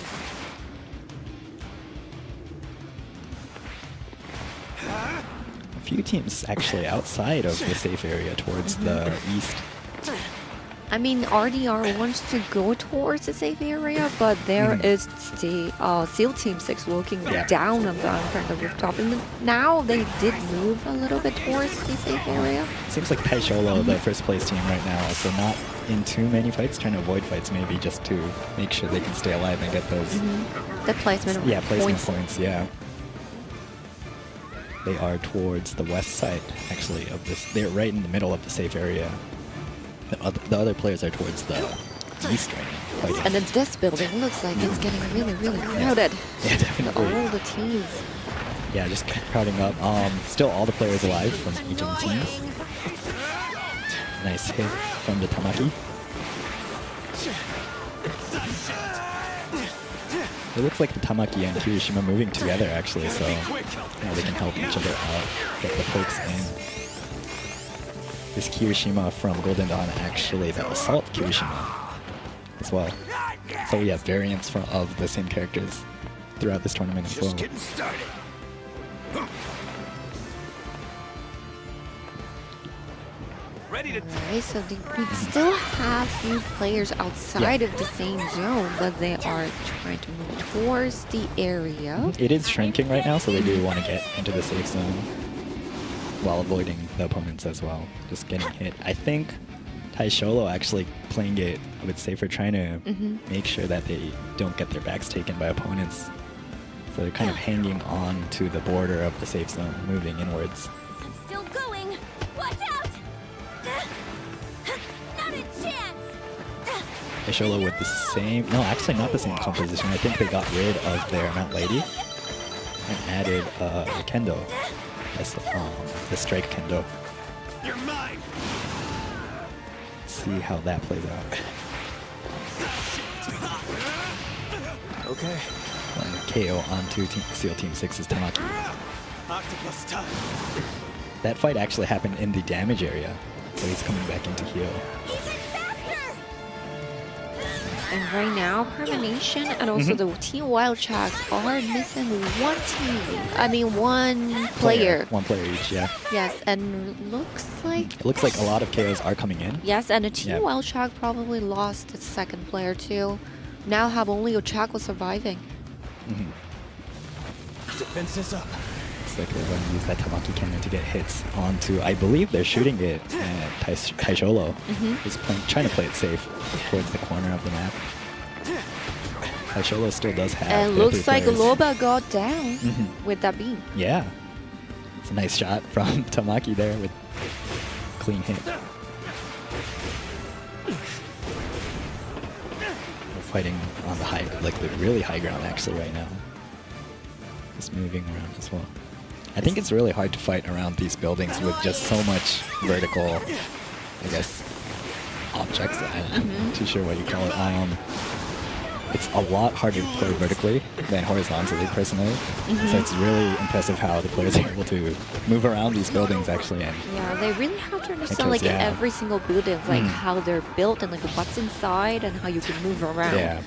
A few teams actually outside of the safe area towards the east. I mean, RDR wants to go towards the safe area, but there is the SEAL Team 6 looking down on them from the rooftop. And now they did move a little bit towards the safe area. Seems like Taisholo, the first place team right now, so not in too many fights, trying to avoid fights maybe just to make sure they can stay alive and get those The placement of placement points. points, yeah. They are towards the west side, actually, of this. They're right in the middle of the safe area. The other players are towards the east right now, fighting. And then this building looks like it's getting really, really crowded. Yeah, definitely. All the teams. Yeah, just crowding up. Still all the players alive from each of the teams. Nice hit from the Tamaki. It looks like the Tamaki and Kirishima moving together actually, so they can help each other out, get the pokes in. This Kirishima from Golden Dawn actually the assault Kirishima as well. So we have variants of the same characters throughout this tournament as well. Just getting started. Ready to Alright, so we still have few players outside of the same zone, but they are trying to move towards the area. It is shrinking right now, so they do want to get into the safe zone while avoiding the opponents as well. Just getting hit. I think Taisholo actually playing it a bit safer, trying to make sure that they don't get their backs taken by opponents. So they're kind of hanging on to the border of the safe zone, moving inwards. I'm still going. Watch out! Not a chance! Taisholo with the same, no, actually not the same composition. I think they got rid of their Mount Lady and added Kendo. That's the strike Kendo. You're mine. See how that plays out. Okay. KO onto SEAL Team 6's Tamaki. Octopus time. That fight actually happened in the damage area, so he's coming back into heal. Even faster! And right now, Permanation and also the Team Wild Sharks are missing one player. One player each, yeah. Yes, and It looks like a lot of KOs are coming in. yes, and the Team Yeah. Wild Shark probably lost its second player too. Now have only Ochako surviving. Defense is up. It's like they're going to use that Tamaki cannon to get hits onto, I believe they're shooting it at Taisholo. He's trying to play it safe towards the corner of the map. Taisholo still does have And their looks three like players. Loba got down with that beam. Yeah. It's a nice shot from Tamaki there with clean hit. We're fighting on the high, like the really high ground actually right now. Just moving around as well. I think it's really hard to fight around these buildings with just so much vertical, I guess, objects. I'm not too sure what you call it. It's a lot harder to play vertically than horizontally, personally. So it's really impressive how the players are able to move around these buildings, actually. And Yeah, they really have to understand Because, like yeah. every single building, like how they're built and like what's inside and how you can move around. yeah,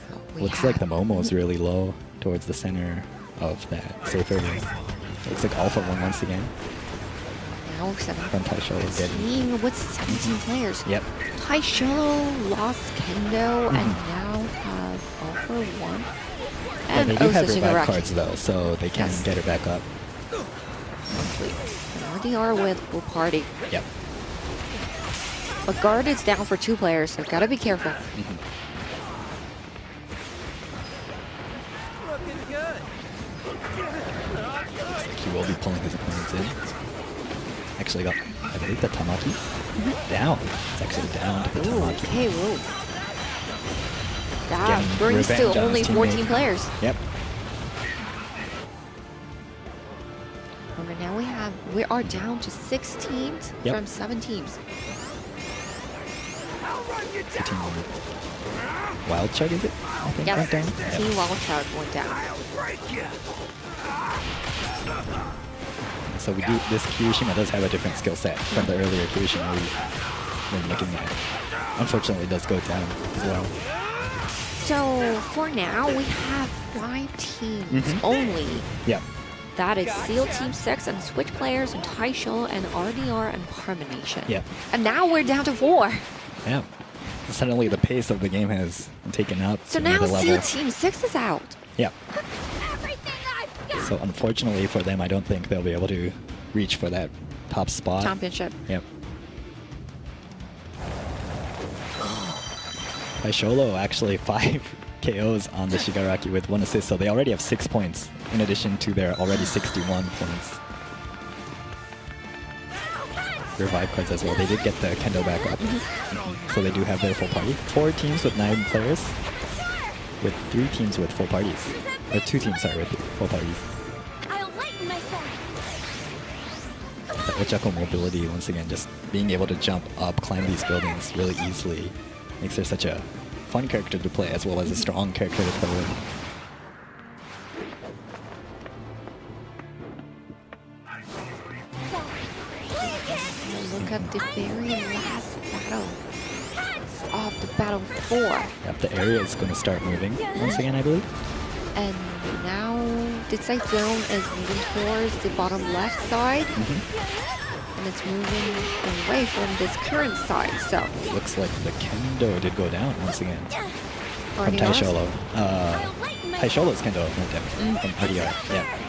So we looks have- like the Momo is really low towards the center of that safe area. Looks like Alpha won once again now from Taisholo getting. team with 17 players. Yep. Taisholo lost Kendo and now have Alpha 1. Yeah, And they do have also revive Shigaraki. cards though, so they can Yes. get her back up. Now they are with full party. Yep. But guard is down for 2 players, so gotta be careful. Looking good. Looks like he will be pulling his opponents in. Actually got, I believe, the Tamaki down. It's actually down to the Ooh, Tamaki. okay, whoa. That Getting brings to revenge on only his 14 teammate. players. Yep. Okay, now we are down to 6 teams Yep. from 7 teams. The team Wild Chug, is it? I think Yes, went down. Yep. Team Wild Shark went down. So we do, this Kirishima does have a different skill set from the earlier Kirishima we've been looking at. Unfortunately, it does go down as well. So for now, we have 5 teams only. Yep. That is SEAL Team 6 and Switch players and Taisholo and RDR and Permanation. Yep. And now we're down to 4. Yeah. Suddenly the pace of the game has taken up So to now another SEAL level. Team 6 is out. Yep. Everything I've got! So unfortunately for them, I don't think they'll be able to reach for that top spot. Championship. Yep. Taisholo actually 5 KOs on the Shigaraki with 1 assist, so they already have 6 points in addition to their already 61 points. Revive cards as well. They did get the Kendo back up, so they do have their full party. 4 teams with 9 players, with 3 teams with full parties. Or 2 teams, sorry, with full parties. I'll lighten myself! The Ochako mobility, once again, just being able to jump up, climb these buildings really easily, makes her such a fun character to play as well as a strong character to play with. Look at the very last battle. of the Battle 4. Yep, the area is going to start moving once again, I believe. And now the side zone is moving towards the bottom left side. And it's moving away from this current side, so. Looks like the kendo did go down once again. From Already Taisholo. Taisholo's kendo went down from RDR. Yeah.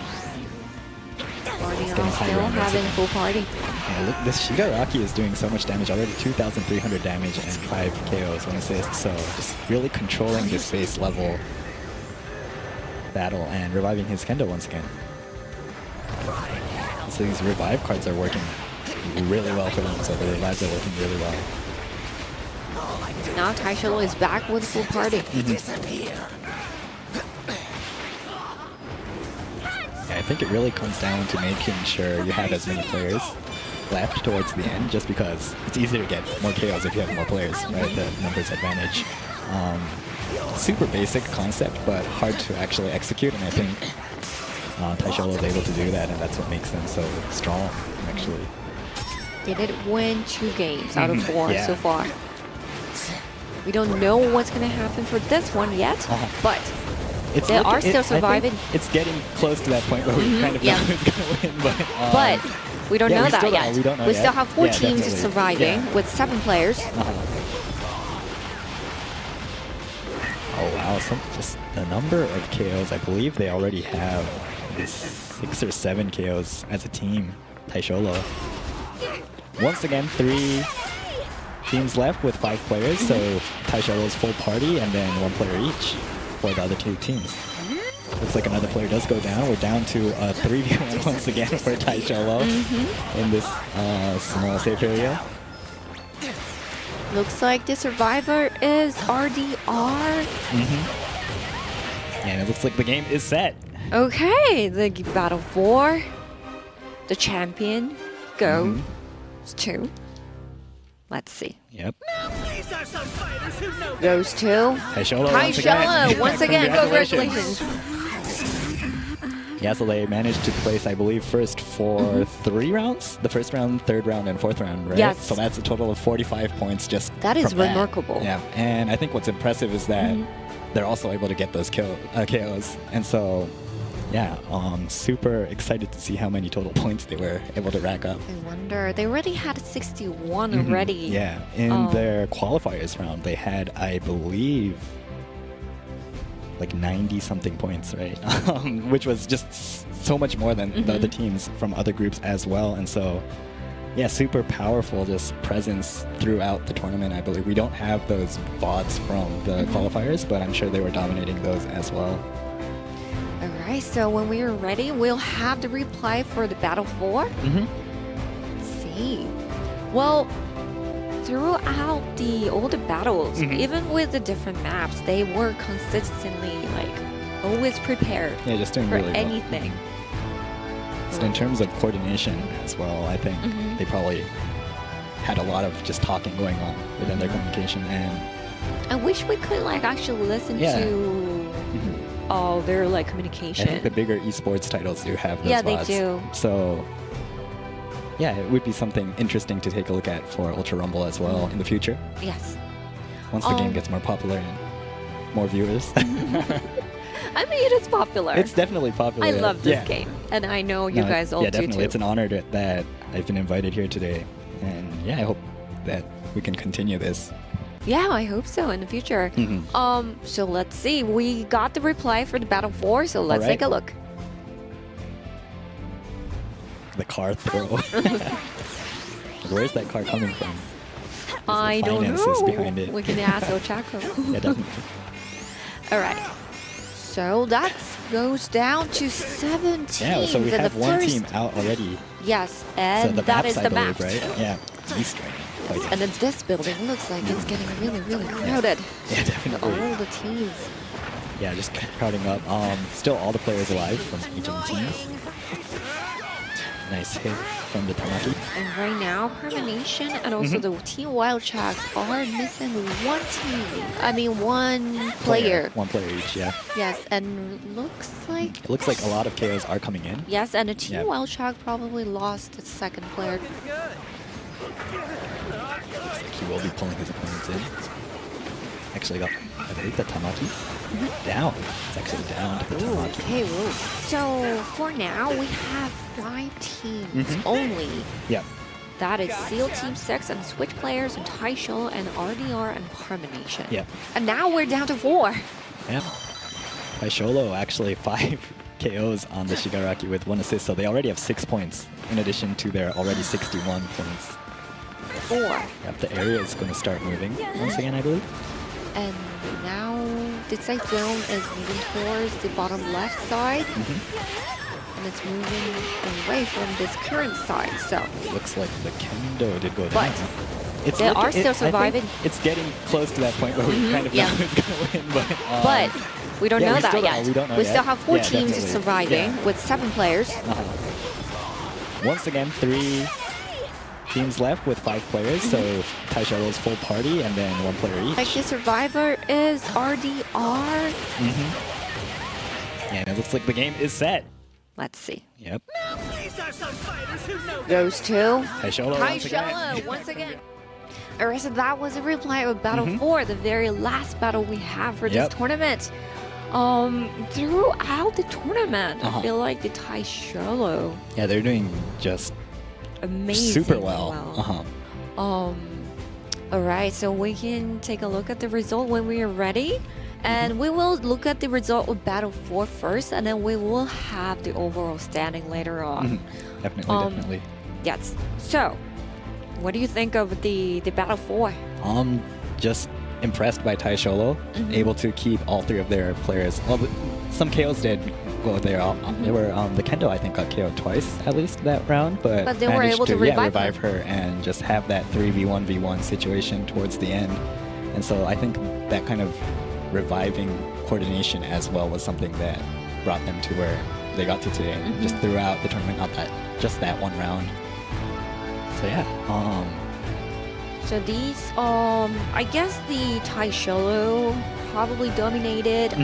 Already getting higher still on this having again. full party. Yeah, look, this Shigaraki is doing so much damage already. 2,300 damage and 5 KOs, 1 assist. So just really controlling this base level battle and reviving his kendo once again. So these revive cards are working really well for them. So the revives are working really well. Now Taisholo is back with full party. Yeah, I think it really comes down to making sure you have as many players left towards the end, just because it's easier to get more KOs if you have more players, right? The numbers advantage. Super basic concept, but hard to actually execute, and I think Taisholo is able to do that, and that's what makes them so strong, actually. They did win 2 games out of 4 Yeah. so far. We don't know what's going to happen for this one yet, but they are still surviving. It's getting close to that point where we kind of know who's going to win, But we don't yeah, know we that still yet. don't- we don't know we yet. still have 4 Yeah, teams definitely. surviving Yeah. with 7 players. Oh wow, just the number of KOs, I believe they already have 6 or 7 KOs as a team, Taisholo. Once again, 3 teams left with 5 players, so Taisholo's full party and then 1 player each for the other 2 teams. Looks like another player does go down. We're down to a 3v1 once again for Taisholo in this small safe area. Looks like the survivor is RDR. And it looks like the game is set. Okay, the Battle 4. The champion goes to. Let's see. Yep. These are some fighters who know Goes to Taisholo Taisholo. Once again, Congratulations. congratulations. Yeah, so they managed to place, I believe, first for 3 rounds? The first round, third round, and 4th round, right? Yes. So that's a total of 45 points just That is from remarkable. Yeah, and I think what's impressive is that they're also able to get those KOs. And so, yeah, super excited to see how many total points they were able to rack up. I wonder, they already had 61 already. Yeah, in their qualifiers round, they had, I believe, like 90-something points, right? Which was just so much more than the other teams from other groups as well. And so, yeah, super powerful just presence throughout the tournament, I believe. We don't have those VODs from the qualifiers, but I'm sure they were dominating those as well. Alright, so when we are ready, we'll have the replay for the Battle 4. Let's see. Well, throughout all the battles, even with the different maps, they were consistently always prepared Yeah, just doing for really well. anything. So in terms of coordination as well, I think they probably had a lot of just talking going on within their communication. And I wish we could actually listen Yeah. to all their I communication. think the bigger esports titles do have those Yeah, they VODs. do. So yeah, it would be something interesting to take a look at for Ultra Rumble as well in the future, Yes. once the game gets more popular and more viewers. I mean, it is popular. It's definitely popular. I love this Yeah. game, and I know you No, guys all yeah, do definitely. too. It's an honor that I've been invited here today. And yeah, I hope that we can continue this. Yeah, I hope so in the future. So let's see. We got the reply for the Battle 4, so let's Alright. take a look. The car throw. Where's that car coming from? I don't finances know. behind it. We can ask Ochako. Yeah, definitely. All right. So that goes down to 7 teams. Yeah, so we and have the one first, team out already. Yes, So and the that maps, is I the believe, map. right? Yeah. Eastern. Like, And then this building looks like it's getting really, really crowded. yeah, With definitely. all the teams. Yeah, just crowding up. Still all the players alive from each of the teams. Nice hit from the Tamaki. And right now, Permanation and also the Team Wild Sharks are missing one player. One player each, yeah. Yes, and looks like... It looks like a lot of KOs are coming in. Yes, and the Team Yeah. Wild Shark probably lost its second player. Looks like he will be pulling his opponents in. Actually got, I believe, the Tamaki down. It's actually down to the Tamaki. Okay, whoa. So for now, we have 5 teams only. Yep. That is Seal Team 6 and Switch players and Taisho and RDR and Permanation. Yep. And now we're down to 4. Yeah. Taisholo actually 5 KOs on the Shigaraki with 1 assist, so they already have 6 points in addition to their already 61 points. 4. Yep, the area is going to start moving once again, I believe. And now the Cyclone is moving towards the bottom left side. And it's moving away from this current side, so. Looks like the Kendo did go down. But they are still surviving. It's getting close to that point where we kind of know who's going to win, but we don't know that yet. We don't know we yet. still have 4 Yeah, teams definitely. surviving with 7 players. Once again, 3 teams left with 5 players, so Taisholo's full party and then 1 player each. Like the survivor is RDR. And it looks like the game is set. Let's see. Yep. These are some fighters who know Those 2. Taisholo once again. Taisho once again. Alright, so that was a replay of Battle 4, the very last battle we have for this tournament. Throughout the tournament, I feel like the Taisho Yeah, they're doing just amazing. super well. Alright, so we can take a look at the result when we are ready. And we will look at the result of Battle 4 first, and then we will have the overall standing later on. Definitely. Yes. So, what do you think of the Battle 4? Just impressed by Taisholo, able to keep all 3 of their players. Well, some KOs did go there. They were the Kendo, I think, got KO'd twice at least that round, but they were managed able to revive her and just have that 3v1v1 situation towards the end. And so I think that kind of reviving coordination as well was something that brought them to where they got to today, just throughout the tournament, not that just that one round. So yeah. So these, I guess the Taisho probably dominated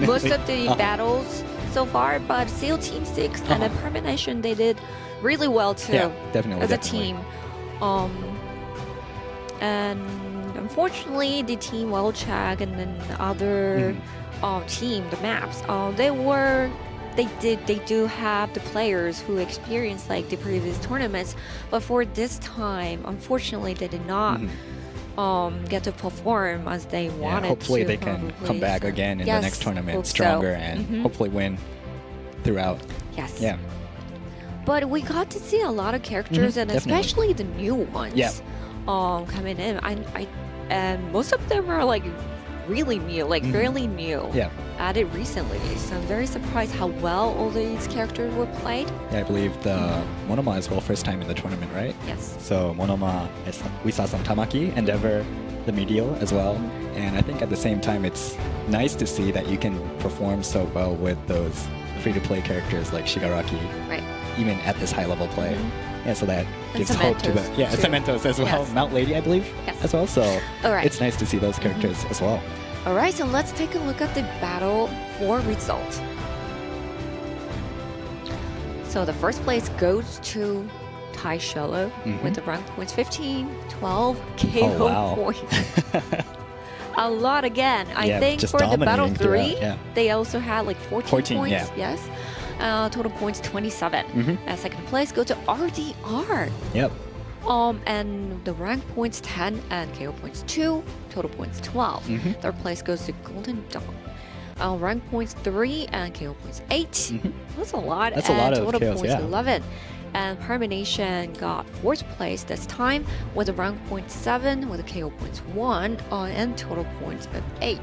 most of the battles so far, but Seal Team 6 and the Permanation, they did really well too. Yeah, definitely. As a team. And unfortunately, the team Wildchag and then the other team, the maps, they do have the players who experienced like the previous tournaments, but for this time, unfortunately, they did not get to perform as they wanted. Hopefully to, they can come back again in the next tournament so. stronger and hopefully win throughout. Yes. Yeah. But we got to see a lot of characters, and definitely. especially the new ones coming in. And most of them are like really new, like fairly new. Yeah. Added recently. So I'm very surprised how well all these characters were played. Yeah, I believe the Monoma as well, first time in the tournament, right? Yes. So Monoma, we saw some Tamaki, Endeavor, the Meteor as well. And I think at the same time, it's nice to see that you can perform so well with those free-to-play characters like Shigaraki, Right. even at this high-level play. Yeah, so that gives hope to the Cementos, too. Cementos as well, Yes. Mount Lady, I believe, Yes. as well. So All right. it's nice to see those characters as well. All right, so let's take a look at the Battle 4 result. So the first place goes to Taisho with the rank points 15, 12 KO wow. points. A lot again. I Yeah, think just for the Battle dominating 3, throughout, yeah. they also had like 14 points. yeah. Yes. Total points 27. And second place go to RDR. Yep. And the rank points 10 and KO points 2, total points 12. Third place goes to Golden Dawn. Rank points 3 and KO points 8. That's a lot. That's a lot of total KOs, points yeah. 11. And Permanation got 4th place this time with a rank point 7, with a KO points 1, and total points of 8.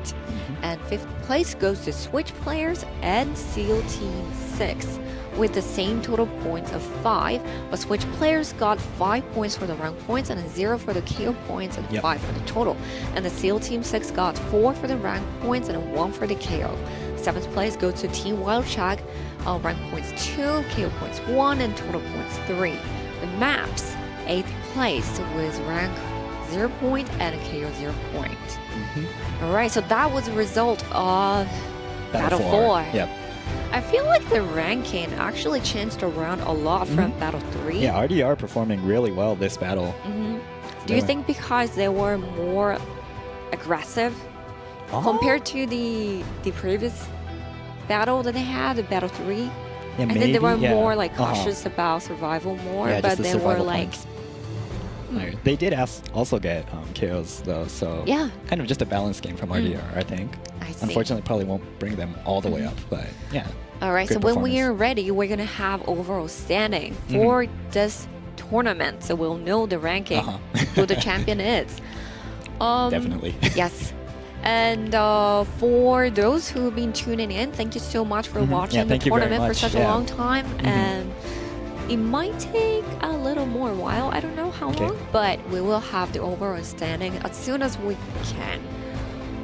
And 5th place goes to Switch players and Seal Team 6 with the same total points of 5, but Switch players got 5 points for the rank points and a 0 for the KO points and 5 for the total. And the Seal Team 6 got 4 for the rank points and a 1 for the KO. 7th place goes to Team Wildchag, rank points 2, KO points 1, and total points 3. The maps, 8th place with rank 0 point and a KO 0 point. Alright, so that was the result of Battle 4. Yep. I feel like the ranking actually changed around a lot from Battle 3. Yeah, RDR performing really well this battle. Do you think because they were more aggressive compared to the previous battle that they had, the battle 3? Yeah, I think they were more like cautious about survival more, Yeah, but just the they were survival like. points. They did also get KOs though, so Yeah. kind of just a balance game from RDR, I think. I see. Unfortunately, probably won't bring them all the way up, but yeah. All right, good so when we performance. are ready, we're gonna have overall standing for this tournament, so we'll know the ranking, who the champion is. Definitely. Yes. And for those who've been tuning in, thank you so much for watching the thank you very tournament for much, such a yeah. long time. And it might take a little more while. I don't know how long, but we will have the overall standing as soon as we can.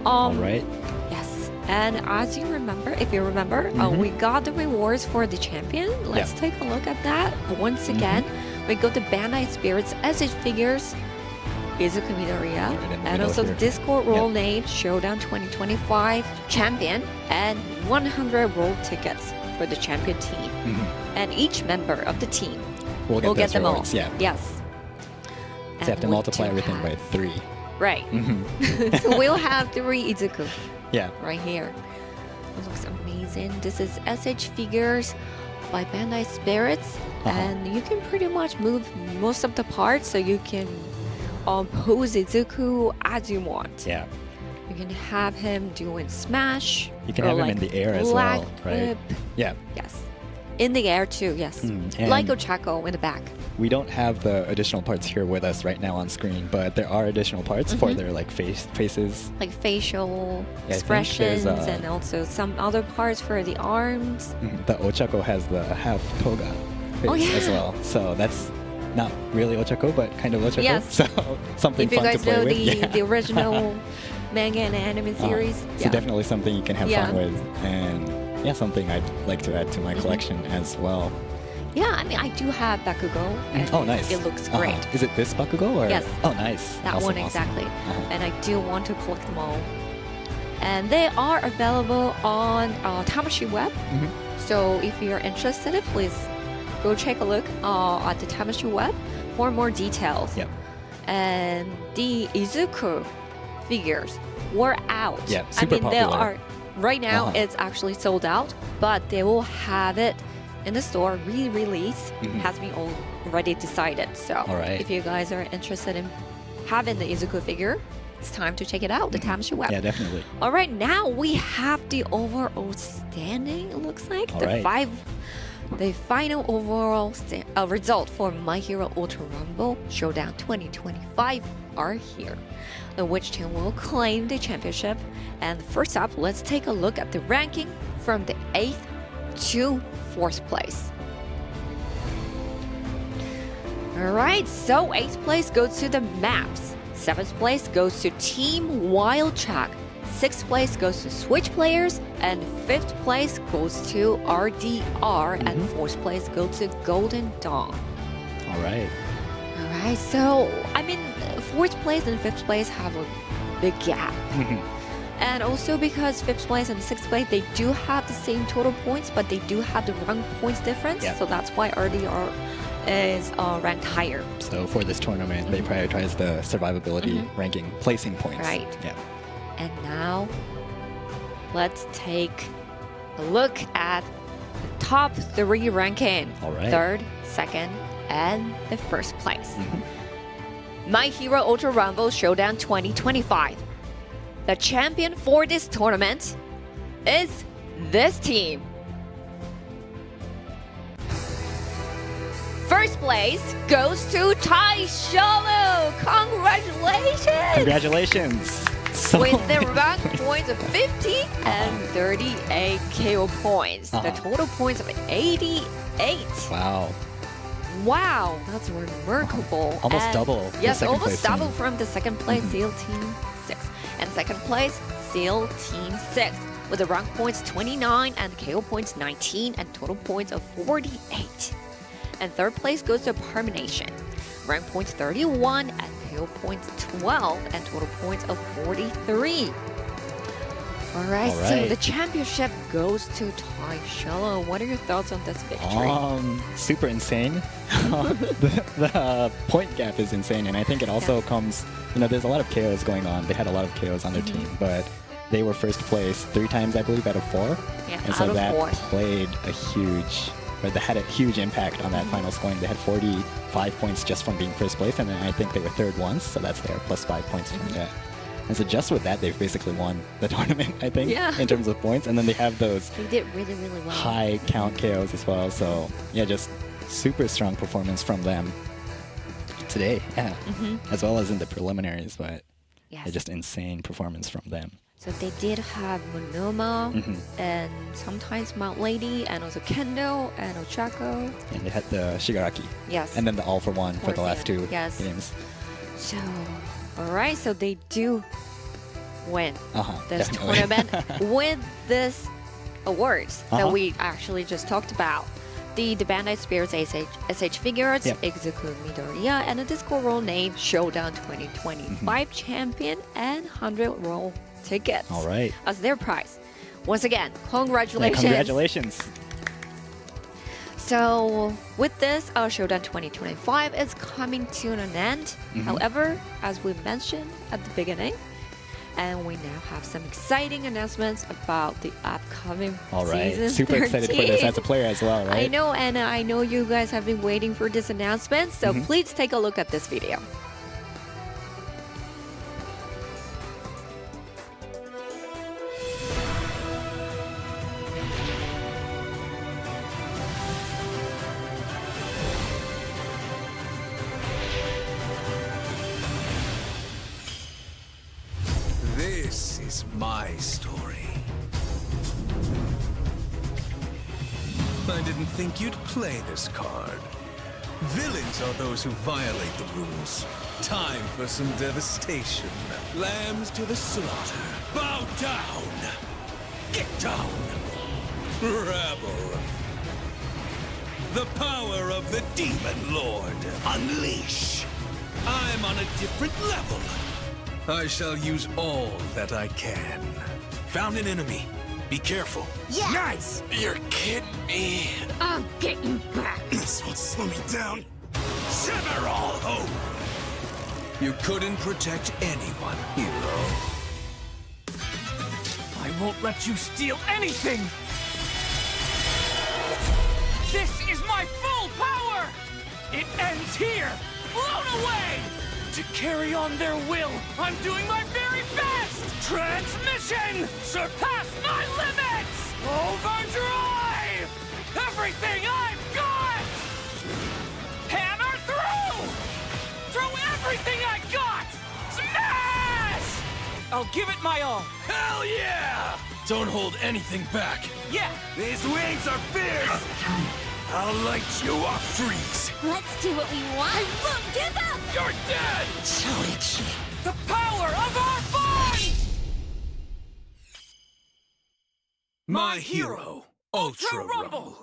All right. Yes. And as you remember, if you remember, we got the rewards for the champion. Let's take a look at that. Once again, we got the Bandai Spirits SH figures, Izuku Midoriya, Right in the and middle also the here. Discord role name Showdown 2025 champion, and 100 roll tickets for the champion team. And each member of the team We'll will get those them all. rewards, yeah. Yes. So you have to we multiply do everything have- by 3. Right. So we'll have 3 Izuku Yeah. right here. It looks amazing. This is SH figures by Bandai Spirits, and you can pretty much move most of the parts, so you can pose Izuku as you want. Yeah. You can have him doing smash. You can or have him like in the air as black well, right? whip. Yeah. Yes. In the air too, yes. Like and- Ochako in the back. We don't have the additional parts here with us right now on screen, but there are additional parts for their like faces. Like facial Yeah, I think there's, expressions and also some other parts for the arms. The Ochako has the half toga face as yeah. well, so that's not really Ochako, but kind of Ochako. Yes. So something If you fun to guys play know with. the, Yeah. the original manga and anime series. So definitely something you can have Yeah. fun with, and yeah, something I'd like to add to my collection as well. Yeah, I mean, I do have Bakugo. And Oh, nice. It looks great. Is it this Bakugo or? Yes. Oh, nice. That Awesome, one awesome. exactly. And I do want to collect them all. And they are available on Tamashi Web. So if you're interested, please go check a look at the Tamashi Web for more details. Yep. And the Izuku figures were out. Yeah, I super mean, they popular. are right now. It's actually sold out, but they will have it in the store. Re-release has been already decided. So All right. if you guys are interested in having the Izuku figure, it's time to check it out. The Tamashi Web. Yeah, definitely. All right, now we have the overall standing. It looks like All the right. the final overall result for My Hero Ultra Rumble Showdown 2025 are here. Which team will claim the championship? And first up, let's take a look at the ranking from the 8th to 4th place. All right, so 8th place goes to the Maps. 7th place goes to Team Wild Track. 6th place goes to Switch players, and 5th place goes to RDR, and 4th place goes to Golden Dawn. All right. All right, so I mean, 4th place and 5th place have a big gap. And also because 5th place and 6th place, they do have the same total points, but they do have the rank points difference. Yep. So that's why RDR is ranked higher. So for this tournament, they prioritize the survivability ranking placing points. Right. Yeah. And now, let's take a look at the top 3 ranking. All right. 3rd, 2nd, and the 1st place. My Hero Ultra Rumble Showdown 2025. The champion for this tournament is this team. First place goes to Tai Sholo. Congratulations! Congratulations. So With the rank points of 50 and 38 KO points. The total points of 88. Wow. Wow, that's remarkable. Almost And double the Yes, second almost place double team. from the second place SEAL Team 6. And second place, SEAL Team 6. With the rank points 29 and KO points 19 and total points of 48. And third place goes to Permanation. Rank points 31 and KO points 12 and total points of 43. All right, All so right. the championship goes to Tai Shello. What are your thoughts on this victory? Super insane. the point gap is insane, and I think it also Yes. comes. There's a lot of KOs going on. They had a lot of KOs on their team, but they were first place 3 times, I believe, out of 4. Yeah, and so out of that 4. played a huge, or that had a huge impact on that final scoring. They had 45 points just from being first place, and then I think they were third once, so that's there, plus 5 points from that. And so just with that, they've basically won the tournament, I think, Yeah. in terms of points. And then they have those They did really, really well. high count KOs as well. So yeah, just super strong performance from them today. Yeah, as well as in the preliminaries, but Yes. yeah, just insane performance from them. So they did have Monoma and sometimes Mount Lady and also Kendo and Ochako. And they had the Shigaraki. Yes. And then the All for One for Fourth the last game. 2 Yes. games. So, all right, so they do win this Definitely. tournament with this awards that Uh-huh. we actually just talked about. The Bandai Spirits SH figures, Yep. Izuku Midoriya, and a Discord roll named Showdown 2025 champion and 100 roll tickets All right. as their prize. Once again, Yeah, congratulations. congratulations. So with this, our Showdown 2025 is coming to an end. However, as we mentioned at the beginning, and we now have some exciting announcements about the upcoming All right. season Super excited for this 13. as a player as well, right? I know, and I know you guys have been waiting for this announcement, so please take a look at this video. This is my story. I didn't think you'd play this card. Villains are those who violate the rules. Time for some devastation. Lambs to the slaughter. Bow down! Get down! Rabble! The power of the Demon Lord. Unleash! I'm on a different level. I shall use all that I can. Found an enemy. Be careful. Yeah. Nice! You're kidding me. I'm getting back. This won't slow me down. Sever all hope! You couldn't protect anyone, hero. I won't let you steal anything! This is my full power! It ends here! Blown away! To carry on their will, I'm doing my very best! Transmission! Surpass my limits! Overdrive! Everything I've got! Hammer through! Through everything I got! Smash! I'll give it my all. Hell yeah! Don't hold anything back. Yeah, These wings are fierce! I'll light you up, freeze! Let's do what we want. I won't give up. You're dead! the power of our bond! My hero, Ultra Rumble.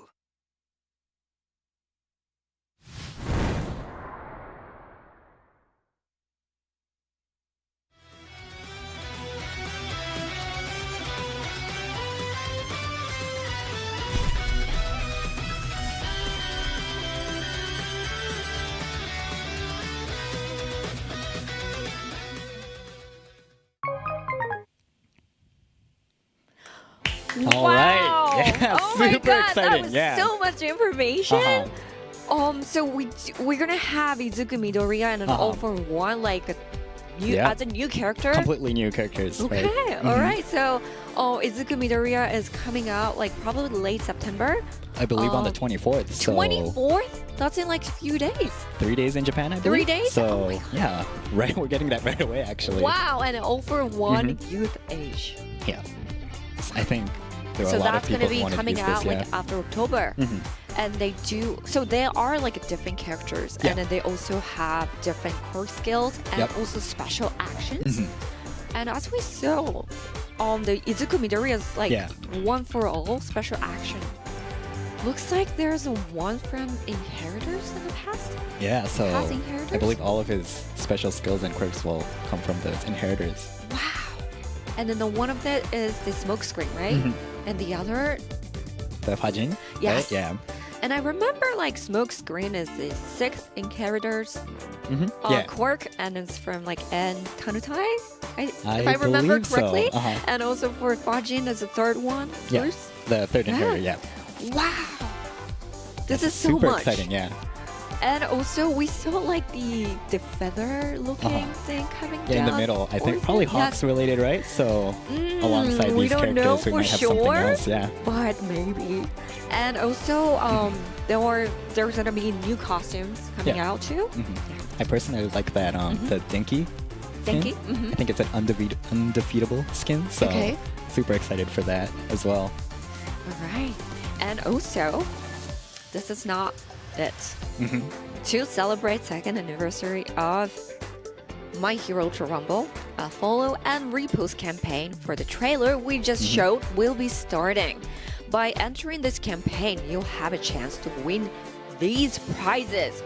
All right. Wow. Yeah, Oh my super god, exciting. that was Yeah. so much information. Uh-huh. So we're gonna have Izuku Midoriya and an all for one, like Yeah. as a new character. Completely new characters. Okay, Right? all right. So, Izuku Midoriya is coming out like probably late September. I believe on the 24th. So 24th? That's in like a few days. 3 days in Japan, I 3 believe. days? So Oh my God. yeah, right. We're getting that right away, actually. Wow, and an all for one youth age. Yeah. I think there are So a lot that's of people gonna be who want to coming use out this. Yeah. like after October. And they do, so they are like different characters, Yeah. and then they also have different core skills and Yep. also special actions. And as we saw, the Izuku Midoriya is like Yeah. one for all special action. Looks like there's a one from Inheritors in the past. Yeah, so Has Inheritors? I believe all of his special skills and quirks will come from those inheritors. Wow. And then the one of it is the smoke screen, right? And the other, The Fajin? Yes. Right? Yeah. and I remember like smoke screen is the 6th in characters. Yeah. Quirk, and it's from like N Kanutai, if I I remember believe so. correctly. Uh-huh. And also for Fajin is the 3rd one. Yeah. Bruce. The 3rd inheritor, yeah. Wow. This is so Super much. exciting, yeah. And also we saw like the feather looking thing coming down. Yeah, in the middle. I Or think is probably it- Hawks related, right? So alongside we these don't know characters, we for might have something sure. else. Yeah. But maybe. And also there's gonna be new costumes coming Yeah. out too. I personally like that the Dinky. Dinky? skin. I think it's an undefeatable skin. So Okay. super excited for that as well. All right. And also, this is not it. To celebrate 2nd anniversary of My Hero Ultra Rumble, a follow and repost campaign for the trailer we just showed will be starting. By entering this campaign, you'll have a chance to win these prizes.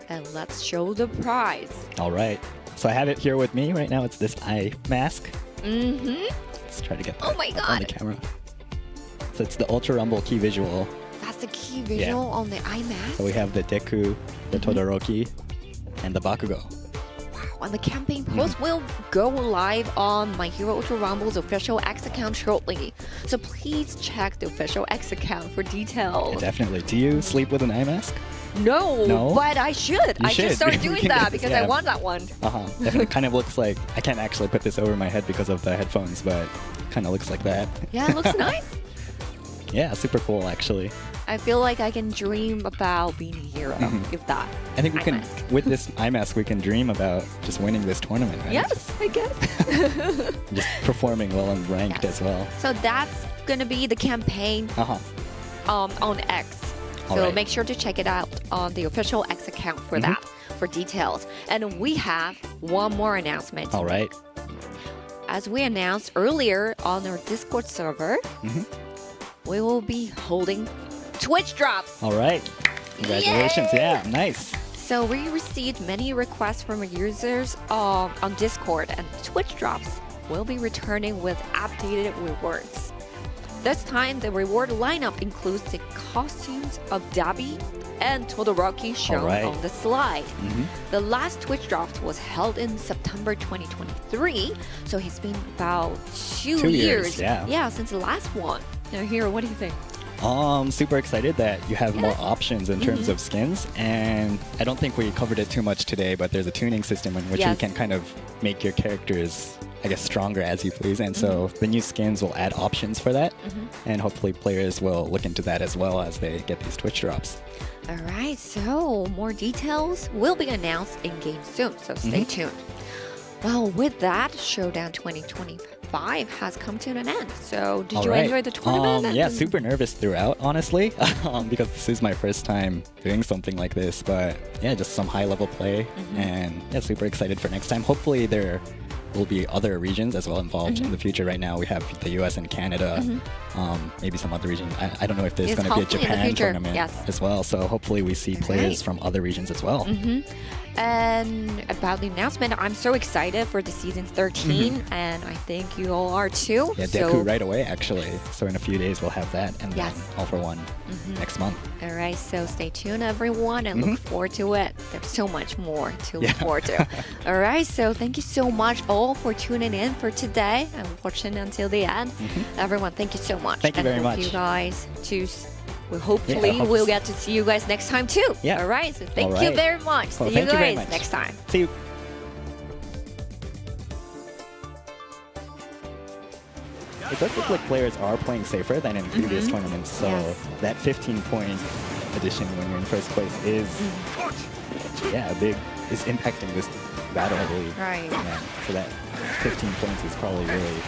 And let's show the prize. All right. So I have it here with me right now. It's this eye mask. Let's try to get that Oh my on the God. camera. So it's the Ultra Rumble key visual. That's the key visual on the eye mask. So we have the Deku, the Todoroki, and the Bakugo. And the campaign post will go live on My Hero Ultra Rumble's official X account shortly. So please check the official X account for details. Yeah, definitely. Do you sleep with an eye mask? No, No? but I should. You I should should. start We doing can that get this, because I yeah. want that one. Definitely kind of looks like, I can't actually put this over my head because of the headphones, but kind of looks like that. Yeah, it looks nice. Yeah, super cool actually. I feel like I can dream about being a hero if that. I think we eye can, mask. with this eye mask, we can dream about just winning this tournament, right? Yes, I guess. Just performing well and ranked Yes. as well. So that's gonna be the campaign on X. All So right. make sure to check it out on the official X account for that, for details. And we have one more announcement. All right. As we announced earlier on our Discord server, we will be holding Twitch drops. All right. Congratulations. Yeah, nice. So we received many requests from our users on Discord, and Twitch drops will be returning with updated rewards. This time, the reward lineup includes the costumes of Dabi and Todoroki shown right. on the slide. The last Twitch drops was held in September 2023, so it's been about 2 years, yeah. Yeah, since the last one. Now, Hiro, what do you think? Super excited that you have more options in terms of skins, and I don't think we covered it too much today, but there's a tuning system in which you Yes. can kind of make your characters, I guess, stronger as you please, and so the new skins will add options for that, and hopefully players will look into that as well as they get these Twitch drops. All right, so more details will be announced in game soon, so stay tuned. Well, with that, Showdown 2025 has come to an end. So, did All you right. enjoy the tournament? Yeah, And- super nervous throughout, honestly, because this is my first time doing something like this. But yeah, just some high-level play, and yeah, super excited for next time. Hopefully, there will be other regions as well involved in the future. Right now, we have the U.S. and Canada, maybe some other regions. I don't know if there's Yes, going to be a hopefully in the Japan future, tournament yes. as well. So hopefully, we see players right. from other regions as well. And about the announcement, I'm so excited for the season 13, and I think you all are too. Yeah, so, Deku right away, actually. So in a few days, we'll have that, and Yes. then All for One next month. All right, so stay tuned, everyone, and look forward to it. There's so much more to look forward to. All right, so thank you so much all for tuning in for today and watching until the end. Everyone, thank you so much. Thank you and very hope much. you guys to. Well, hopefully, hope- we'll get to see you guys next time too. Yeah. All right, so thank All you right. very much. Well, See you thank you very guys much. next time. See you. It does look like players are playing safer than in previous tournaments, so Yes. that 15-point addition when you're in first place is, is impacting this battle, I believe. Right. Yeah, so that 15 points is probably really.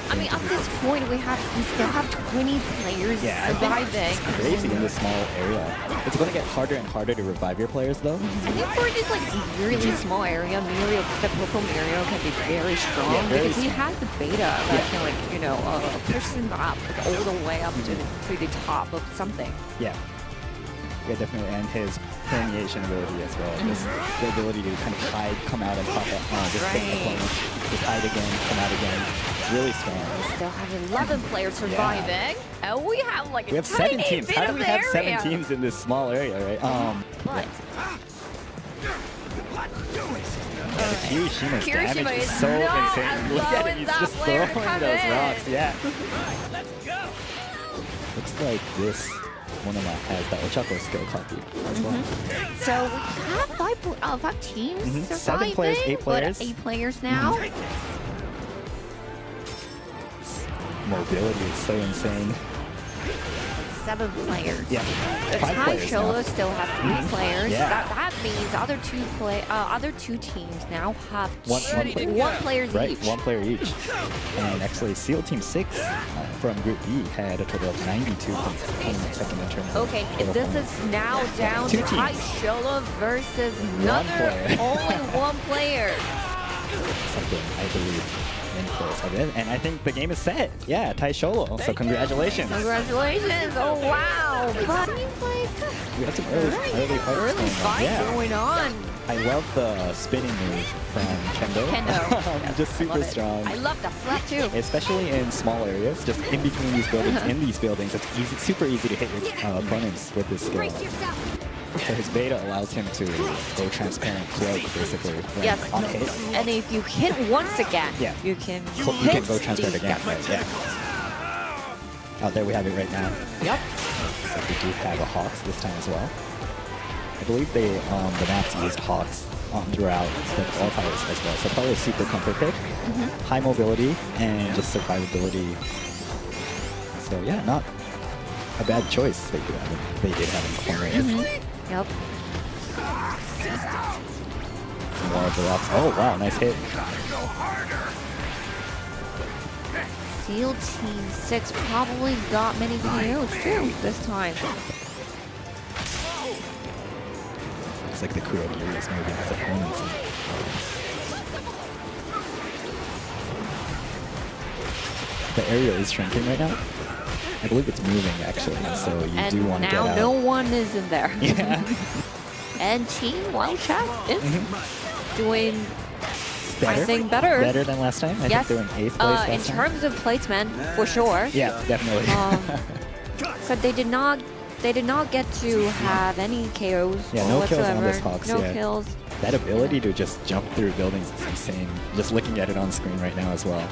I mean, at this point, we still have 20 players Yeah, I think surviving. it's crazy in this small area. It's going to get harder and harder to revive your players, though. I think for this like really small area, Mirio, the purple Mirio can be very strong Yeah, very because he strong. has the beta that can push him up like, all the way up to the top of something. Yeah. Yeah, definitely, and his permeation ability as well. Just the ability to kind of hide, come out, and pop up. Just hit the opponent. Just hide again, come out again. It's really strong. We still have 11 players surviving. And we have like We have 7 teams. How do we have 7 teams in this small area, right? But Kirishima's Kirishima damage is is so not insane. as Look low at it, as he's that just player throwing come those in. rocks, yeah. Let's go. Looks like this Monoma has the Ochako skill copy as well. so we have 5 teams 7 surviving. players, 8 players. But 8 players now. Mobility is so insane. 7 players. Yeah, The 5 Thai players now. Shola still have 3 players. Yeah. That means other two teams now have One player. one players Right, each. 1 player each. And actually, SEAL Team 6 from Group B had a total of 92 points in the second in terms of Okay, total this points. is now down 2 to Thai teams. Shola versus another player. only 1 player. Something I believe many players have it. And I think the game is set. Yeah, Tai Sholo. So congratulations. Congratulations! Oh wow! But seems like We had some early fights early going on. fight Yeah. going on. I love the spinning move from Kendo. Kendo. Just super Love it. strong. I love that slap too. Especially in small areas, just in between these buildings, in these buildings, it's easy, super easy to hit your opponents with this skill. Brace yourself. So his beta allows him to go transparent cloak, basically, when Yes. on hit. And if you hit once again, Yeah. you can You can go transparent the- again, right? Yeah. Oh, there we have it right now. Yep. So we do have a Hawks this time as well. I believe they the maps used Hawks throughout the qualifiers as well. So probably a super comfort pick. High mobility and just survivability. So yeah, not a bad choice they did have in corner. Yep. Some more of the rocks. Oh wow, nice hit. SEAL Team 6 probably got many KOs too this time. Looks like the Kurogiri is moving his opponents. The area is shrinking right now. I believe it's moving actually, so you do want to get out. And now no one is in there. Yeah. And Team Wild Chat is doing, Better? I think, better. Better than last time? I Yes. think they were in 8th place In last time. terms of placement, for sure. Yeah, definitely. So they did not get to have any KOs Yeah, no kills whatsoever. on this Hawks, No yeah. kills. That ability to just jump through buildings is insane. Just looking at it on screen right now as well.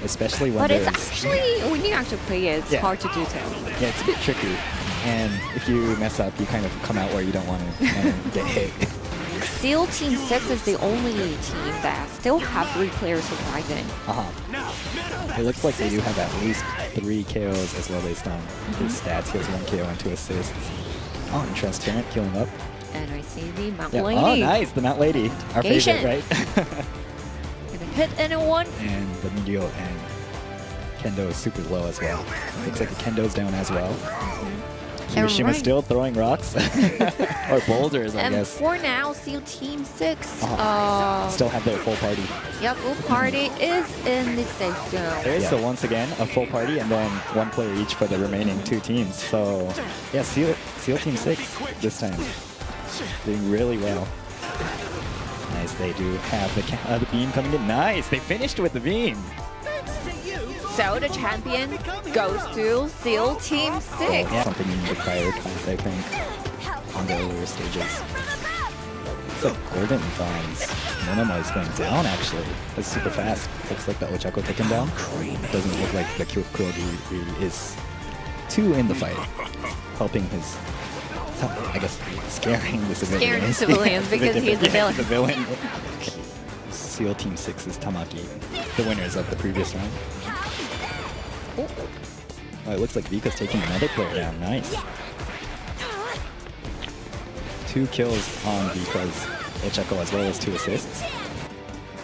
Especially when But it's there's... actually, when you actually play it, it's Yeah. hard to do too. Yeah, it's a bit tricky. And if you mess up, you kind of come out where you don't want to and get hit. SEAL Team 6 is the only team that still have 3 players surviving. It looks like they do have at least 3 KOs as well based on his stats. He has 1 KO and 2 assists. Oh, and Transparent healing up. And I see the Mount Yeah. Lady. Oh, nice. The Mount Lady. Our Asian. favorite, right? Gonna hit anyone. And the Medio and Kendo is super low as well. Looks like the Kendo's down as well. Hiroshima right. still throwing rocks. Or boulders, I And guess. for now, SEAL Team 6, Still have their full party. yep, full party is in the safe zone. There is, so once again, a full party and then 1 player each for the remaining 2 teams. So, yeah, SEAL Team 6 this time. Doing really well. Nice, they do have the beam coming in. Nice, they finished with the beam. So the champion goes to SEAL Team 6. Yeah, something you need to prioritize, I think, on the earlier stages. So Golden Vines. Monoma is going down, actually. That's super fast. Looks like the Ochako taken down. Doesn't look like the Kurogiri is too in the fight. Helping his, I guess, scaring the civilians. Scaring the civilians It's a bit because he's different. a villain. The villain. SEAL Team 6 is Tamaki, the winners of the previous round. Oh, it looks like Vika's taking another player down. Nice. 2 kills on Vika's Ochako as well as 2 assists.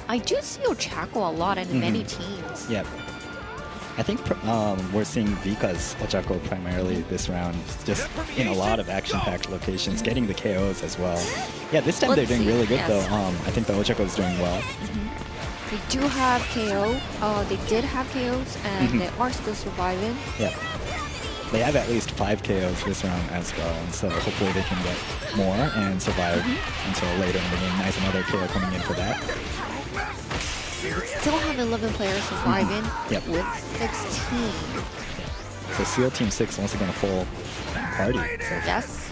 I do see Ochako a lot in many teams. Yep. I think we're seeing Vika's Ochako primarily this round, just in a lot of action-packed locations, getting the KOs as well. Yeah, this time Let's they're doing see, really good yes. though. I think the Ochako is doing well. They do have KO. They did have KOs, and they are still surviving. Yeah. They have at least 5 KOs this round as well, and so hopefully they can get more and survive until later in the game. Nice, another KO coming in for that. Still have 11 players surviving Yep. with 16. So SEAL Team 6 once again a full party. So Yes.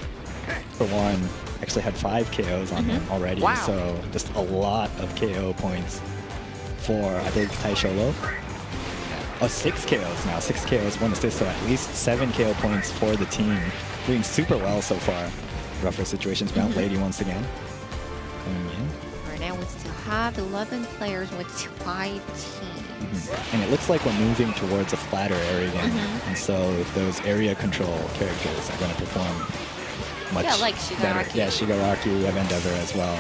for one, actually had 5 KOs on them already. Wow. So just a lot of KO points for, I believe, Taisholo. Oh, 6 KOs now. 6 KOs, 1 assist, so at least 7 KO points for the team. Doing super well so far. Rougher situations, Mount Lady once again. Coming in. Right now we still have 11 players with 5 teams. And it looks like we're moving towards a flatter area again. And so those area control characters are going to perform much like better. Shigaraki. Yeah, Shigaraki, we have Endeavor as well.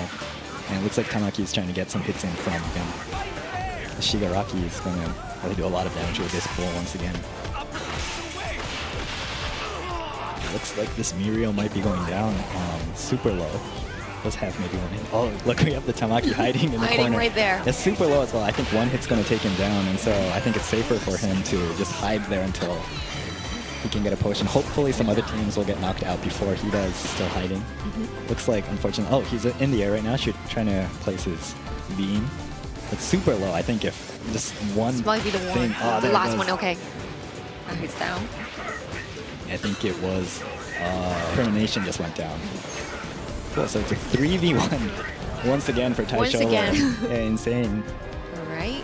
And it looks like Tamaki is trying to get some hits in from him. Shigaraki is going to really do a lot of damage with this pull once again. It looks like this Mirio might be going down super low. Does have maybe one hit. Oh, look, we have the Tamaki hiding in the Hiding corner. right there. It's super low as well. I think one hit's going to take him down, and so I think it's safer for him to just hide there until he can get a potion. Hopefully some other teams will get knocked out before he does, still hiding. Looks like, unfortunately, oh, he's in the air right now, trying to place his beam. It's super low. I think if just one This might be the thing, one. oh, The there it last goes. one, okay. He's down. I think it was Termination just went down. Cool, so it's a 3v1 once again for Taisholo. Once again. Yeah, insane. Alright.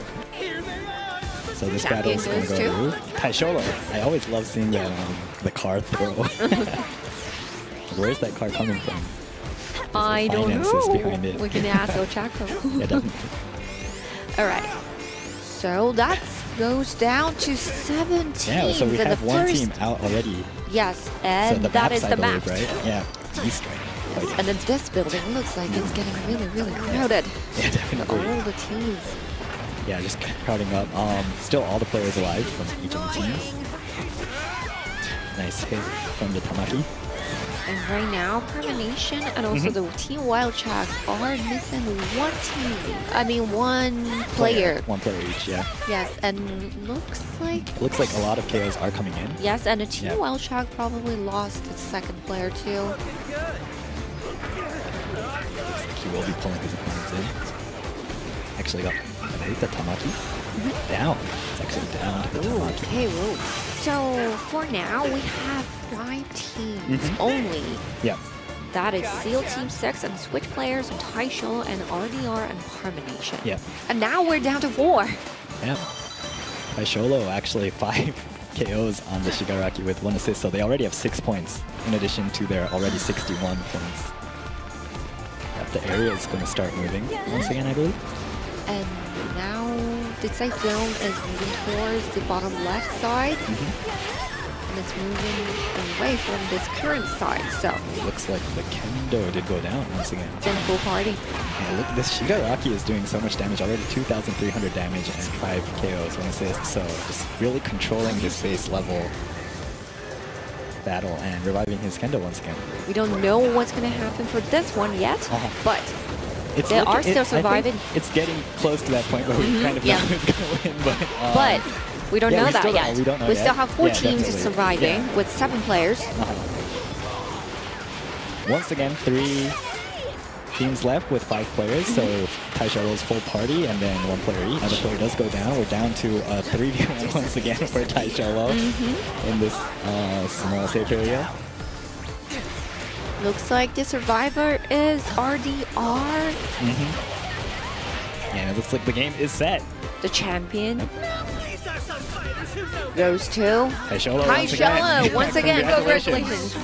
So this Champion battle is going to go goes to Taisholo. I always love seeing that the car throw. Where's that car coming from? I don't finances know. behind it. We can ask Ochako. Yeah, definitely. Alright. So that goes down to 7 teams. Yeah, so we and have the one first, team out already. Yes, So and the that maps, is the I believe, map. right? Yeah, East right. And then this building looks like it's getting really, really crowded. Yeah, definitely. All the teams. Yeah, just crowding up. Still all the players alive from each of the teams. Nice hit from the Tamaki. And right now, Permanation and also the Team Wild Sharks are missing one player. One player each, yeah. Yes, and looks like Looks like a lot of KOs are coming in. yes, and the Team Yeah. Wild Shark probably lost its second player too. He will be pulling his opponents in. Actually got, I hate the Tamaki. Down. It's actually down to the Tamaki. Okay, whoa. So for now, we have 5 teams only. Yeah. That is SEAL Team 6 and Switch players and Taisholo and RDR and Permanation. Yeah. And now we're down to 4. Yeah. Taisholo actually 5 KOs on the Shigaraki with 1 assist, so they already have 6 points in addition to their already 61 points. Yep, the area is going to start moving once again, I believe. And now the safe zone is moving towards the bottom left side. And it's moving away from this current side, so Looks like the Kendo did go down once again. then full party. Yeah, look, this Shigaraki is doing so much damage already, 2,300 damage and 5 KOs, 1 assist, so just really controlling this base level battle and reviving his Kendo once again. We don't know what's going to happen for this one yet, but It's they are I still think surviving. it's getting close to that point where we kind of know yeah. who's going to win, But we don't yeah, know we that still don't yet. know. We don't know we yet. still have 4 Yeah, teams definitely. surviving Yeah. with 7 players. Once again, 3 teams left with 5 players, so Taisholo's full party and then 1 player each. Another player does go down. We're down to a 3v1 once again for Taisholo in this small safe area. Looks like the survivor is RDR, And it looks like the game is set. the champion. Goes to Taisholo Taisholo once again. Congratulations.